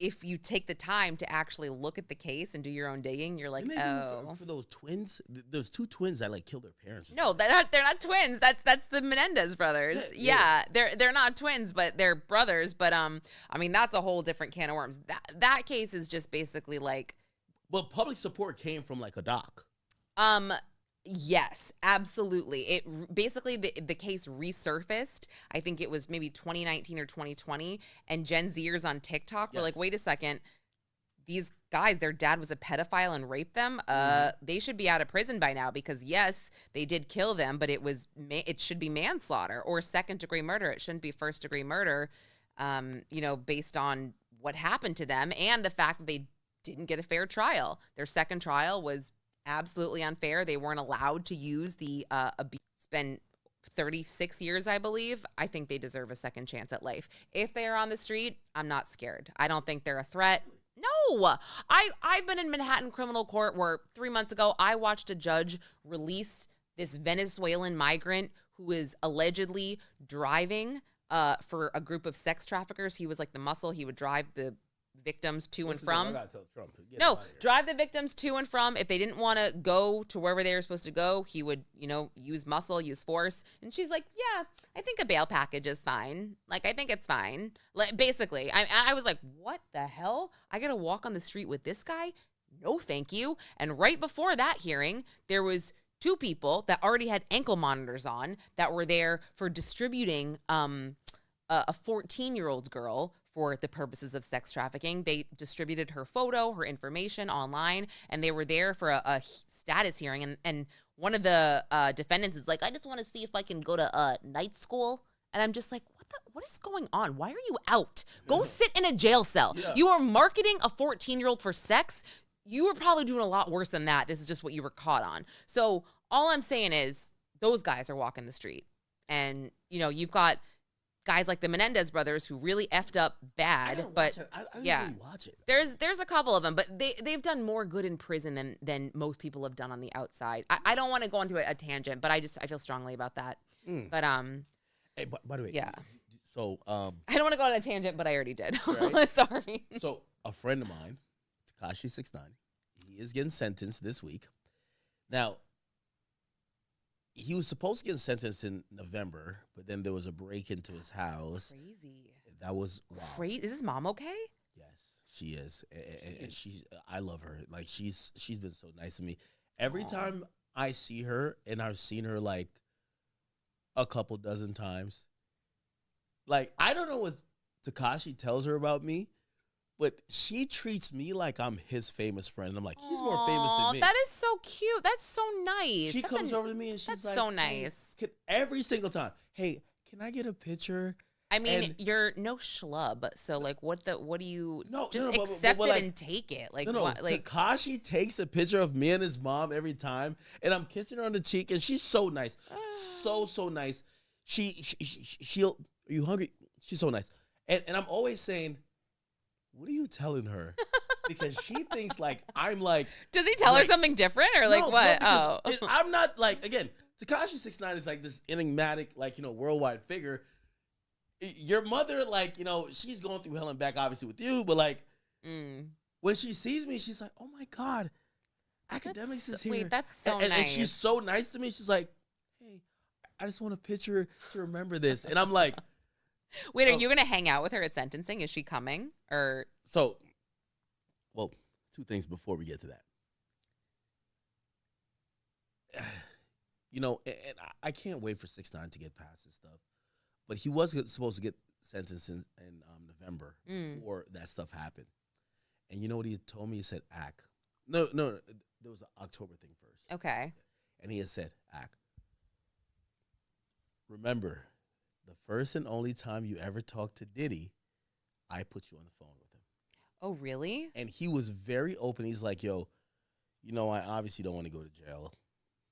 if you take the time to actually look at the case and do your own digging, you're like, oh. For those twins, those two twins that like killed their parents. No, they're not twins. That's the Menendez brothers. Yeah, they're not twins, but they're brothers. But I mean, that's a whole different can of worms. That case is just basically like. But public support came from like a doc. Yes, absolutely. It basically the case resurfaced. I think it was maybe 2019 or 2020, and Gen Zers on TikTok were like, "Wait a second, these guys, their dad was a pedophile and raped them. They should be out of prison by now because yes, they did kill them, but it should be manslaughter or second-degree murder. It shouldn't be first-degree murder. Based on what happened to them and the fact that they didn't get a fair trial. Their second trial was absolutely unfair. They weren't allowed to use the abuse. It's been 36 years, I believe. I think they deserve a second chance at life. If they are on the street, I'm not scared. I don't think they're a threat. No, I've been in Manhattan criminal court where 3 months ago, I watched a judge release this Venezuelan migrant who is allegedly driving for a group of sex traffickers. He was like the muscle. He would drive the victims to and from. Drive the victims to and from. If they didn't want to go to wherever they were supposed to go, he would, use muscle, use force. And she's like, yeah, I think a bail package is fine. Like, I think it's fine. Like, basically, I was like, what the hell? I got to walk on the street with this guy? No, thank you. And right before that hearing, there was two people that already had ankle monitors on that were there for distributing a 14-year-old girl for the purposes of sex trafficking. They distributed her photo, her information online, and they were there for a status hearing. And one of the defendants is like, I just want to see if I can go to night school. And I'm just like, what is going on? Why are you out? Go sit in a jail cell. Yeah. You are marketing a 14-year-old for sex. You were probably doing a lot worse than that. This is just what you were caught on. So all I'm saying is those guys are walking the street. And, you've got guys like the Menendez brothers who really effed up bad, but I really watch it. There's a couple of them, but they've done more good in prison than most people have done on the outside. I don't want to go into a tangent, but I feel strongly about that. But hey, by the way, yeah. So I don't want to go on a tangent, but I already did. Right? Sorry. So a friend of mine, Tekashi 6ix9ine, he is getting sentenced this week. Now, he was supposed to get sentenced in November, but then there was a break into his house. Crazy. That was wow. Crazy. Is his mom okay? Yes, she is, and she's. I love her. Like she's been so nice to me. Every time I see her, and I've seen her like a couple dozen times. Like I don't know what Tekashi tells her about me, but she treats me like I'm his famous friend. I'm like, he's more famous than me. That is so cute. That's so nice. She comes over to me and she's like, that's so nice. Hey, every single time. Hey, can I get a picture? I mean, you're no schlub, so like, what do you accept it like, and take it? Like, what? Like Tekashi takes a picture of me and his mom every time, and I'm kissing her on the cheek, and she's so nice, so nice. She'll. Are you hungry? She's so nice, and I'm always saying, what are you telling her? Because she thinks like I'm like. Does he tell her something different or like what? No, I'm not like again. Tekashi 6ix9ine is like this enigmatic, like worldwide figure. Your mother, like, she's going through hell and back, obviously, with you, but, like, when she sees me, she's like, oh, my God, Academics is here. Wait, that's so nice. And she's so nice to me. She's like, hey, I just want a picture to remember this. And I'm like. Wait, are you going to hang out with her at sentencing? Is she coming? Or So, well, two things before we get to that. And I can't wait for 6ix9ine to get past this stuff. But he was supposed to get sentenced in November before that stuff happened. And you know what he told me? He said, Ack. No, there was an October thing first. Okay. And he had said, Ack, remember, the first and only time you ever talked to Diddy, I put you on the phone with him. Oh, really? And he was very open. He's like, yo, I obviously don't want to go to jail,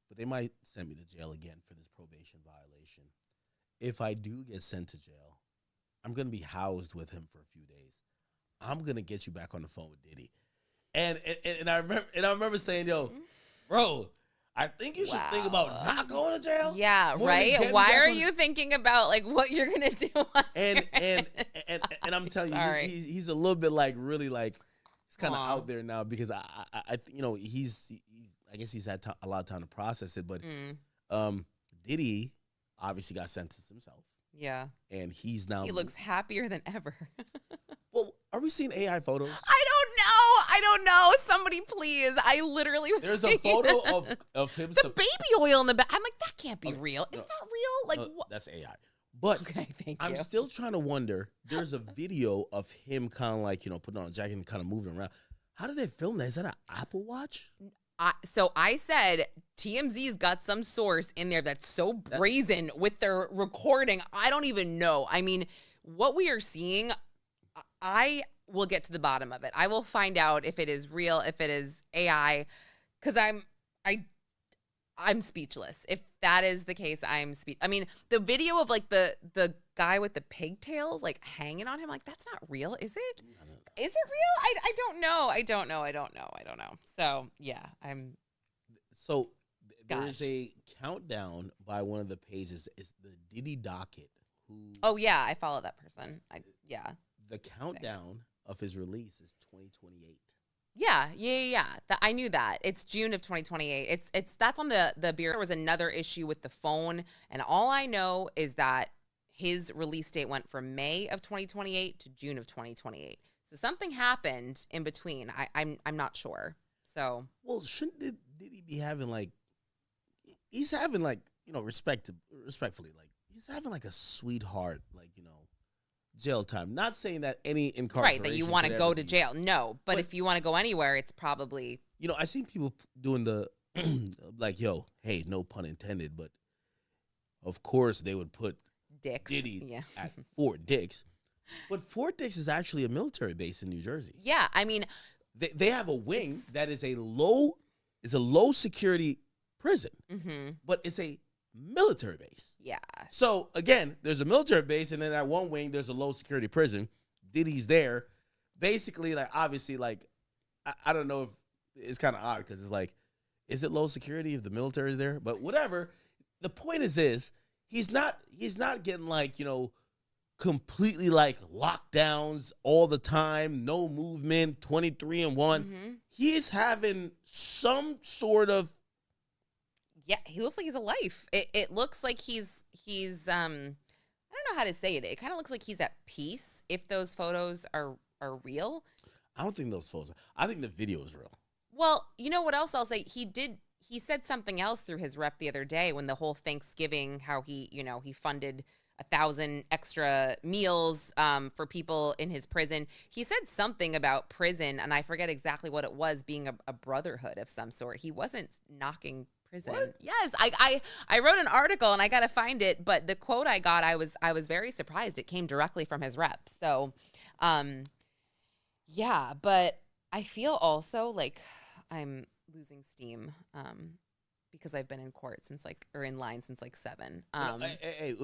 but they might send me to jail again for this probation violation. If I do get sent to jail, I'm going to be housed with him for a few days. I'm going to get you back on the phone with Diddy. And I remember saying, yo, bro, I think you should think about not going to jail. Yeah, right? Why are you thinking about like what you're going to do? And I'm telling you, he's a little bit like really like he's kind of out there now because I guess he's had a lot of time to process it, but Diddy obviously got sentenced himself. Yeah. And he's now. He looks happier than ever. Well, are we seeing AI photos? I don't know. Somebody please. I literally was There's a photo of him. The baby oil in the back. I'm like, that can't be real. Is that real? Like, what? That's AI. But okay, thank I'm you. still trying to wonder. There's a video of him kind of like, putting on a jacket and kind of moving around. How did they film that? Is that an Apple Watch? So I said TMZ's got some source in there that's so brazen with their recording. I don't even know. I mean, what we are seeing, I will get to the bottom of it. I will find out if it is real, if it is AI, because I'm speechless. If that is the case, I mean, the video of like the guy with the pigtails like hanging on him, like that's not real, is it? Is it real? I don't know. I don't know. So yeah, So there is a countdown by one of the pages. It's the Diddy docket. Oh yeah, I follow that person. The countdown of his release is 2028. Yeah. I knew that. It's June of 2028. That's on the bureau. There was another issue with the phone, and all I know is that his release date went from May of 2028 to June of 2028. So something happened in between. I'm not sure. So shouldn't Diddy be having like? He's having like respectfully like he's having like a sweetheart like jail time. Not saying that any incarceration that you want to go to jail. No, but if you want to go anywhere, it's probably I seen people doing the like hey, no pun intended, but of course they would put Dicks Diddy at Fort Dix. But Fort Dix is actually a military base in New Jersey. Yeah, I mean, they have a wing that is a low security prison, but it's a military base. Yeah. So again, there's a military base, and then at one wing there's a low security prison. Diddy's there, basically like obviously like I don't know if it's kind of odd because it's like, is it low security if the military is there? But whatever. The point is he's not getting like completely like lockdowns all the time, no movement, 23-1. Mm-hmm. He's having some sort of Yeah, he looks like he's alive. It looks like he's I don't know how to say it. It kind of looks like he's at peace if those photos are real. I don't think those photos. I think the video is real. Well, you know what else I'll say? He said something else through his rep the other day when the whole Thanksgiving, how he funded 1,000 extra meals for people in his prison. He said something about prison, and I forget exactly what it was, being a brotherhood of some sort. He wasn't knocking prison. What? Yes, I wrote an article and I got to find it, but the quote I got, I was very surprised. It came directly from his rep. So, yeah, but I feel also like I'm losing steam because I've been in court in line since like 7. Hey,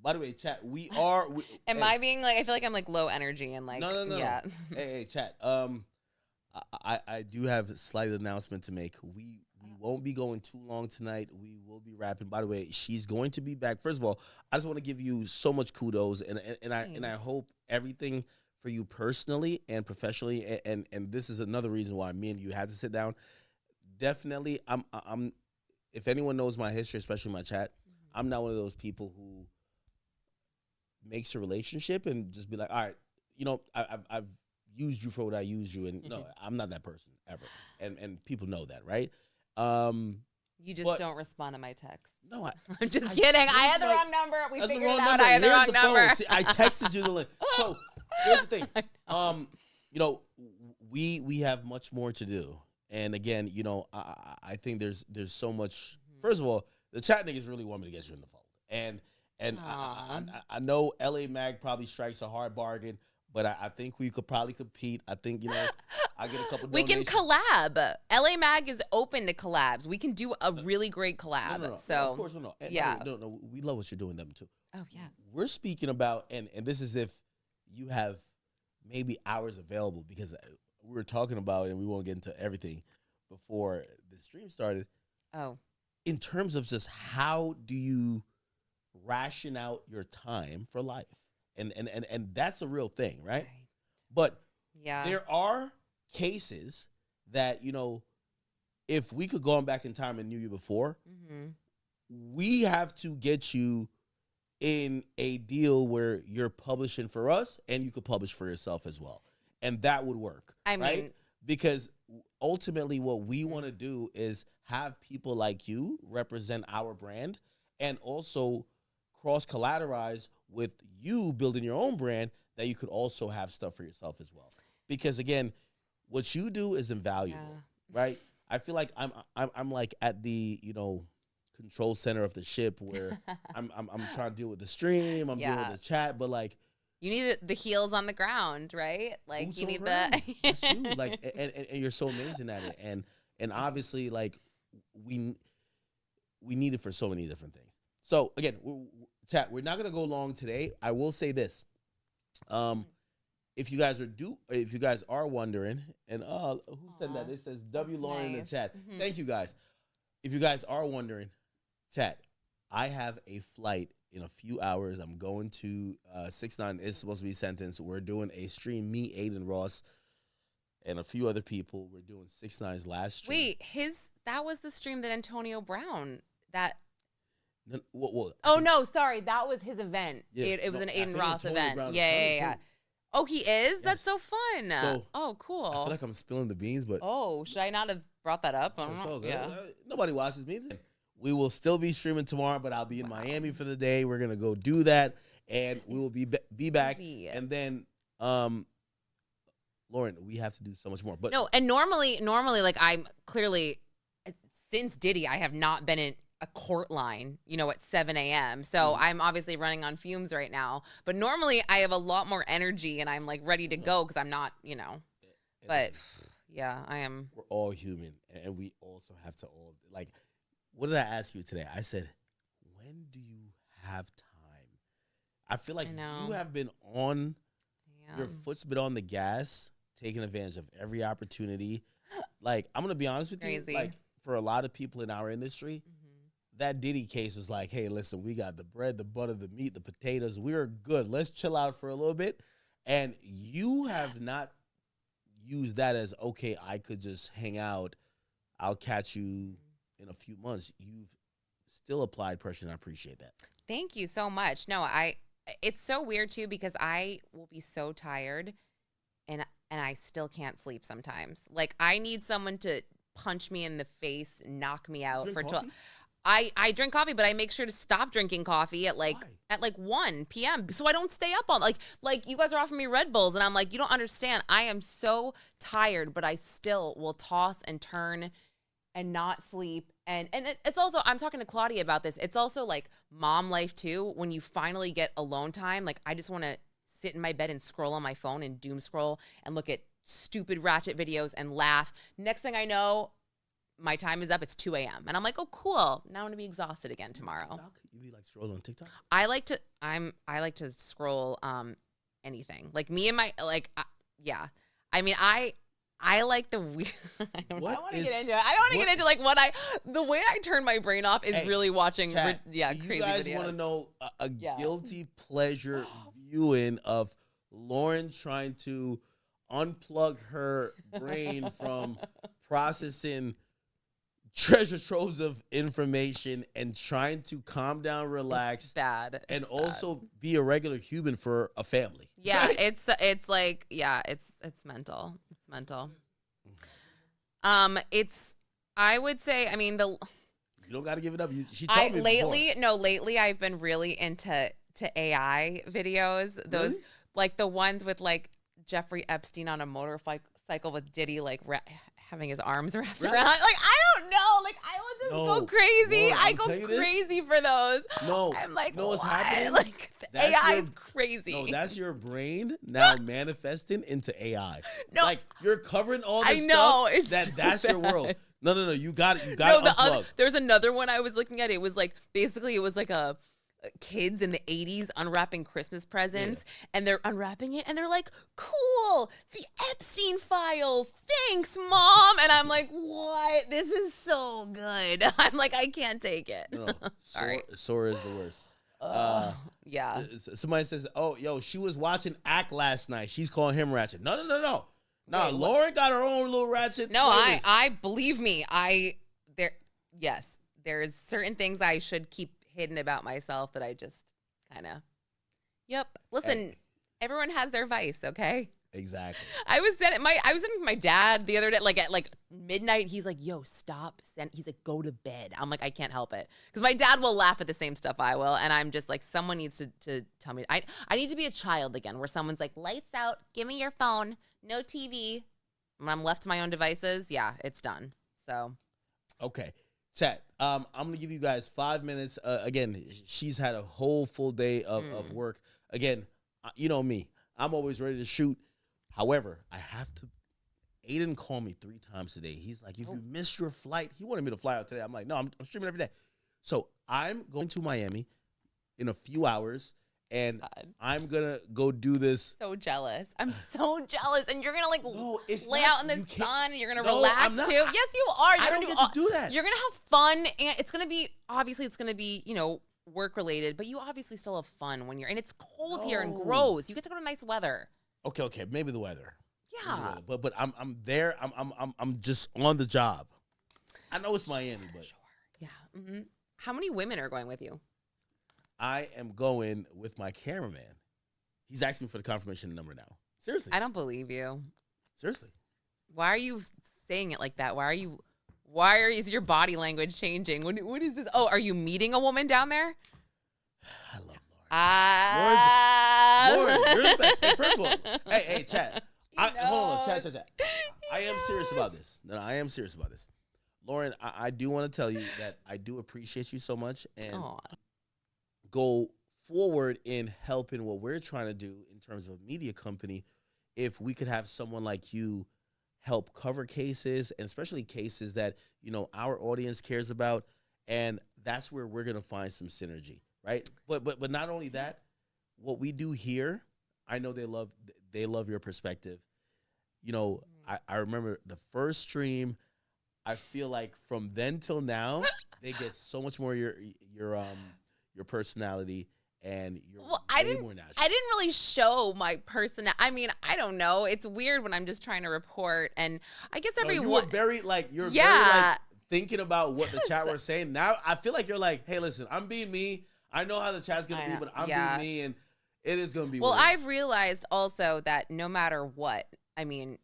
by the way, chat, Am I being like, I feel like I'm like low energy and like, no. yeah. Hey, chat. I do have a slight announcement to make. We won't be going too long tonight. We will be wrapping. By the way, she's going to be back. First of all, I just want to give you so much kudos, and I hope everything for you personally and professionally. And this is another reason why me and you had to sit down. Definitely, I'm. If anyone knows my history, especially my chat, I'm not one of those people who makes a relationship and just be like, all right, I've used you for what I used you, and no, I'm not that person ever, and people know that, right? You just don't respond to my texts. No, I'm just kidding. I had the wrong number. We figured it out. Number. I had the wrong number. See, I texted you the link. So here's the thing. We have much more to do. And again, I think there's so much. First of all, the chat niggas really want me to get you in the fold. And I know LA Mag probably strikes a hard bargain, but I think we could probably compete. I think, I get a couple We donations. can collab. LA Mag is open to collabs. We can do a really great collab. No, So of course, no. Yeah. No, we love what you're doing them too. Oh, yeah. We're speaking about, and this is if you have maybe hours available, because we were talking about it and we won't get into everything before the stream started. Oh. In terms of just how do you ration out your time for life? And that's a real thing, right? But yeah, there are cases that, if we could go on back in time and knew you before, we have to get you in a deal where you're publishing for us and you could publish for yourself as well. And that would work. I mean, because ultimately what we want to do is have people like you represent our brand and also cross-collateralize with you building your own brand that you could also have stuff for yourself as well. Because again, what you do is invaluable, right? I feel like I'm like at the, control center of the ship where I'm trying to deal with the stream, I'm dealing with the chat, but like you need the heels on the ground, right? Like you need the that's you. Like and you're so amazing at it. And obviously like we need it for so many different things. So again, chat, we're not gonna go long today. I will say this. If you guys are wondering, and who said that? It says W Lauren in the chat. Thank you guys. If you guys are wondering, chat, I have a flight in a few hours. I'm going to 6ix9ine is supposed to be sentenced. We're doing a stream. Me, Aiden Ross, and a few other people. We're doing 6ix9ine's last stream. Wait, that was the stream that Antonio Brown that. Well, no, sorry, that was his event. Yeah, it was an Aiden Ross event. Yeah. Oh, he is? Yes. That's so fun. So, cool. I feel like I'm spilling the beans, but should I not have brought that up? Nobody watches me. We will still be streaming tomorrow, but I'll be in Miami for the day. We're gonna go do that, and we will be back. And then, Lauren, we have to do so much more. But no, and normally, like I'm clearly since Diddy, I have not been in a court line, at 7 a.m. So I'm obviously running on fumes right now. But normally I have a lot more energy and I'm like ready to go because I'm not, But yeah, I am. We're all human, and we also have to all like. What did I ask you today? I said, when do you have time? I feel like you have been on your foot's been on the gas, taking advantage of every opportunity. Like, I'm gonna be honest with you, like for a lot of people in our industry, that Diddy case was like, hey, listen, we got the bread, the butter, the meat, the potatoes. We're good. Let's chill out for a little bit. And you have not used that as, okay, I could just hang out. I'll catch you in a few months. You've still applied pressure, and I appreciate that. Thank you so much. No, it's so weird too, because I will be so tired and I still can't sleep sometimes. Like, I need someone to punch me in the face, knock me out for 12. I drink coffee, but I make sure to stop drinking coffee at like 1 p.m. so I don't stay up all like you guys are offering me Red Bulls, and I'm like, you don't understand. I am so tired, but I still will toss and turn and not sleep. And it's also, I'm talking to Claudia about this. It's also like mom life too. When you finally get alone time, like I just want to sit in my bed and scroll on my phone and doom scroll and look at stupid ratchet videos and laugh. Next thing I know, my time is up. It's 2 a.m. And I'm like, oh, cool. Now I'm going to be exhausted again tomorrow. TikTok? You be like scrolling on TikTok? I like to scroll anything. Like me and my, yeah. I mean, I like the weird. I don't want to get into it. I don't want to get into like the way I turn my brain off is really watching chat, crazy videos. You guys want to know a guilty pleasure viewing of Lauren trying to unplug her brain from processing treasure troves of information and trying to calm down, relax, it's bad. and also be a regular human for a family. Yeah, right? it's like, yeah, it's mental. It's mental. I would say, I mean, you don't got to give it up. She told me lately I've been really into AI videos. Those really? Like the ones with like Jeffrey Epstein on a motorcycle with Diddy like having his arms wrapped around. Like, I don't know. Like, I will just go crazy. Lauren, I go crazy for those. No. I'm like, no, what's what? happening? Like, the AI is crazy. No, that's your brain now manifesting into AI. No. Like, you're covering all this stuff. That's your world. No. You got it. You got to unplug. There's another one I was looking at. It was like, basically, it was like a kids in the 80s unwrapping Christmas presents, and they're unwrapping it and they're like, cool, the Epstein files, thanks mom. And I'm like, what? This is so good. I'm like, I can't take it. No. Sorry. Sora is the worst. Yeah. Somebody says, oh, yo, she was watching Act last night. She's calling him ratchet. No. Nah, Wait, Lauren got her own little ratchet. No, playlist. I believe me. There's certain things I should keep hidden about myself that I just kind of, listen, everyone has their vice, okay? Exactly. I was sitting with my dad the other day, like at like midnight. He's like, yo, stop. He's like, go to bed. I'm like, I can't help it. Because my dad will laugh at the same stuff I will. And I'm just like, someone needs to tell me. I need to be a child again, where someone's like, lights out, give me your phone, no TV. When I'm left to my own devices, yeah, it's done. So. Okay. Chat, I'm going to give you guys 5 minutes. Again, she's had a whole full day of work. Again, you know me. I'm always ready to shoot. However, I have to. Aiden called me 3 times today. He's like, if you missed your flight, he wanted me to fly out today. I'm like, no, I'm streaming every day. So I'm going to Miami in a few hours, and I'm going to go do this. So jealous. I'm so jealous. And you're going to like lay out in the sun, and you're going to No, relax too. Yes, you are. You're I don't get to do that. You're going to have fun, and it's going to be, obviously it's going to be, work related, but you obviously still have fun when and it's cold here and gross. You get to go to nice weather. Okay, maybe the weather. Yeah. But I'm there. I'm just on the job. I know it's Miami, but sure. Yeah. Mm-hmm. How many women are going with you? I am going with my cameraman. He's asking me for the confirmation number now. Seriously. I don't believe you. Seriously. Why are you saying it like that? Is your body language changing? What is this? Oh, are you meeting a woman down there? I love Lauren. Lauren, hey, first of all, hey, chat. Hold on, chat. I am serious about this. No, I am serious about this. Lauren, I do want to tell you that I do appreciate you so much, and go forward in helping what we're trying to do in terms of a media company. If we could have someone like you help cover cases, and especially cases that our audience cares about, and that's where we're gonna find some synergy, right? But not only that, what we do here, I know they love your perspective. I remember the first stream. I feel like from then till now, they get so much more your personality and your Well, more natural. I didn't really show my personality. I mean, I don't know. It's weird when I'm just trying to report, and I guess everyone. You were very very like thinking about what the chat was saying. Now I feel like you're like, hey, listen, I'm being me. I know how the chat's gonna be, but I'm being me, and it is gonna be. Well, worse. I've realized also that no matter what, I mean,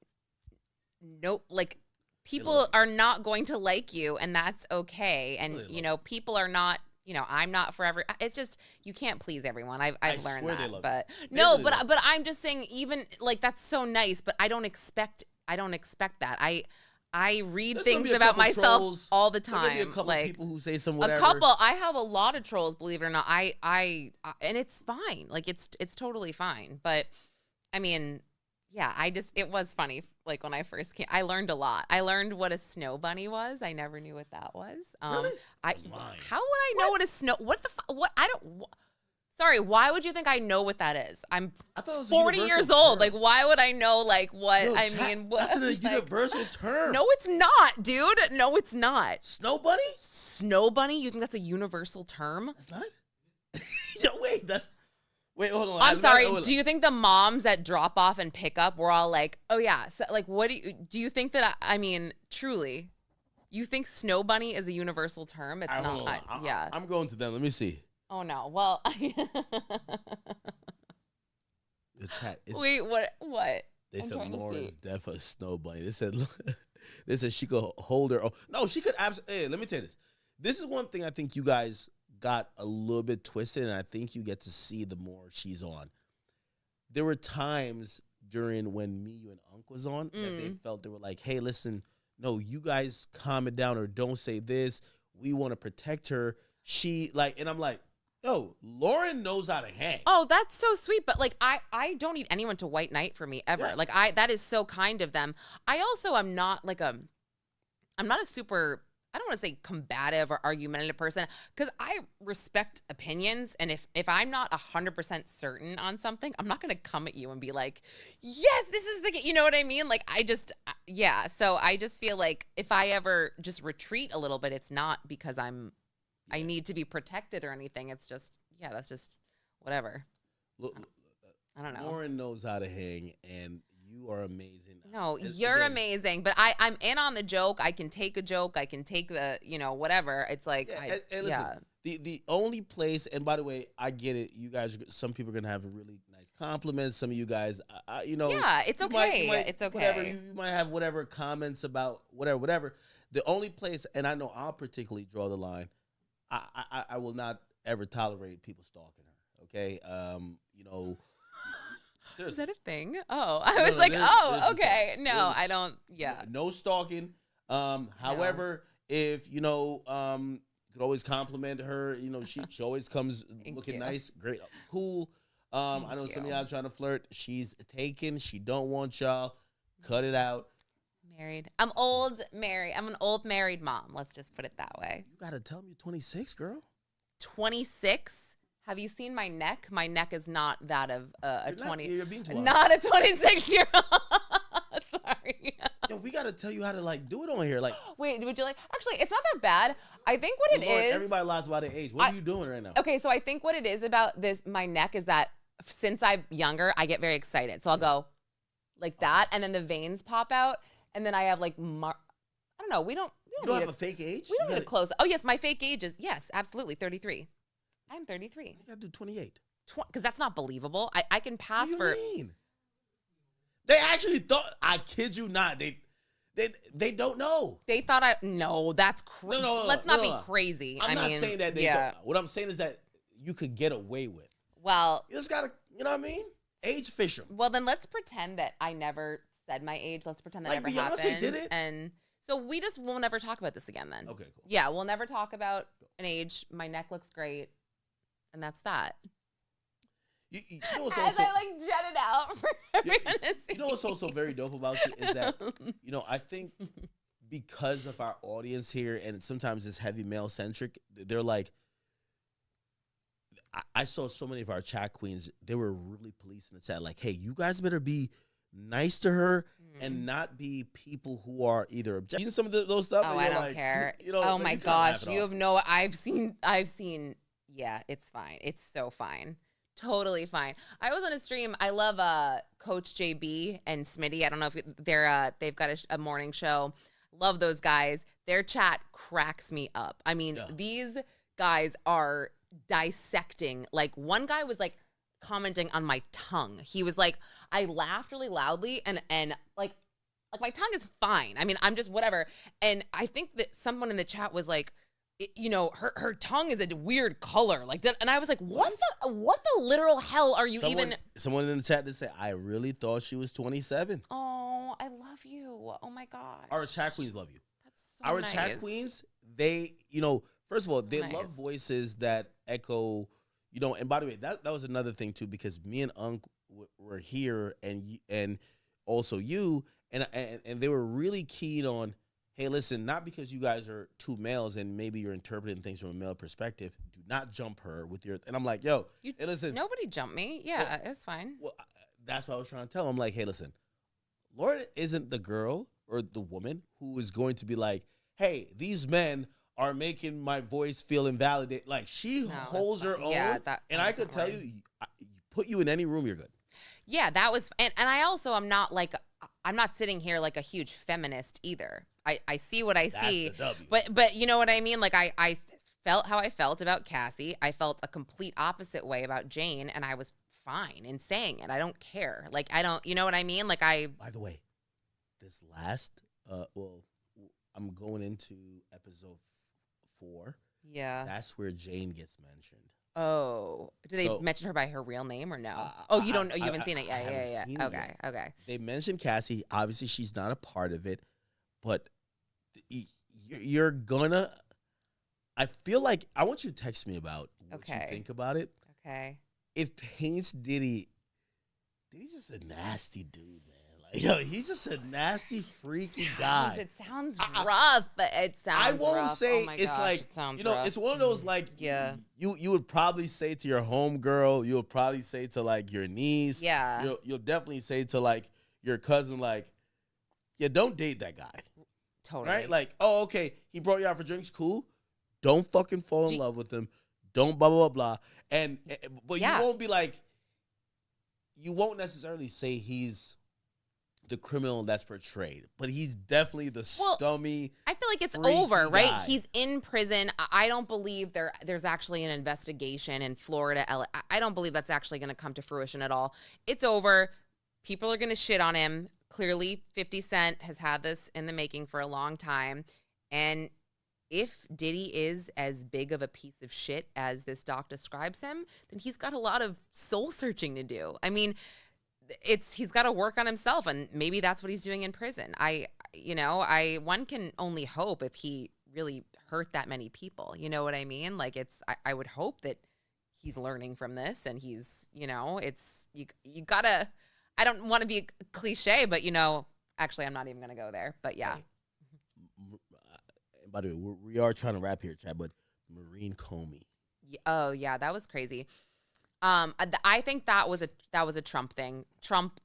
like people are not going to like you, and that's okay. And you know, people are not. You know, I'm not forever. It's just you can't please everyone. I've learned that. But no, but I'm just saying, even like that's so nice, but I don't expect that. I read things about myself trolls, all the time. Maybe a couple like people who say some whatever. A couple. I have a lot of trolls, believe it or not. I and it's fine. Like it's totally fine. But I mean, yeah, it was funny. Like when I first came, I learned a lot. I learned what a snow bunny was. I never knew what that was. Really? How would I know what a snow? What the? What I don't. Sorry, why would you think I know what that is? I'm 40 years old. Like, why would I know, like, what? Yo, I mean, what? That's a universal term. No, it's not, dude. No, it's not. Snow bunny? Snow bunny? You think that's a universal term? It's not? Yo, wait, hold on. I'm sorry. Do you think the moms that drop off and pick up were all like, oh, yeah. So, like, what do you think that, I mean, truly, you think snow bunny is a universal term? It's not. Yeah. I'm going to them. Let me see. Oh, no. Well, the chat is. Wait, what? They said Lauren is deaf a snow bunny. They said she could hold her. Oh, no, she could absolutely. Hey, let me tell you this. This is one thing I think you guys got a little bit twisted, and I think you get to see the more she's on. There were times during when me, you, and Unc was on that they felt they were like, hey, listen, no, you guys calm it down or don't say this. We want to protect her. And I'm like, yo, Lauren knows how to hang. Oh, that's so sweet. But like, I don't need anyone to white knight for me ever. Yeah. Like that is so kind of them. I also am not like I'm not a super, I don't want to say combative or argumentative person, because I respect opinions. And if I'm not 100% certain on something, I'm not going to come at you and be like, yes, this is you know what I mean? Like yeah. So I just feel like if I ever just retreat a little bit, it's not because I need to be protected or anything. It's just, yeah, that's just whatever. Look, I don't know. Lauren knows how to hang, and you are amazing. No, you're amazing. But I'm in on the joke. I can take a joke. I can take the, whatever. It's like, listen, the only place, and by the way, I get it. You guys, some people are going to have really nice compliments. Some of you guys, Yeah, it's okay. It's okay. Whatever, you might have whatever comments about whatever. The only place, and I know I'll particularly draw the line, I will not ever tolerate people stalking her. Okay, seriously. Is that a thing? Oh, I was like, okay. No, I don't. Yeah, no stalking. However, if you could always compliment her. She always comes looking nice, great, cool. I know some of y'all trying to flirt. She's taken. She don't want y'all. Cut it out. Married. I'm old married. I'm an old married mom. Let's just put it that way. You gotta tell me you're 26, girl. 26? Have you seen my neck? My neck is not that of a 20. You're being too honest. Not a 26-year-old. Sorry. Yo, we gotta tell you how to do it on here. Wait, would you like? Actually, it's not that bad. I think what it is. Everybody lies about their age. What are you doing right now? Okay, so I think what it is about my neck is that since I'm younger, I get very excited. So I'll go like that, and then the veins pop out. And then I have I don't know. We don't have a fake age? We don't need to close. Oh, yes. My fake age is, yes, absolutely. 33. I'm 33. You got to do 28. Because that's not believable. I can pass what do you mean? They actually thought, I kid you not, they don't know. They thought no, that's crazy. No, let's not be crazy. I'm not saying that they don't. What I'm saying is that you could get away with. Well. You just got to, you know what I mean? Age fish them. Well, then let's pretend that I never said my age. Let's pretend that never happened. Did it? And so we'll never talk about this again then. Okay, cool. Yeah, we'll never talk about an age. My neck looks great. And that's that. You know what's As also, I jet it out for everyone to see. You know what's also very dope about you is that, I think because of our audience here, and sometimes it's heavy male centric, they're like, I saw so many of our chat queens, they were really policing the chat. Like, hey, you guys better be nice to her and not be people who are either objecting some of those stuff. Oh, I don't care. Oh my gosh, you have no. I've seen. Yeah, it's fine. It's so fine. Totally fine. I was on a stream. I love Coach JB and Smitty. I don't know if they've got a morning show. Love those guys. Their chat cracks me up. I mean, these guys are dissecting. Like, one guy was like commenting on my tongue. He was like, I laughed really loudly and like my tongue is fine. I mean, I'm just whatever. And I think that someone in the chat was like, you know, her tongue is a weird color. Like, and I was like, what the literal hell are you Someone in the chat did say, I really thought she was 27. Oh, I love you. Oh my gosh. Our chat queens love you. That's so Our nice. chat queens, they, first of all, they love voices that echo, and by the way, that was another thing too, because me and Unc were here and also you, and they were really keen on, hey, listen, not because you guys are two males and maybe you're interpreting things from a male perspective, do not jump her with your, and I'm like, yo, hey, listen. Nobody jumped me. Yeah, it's fine. Well, that's what I was trying to tell him. I'm like, hey, listen, Laura isn't the girl or the woman who is going to be like, hey, these men are making my voice feel invalidated. Like, she holds her own. Yeah, and I could tell you, put you in any room, you're good. Yeah, that was, and I also am not like, I'm not sitting here like a huge feminist either. I see what I see, but you know what I mean? Like, I felt how I felt about Cassie. I felt a complete opposite way about Jane, and I was fine in saying it. I don't care. Like, I don't, you know what I mean? Like, By the way, this last, I'm going into episode 4. Yeah. That's where Jane gets mentioned. Oh, do they mention her by her real name or no? You don't know. You haven't seen it. Yeah. Okay. They mentioned Cassie. Obviously, she's not a part of it, but you're gonna. I feel like I want you to text me about what you think about it. Okay. It paints Diddy. Diddy's just a nasty dude, man. Like, yo, he's just a nasty, freaky guy. It sounds rough, but it sounds. I won't rough. say oh my it's gosh, like it sounds rough. It's one of those like You would probably say to your homegirl. You would probably say to like your niece. Yeah. You'll definitely say to like your cousin, like, yeah, don't date that guy. Totally. Right? Like, oh, okay, he brought you out for drinks, cool. Don't fucking fall in love with him. Don't blah blah blah. But you won't be like. You won't necessarily say he's the criminal that's portrayed, but he's definitely the scummy. I feel like it's over, right? Guy. He's in prison. I don't believe there's actually an investigation in Florida, LA. I don't believe that's actually going to come to fruition at all. It's over. People are going to shit on him. Clearly, 50 Cent has had this in the making for a long time. And if Diddy is as big of a piece of shit as this doc describes him, then he's got a lot of soul searching to do. I mean, he's got to work on himself, and maybe that's what he's doing in prison. One can only hope if he really hurt that many people. You know what I mean? Like, I would hope that he's learning from this, and he's, it's you gotta. I don't want to be cliche, but actually, I'm not even gonna go there. But yeah. By the way, we are trying to wrap here, Chad. But Marine Comey. Oh yeah, that was crazy. I think that was a Trump thing. Trump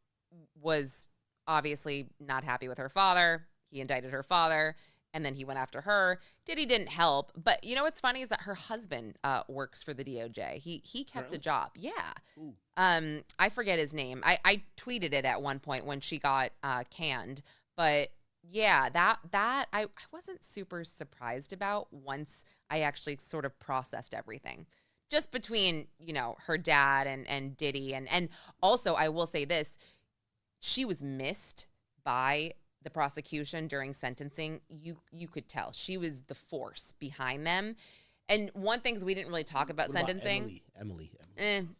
was obviously not happy with her father. He indicted her father, and then he went after her. Diddy didn't help. But what's funny is that her husband works for the DOJ. He kept the job. Yeah. Ooh. I forget his name. I tweeted it at one point when she got canned. But yeah, that I wasn't super surprised about once I actually sort of processed everything. Just between, her dad and Diddy. And also, I will say this, she was missed by the prosecution during sentencing. You could tell. She was the force behind them. And one thing is we didn't really talk about sentencing. Emily.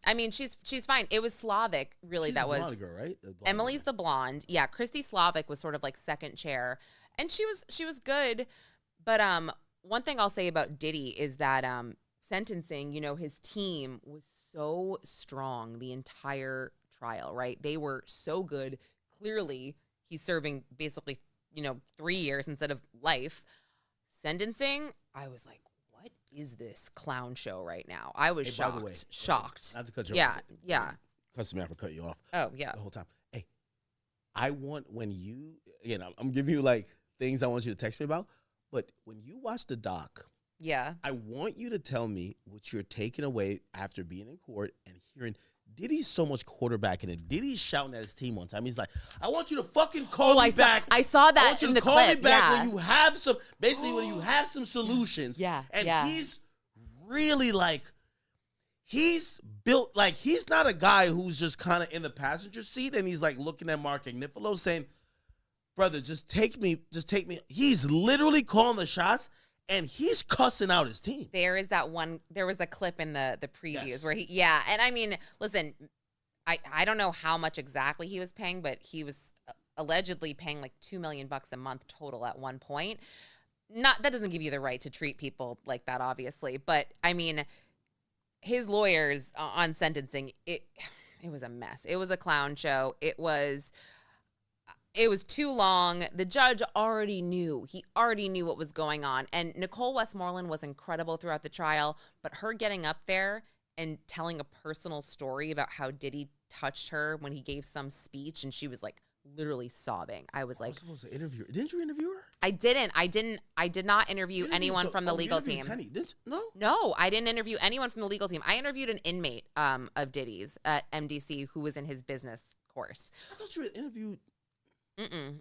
I mean, she's fine. It was Slavic, really. She's that was blonde girl, right? Emily's the blonde. Yeah, Christy Slavic was sort of like second chair. And she was good. But one thing I'll say about Diddy is that sentencing, his team was so strong the entire trial, right? They were so good. Clearly, he's serving basically, 3 years instead of life. Sentencing, I was like, what is this clown show right now? I was shocked. By the way, shocked. Not to cut you off. Yeah. Customer for cut you off. Oh, yeah. The whole time. Hey, I want when you, again, I'm giving you like things I want you to text me about, but when you watch the doc, Yeah. I want you to tell me what you're taking away after being in court and hearing Diddy's so much quarterbacking and Diddy's shouting at his team one time. He's like, I want you to fucking call me back. I saw that I want you in to the call clip. me back Yeah. when you have some, basically when you have some solutions. Yeah. And yeah. he's really like, he's built, like he's not a guy who's just kind of in the passenger seat and he's like looking at Mark Agnifilo saying, brother, just take me. He's literally calling the shots. And he's cussing out his team. There was a clip in the previews Yes. where and I mean, listen, I don't know how much exactly he was paying, but he was allegedly paying like $2 million a month total at one point. That doesn't give you the right to treat people like that, obviously. But I mean, his lawyers on sentencing, it was a mess. It was a clown show. It was too long. The judge already knew. He already knew what was going on. And Nicole Westmoreland was incredible throughout the trial, but her getting up there and telling a personal story about how Diddy touched her when he gave some speech, and she was like literally sobbing. I was like, supposed to interview her. Didn't you interview her? I did not interview anyone from the legal team. No, I didn't interview anyone from the legal team. I interviewed an inmate of Diddy's at MDC who was in his business course. I thought you had interviewed. Mm-mm.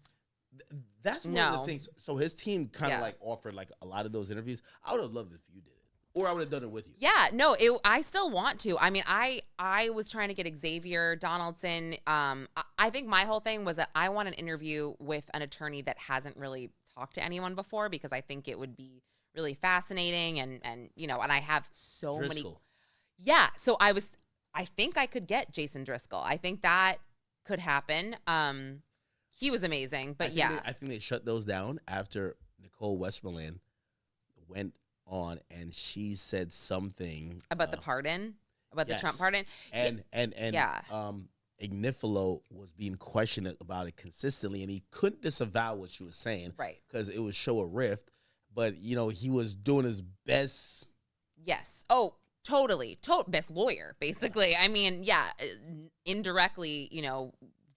That's one of the things. So his team kind of like offered like a lot of those interviews. I would have loved if you did it, or I would have done it with you. Yeah, no, I still want to. I mean, I was trying to get Xavier Donaldson. I think my whole thing was that I want an interview with an attorney that hasn't really talked to anyone before, because I think it would be really fascinating and and I have so many. Yeah, so I think I could get Jason Driscoll. I think that could happen. He was amazing, but I think they shut those down after Nicole Westmoreland went on and she said something about the pardon, about the Trump pardon, and Agnifilo was being questioned about it consistently, and he couldn't disavow what she was saying, right? Because it would show a rift, but he was doing his best. Yes. Oh, totally. Best lawyer, basically. I mean, indirectly,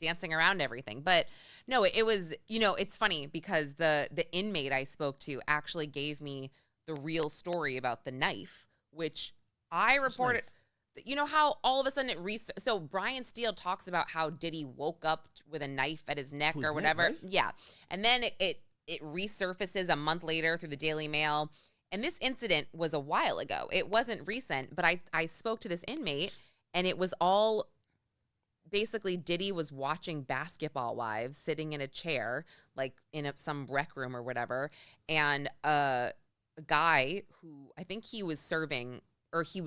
dancing around everything. But no, it was, it's funny because the inmate I spoke to actually gave me the real story about the knife, which I reported. You know how all of a sudden so Brian Steele talks about how Diddy woke up with a knife at his neck or whatever. Right? Yeah. And then it resurfaces a month later through the Daily Mail. And this incident was a while ago. It wasn't recent, but I spoke to this inmate, and it was all basically Diddy was watching Basketball Wives sitting in a chair, like in some rec room or whatever. And a guy who I think he was serving, or he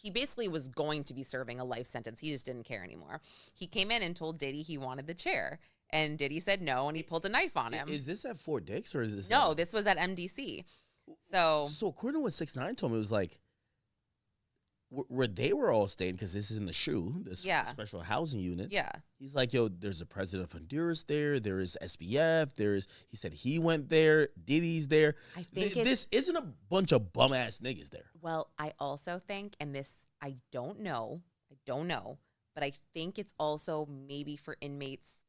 basically was going to be serving a life sentence. He just didn't care anymore. He came in and told Diddy he wanted the chair. And Diddy said no, and he pulled a knife on him. Is this at Fort Dix or is this? No, this was at MDC. So according to what 6ix9ine told me, it was like where they were all staying, because this is in the SHU, this special housing unit. Yeah. He's like, yo, there's a president of Honduras there. There is SBF. He said he went there. Diddy's there. I think this isn't a bunch of bum ass niggas there. Well, I also think, and this, I don't know, but I think it's also maybe for inmates.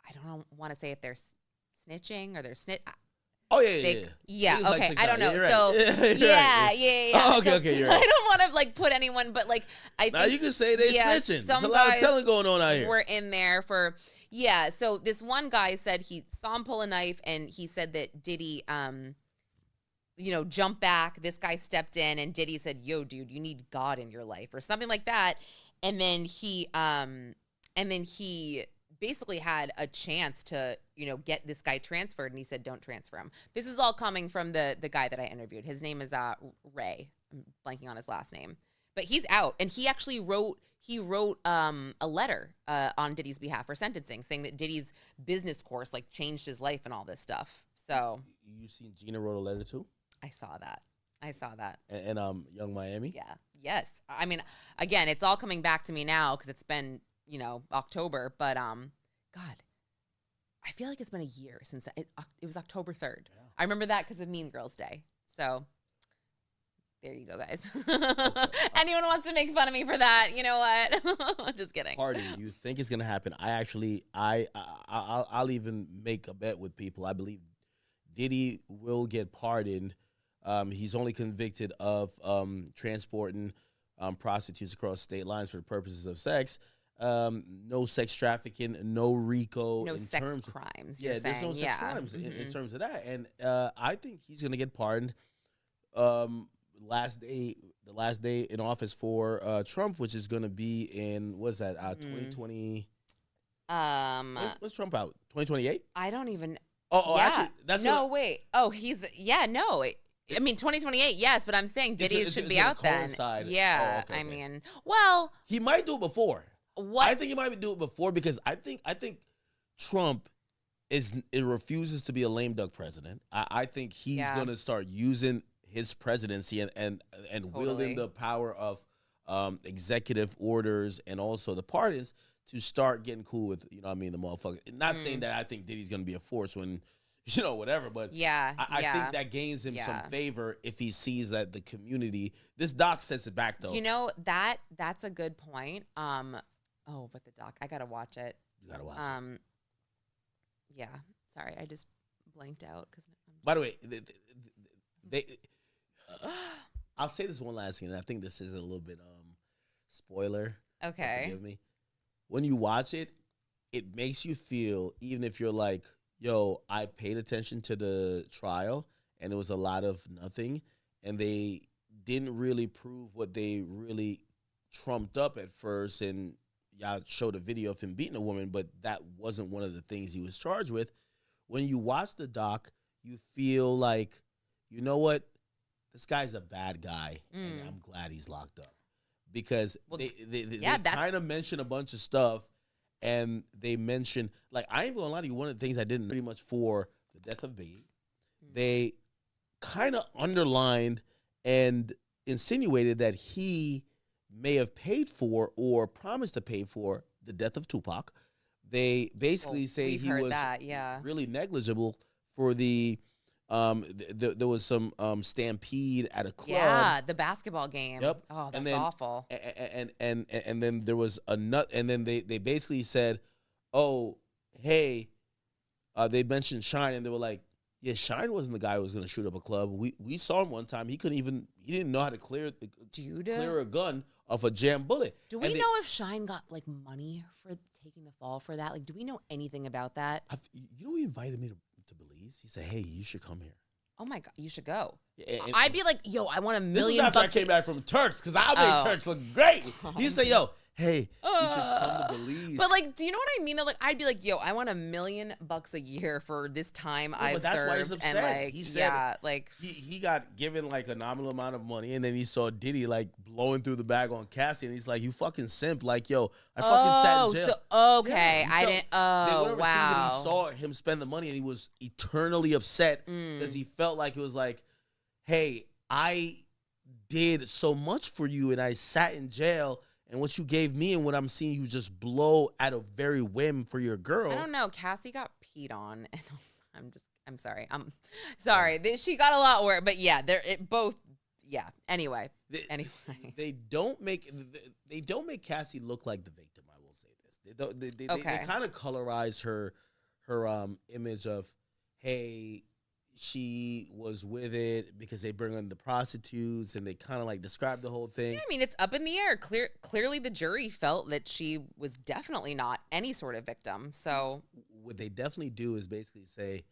I don't want to say if they're snitching or they're Oh, yeah. Okay, like I don't know. Right. So, yeah. Oh, okay, you're right. I don't want to put anyone, but I think you can say they're snitching. There's a lot of telling going on out here. We're in there for, so this one guy said he saw him pull a knife, and he said that Diddy, jumped back. This guy stepped in, and Diddy said, yo, dude, you need God in your life, or something like that. And then he basically had a chance to, get this guy transferred, and he said, don't transfer him. This is all coming from the guy that I interviewed. His name is Ray. I'm blanking on his last name, but he's out, and he actually wrote a letter on Diddy's behalf for sentencing, saying that Diddy's business course changed his life and all this stuff. So you seen Gina wrote a letter too? I saw that. And Young Miami? Yeah. Yes. I mean, again, it's all coming back to me now because it's been October, but God, I feel like it's been a year since it was October 3rd. Yeah. I remember that because of Mean Girls Day. So There you go, guys. Anyone wants to make fun of me for that? You know what? Just kidding. Pardon, you think it's gonna happen? I'll even make a bet with people. I believe Diddy will get pardoned. He's only convicted of transporting prostitutes across state lines for the purposes of sex. No sex trafficking, no RICO. No in sex terms crimes. Yeah, You're there's saying. no sex crimes in terms of that, and I think he's gonna get pardoned. The last day in office for Trump, which is gonna be in 2020. What's Trump out? 2028? I don't even. Oh, yeah. Actually, that's wait. Oh, no. I mean, 2028, yes, but I'm saying Diddy should be out then. Yeah, okay. I mean, well, he might do it before. What? I think he might do it before because I think Trump it refuses to be a lame duck president. I think he's going to start using his presidency and wielding the power of executive orders and also the pardons to start getting cool with, the motherfucker. Not saying that I think Diddy's going to be a force when, whatever, but I think that gains him some favor if he sees that the community, this doc sets it back though. That's a good point. But the doc, I got to watch it. You got to watch it. Yeah. Sorry, I just blanked out. By the way, I'll say this one last thing, and I think this is a little bit spoiler. Okay. So forgive me. When you watch it, it makes you feel, even if you're like, yo, I paid attention to the trial, and it was a lot of nothing, and they didn't really prove what they really trumped up at first, and y'all showed a video of him beating a woman, but that wasn't one of the things he was charged with. When you watch the doc, you feel like, you know what? This guy's a bad guy, and I'm glad he's locked up. Because they kind of mention a bunch of stuff, and they mention, like, I ain't gonna lie to you, one of the things I didn't pretty much for the death of Biggie, they kind of underlined and insinuated that he may have paid for or promised to pay for the death of Tupac. They basically say he was really negligible for the there was some stampede at a club. Yeah, the basketball game. Yep. Oh, that's awful. And then there was a nut, and then they basically said, oh, hey, they mentioned Shine, and they were like, yeah, Shine wasn't the guy who was going to shoot up a club. We saw him one time. He didn't know how to clear a gun off a jam bullet. Do we know if Shine got like money for taking the fall for that? Like, do we know anything about that? He invited me to Belize. He said, hey, you should come here. Oh my God, you should go. And I'd be like, yo, I want $1 million. This is after I came back from Turks, because I made Turks look great. He said, yo, hey, you should come to Belize. But like, do you know what I mean? Like, I'd be like, yo, I want $1 million a year for this time I've that's served. Why he's upset. And like, he said, he got given like a nominal amount of money, and then he saw Diddy like blowing through the bag on Cassie, and he's like, you fucking simp. Like, yo, I fucking sat in jail. Okay. Yeah, I didn't. Oh, wow. He saw him spend the money, and he was eternally upset because he felt like it was like, hey, I did so much for you, and I sat in jail. And what you gave me and what I'm seeing you just blow at a very whim for your girl. I don't know. Cassie got peed on. And I'm sorry. I'm sorry. She got a lot worse. But yeah, Anyway. They don't make Cassie look like the victim, I will say this. They kind of colorize her image of, hey, she was with it because they bring in the prostitutes, and they kind of like describe the whole thing. Yeah, I mean, it's up in the air. Clearly, the jury felt that she was definitely not any sort of victim. So what they definitely do is basically say,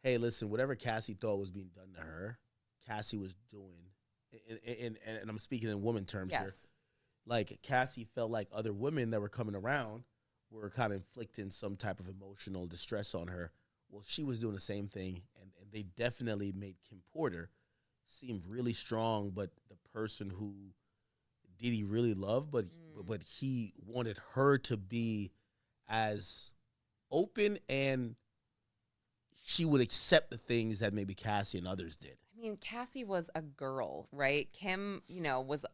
hey, listen, whatever Cassie thought was being done to her, Cassie was doing, and I'm speaking in woman terms here. Like, Cassie felt like other women that were coming around were kind of inflicting some type of emotional distress on her. Well, she was doing the same thing, and they definitely made Kim Porter seem really strong, but the person who Diddy really loved, but he wanted her to be as open, and she would accept the things that maybe Cassie and others did. I mean, Cassie was a girl, right? Kim, was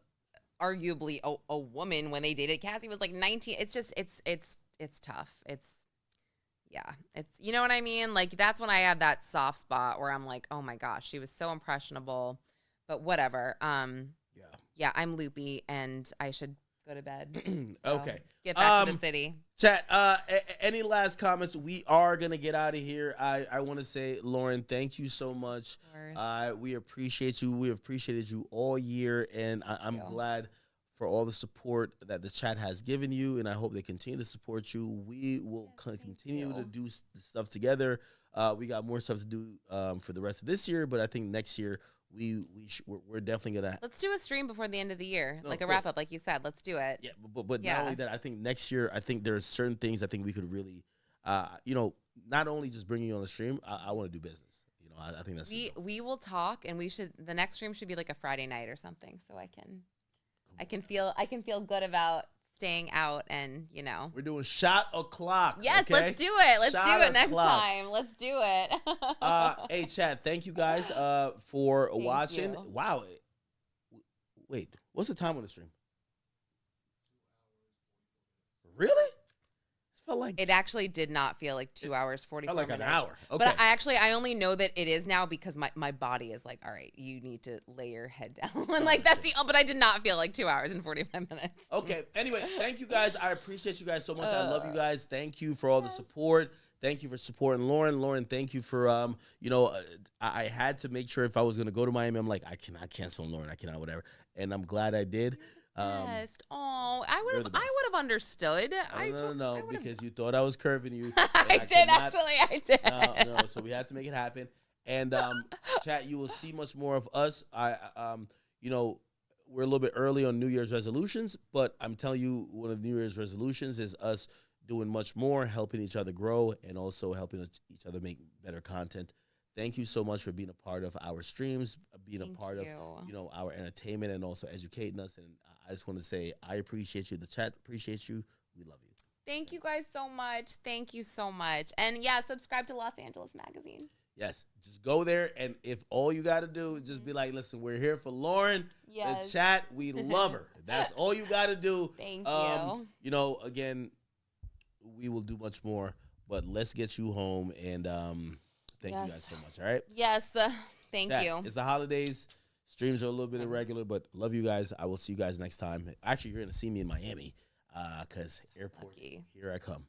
arguably a woman when they dated. Cassie was like 19. It's just, it's tough. It's, you know what I mean? Like, that's when I have that soft spot where I'm like, oh my gosh, she was so impressionable. but whatever. Yeah, I'm loopy and I should go to bed. So Okay. Get back to the city. Chat, any last comments? We are going to get out of here. I want to say, Lauren, thank you so much. We appreciate you. We have appreciated you all year, and I'm glad for all the support that the chat has given you, and I hope they continue to support you. We will continue to do stuff together. We got more stuff to do for the rest of this year, but I think next year we're definitely gonna let's do a stream before the end of the year, like a wrap up, like you said. Let's do it. Yeah, but not only that, I think next year, I think there's certain things I think we could really, not only just bring you on the stream. I want to do business. I think that's we will talk, and the next stream should be like a Friday night or something, so I can feel good about staying out, and we're doing shot o'clock. Yes, okay? let's do it. Let's do it next time. Let's do it. Hey, chat, thank you guys for watching. You. Wow. Wait, what's the time on the stream? Really? It felt like it actually did not feel like 2 hours 44 minutes. Like an hour. Okay. But I only know that it is now because my body is like, all right, you need to lay your head down. And like but I did not feel like 2 hours and 45 minutes. Okay. Anyway, thank you guys. I appreciate you guys so much. I love you guys. Thank you for all the support. Thank you for supporting Lauren. Lauren, thank you for I had to make sure if I was gonna go to Miami, I'm like, I cannot cancel Lauren. I cannot, whatever. And I'm glid I did. Best. I would have understood. No, because you thought I was curving you. I did. No, so we had to make it happen. And chat, you will see much more of us. We're a little bit early on New Year's resolutions, but I'm telling you, one of the New Year's resolutions is us doing much more, helping each other grow, and also helping each other make better content. Thank you so much for being a part of our streams, being a part of our entertainment, and also educating us. And I just want to say I appreciate you. The chat appreciates you. We love you. Thank you guys so much. Thank you so much. And yeah, subscribe to Los Angeles Magazine. Yes, just go there, and if all you got to do is just be like, listen, we're here for Lauren. Yes. The chat, we love her. That's all you got to do. Thank you. Again, we will do much more, but let's get you home, and thank you guys so much, all right? Yes, thank you. It's the holidays. Streams are a little bit irregular, but love you guys. I will see you guys next time. Actually, you're going to see me in Miami because airport, here I come.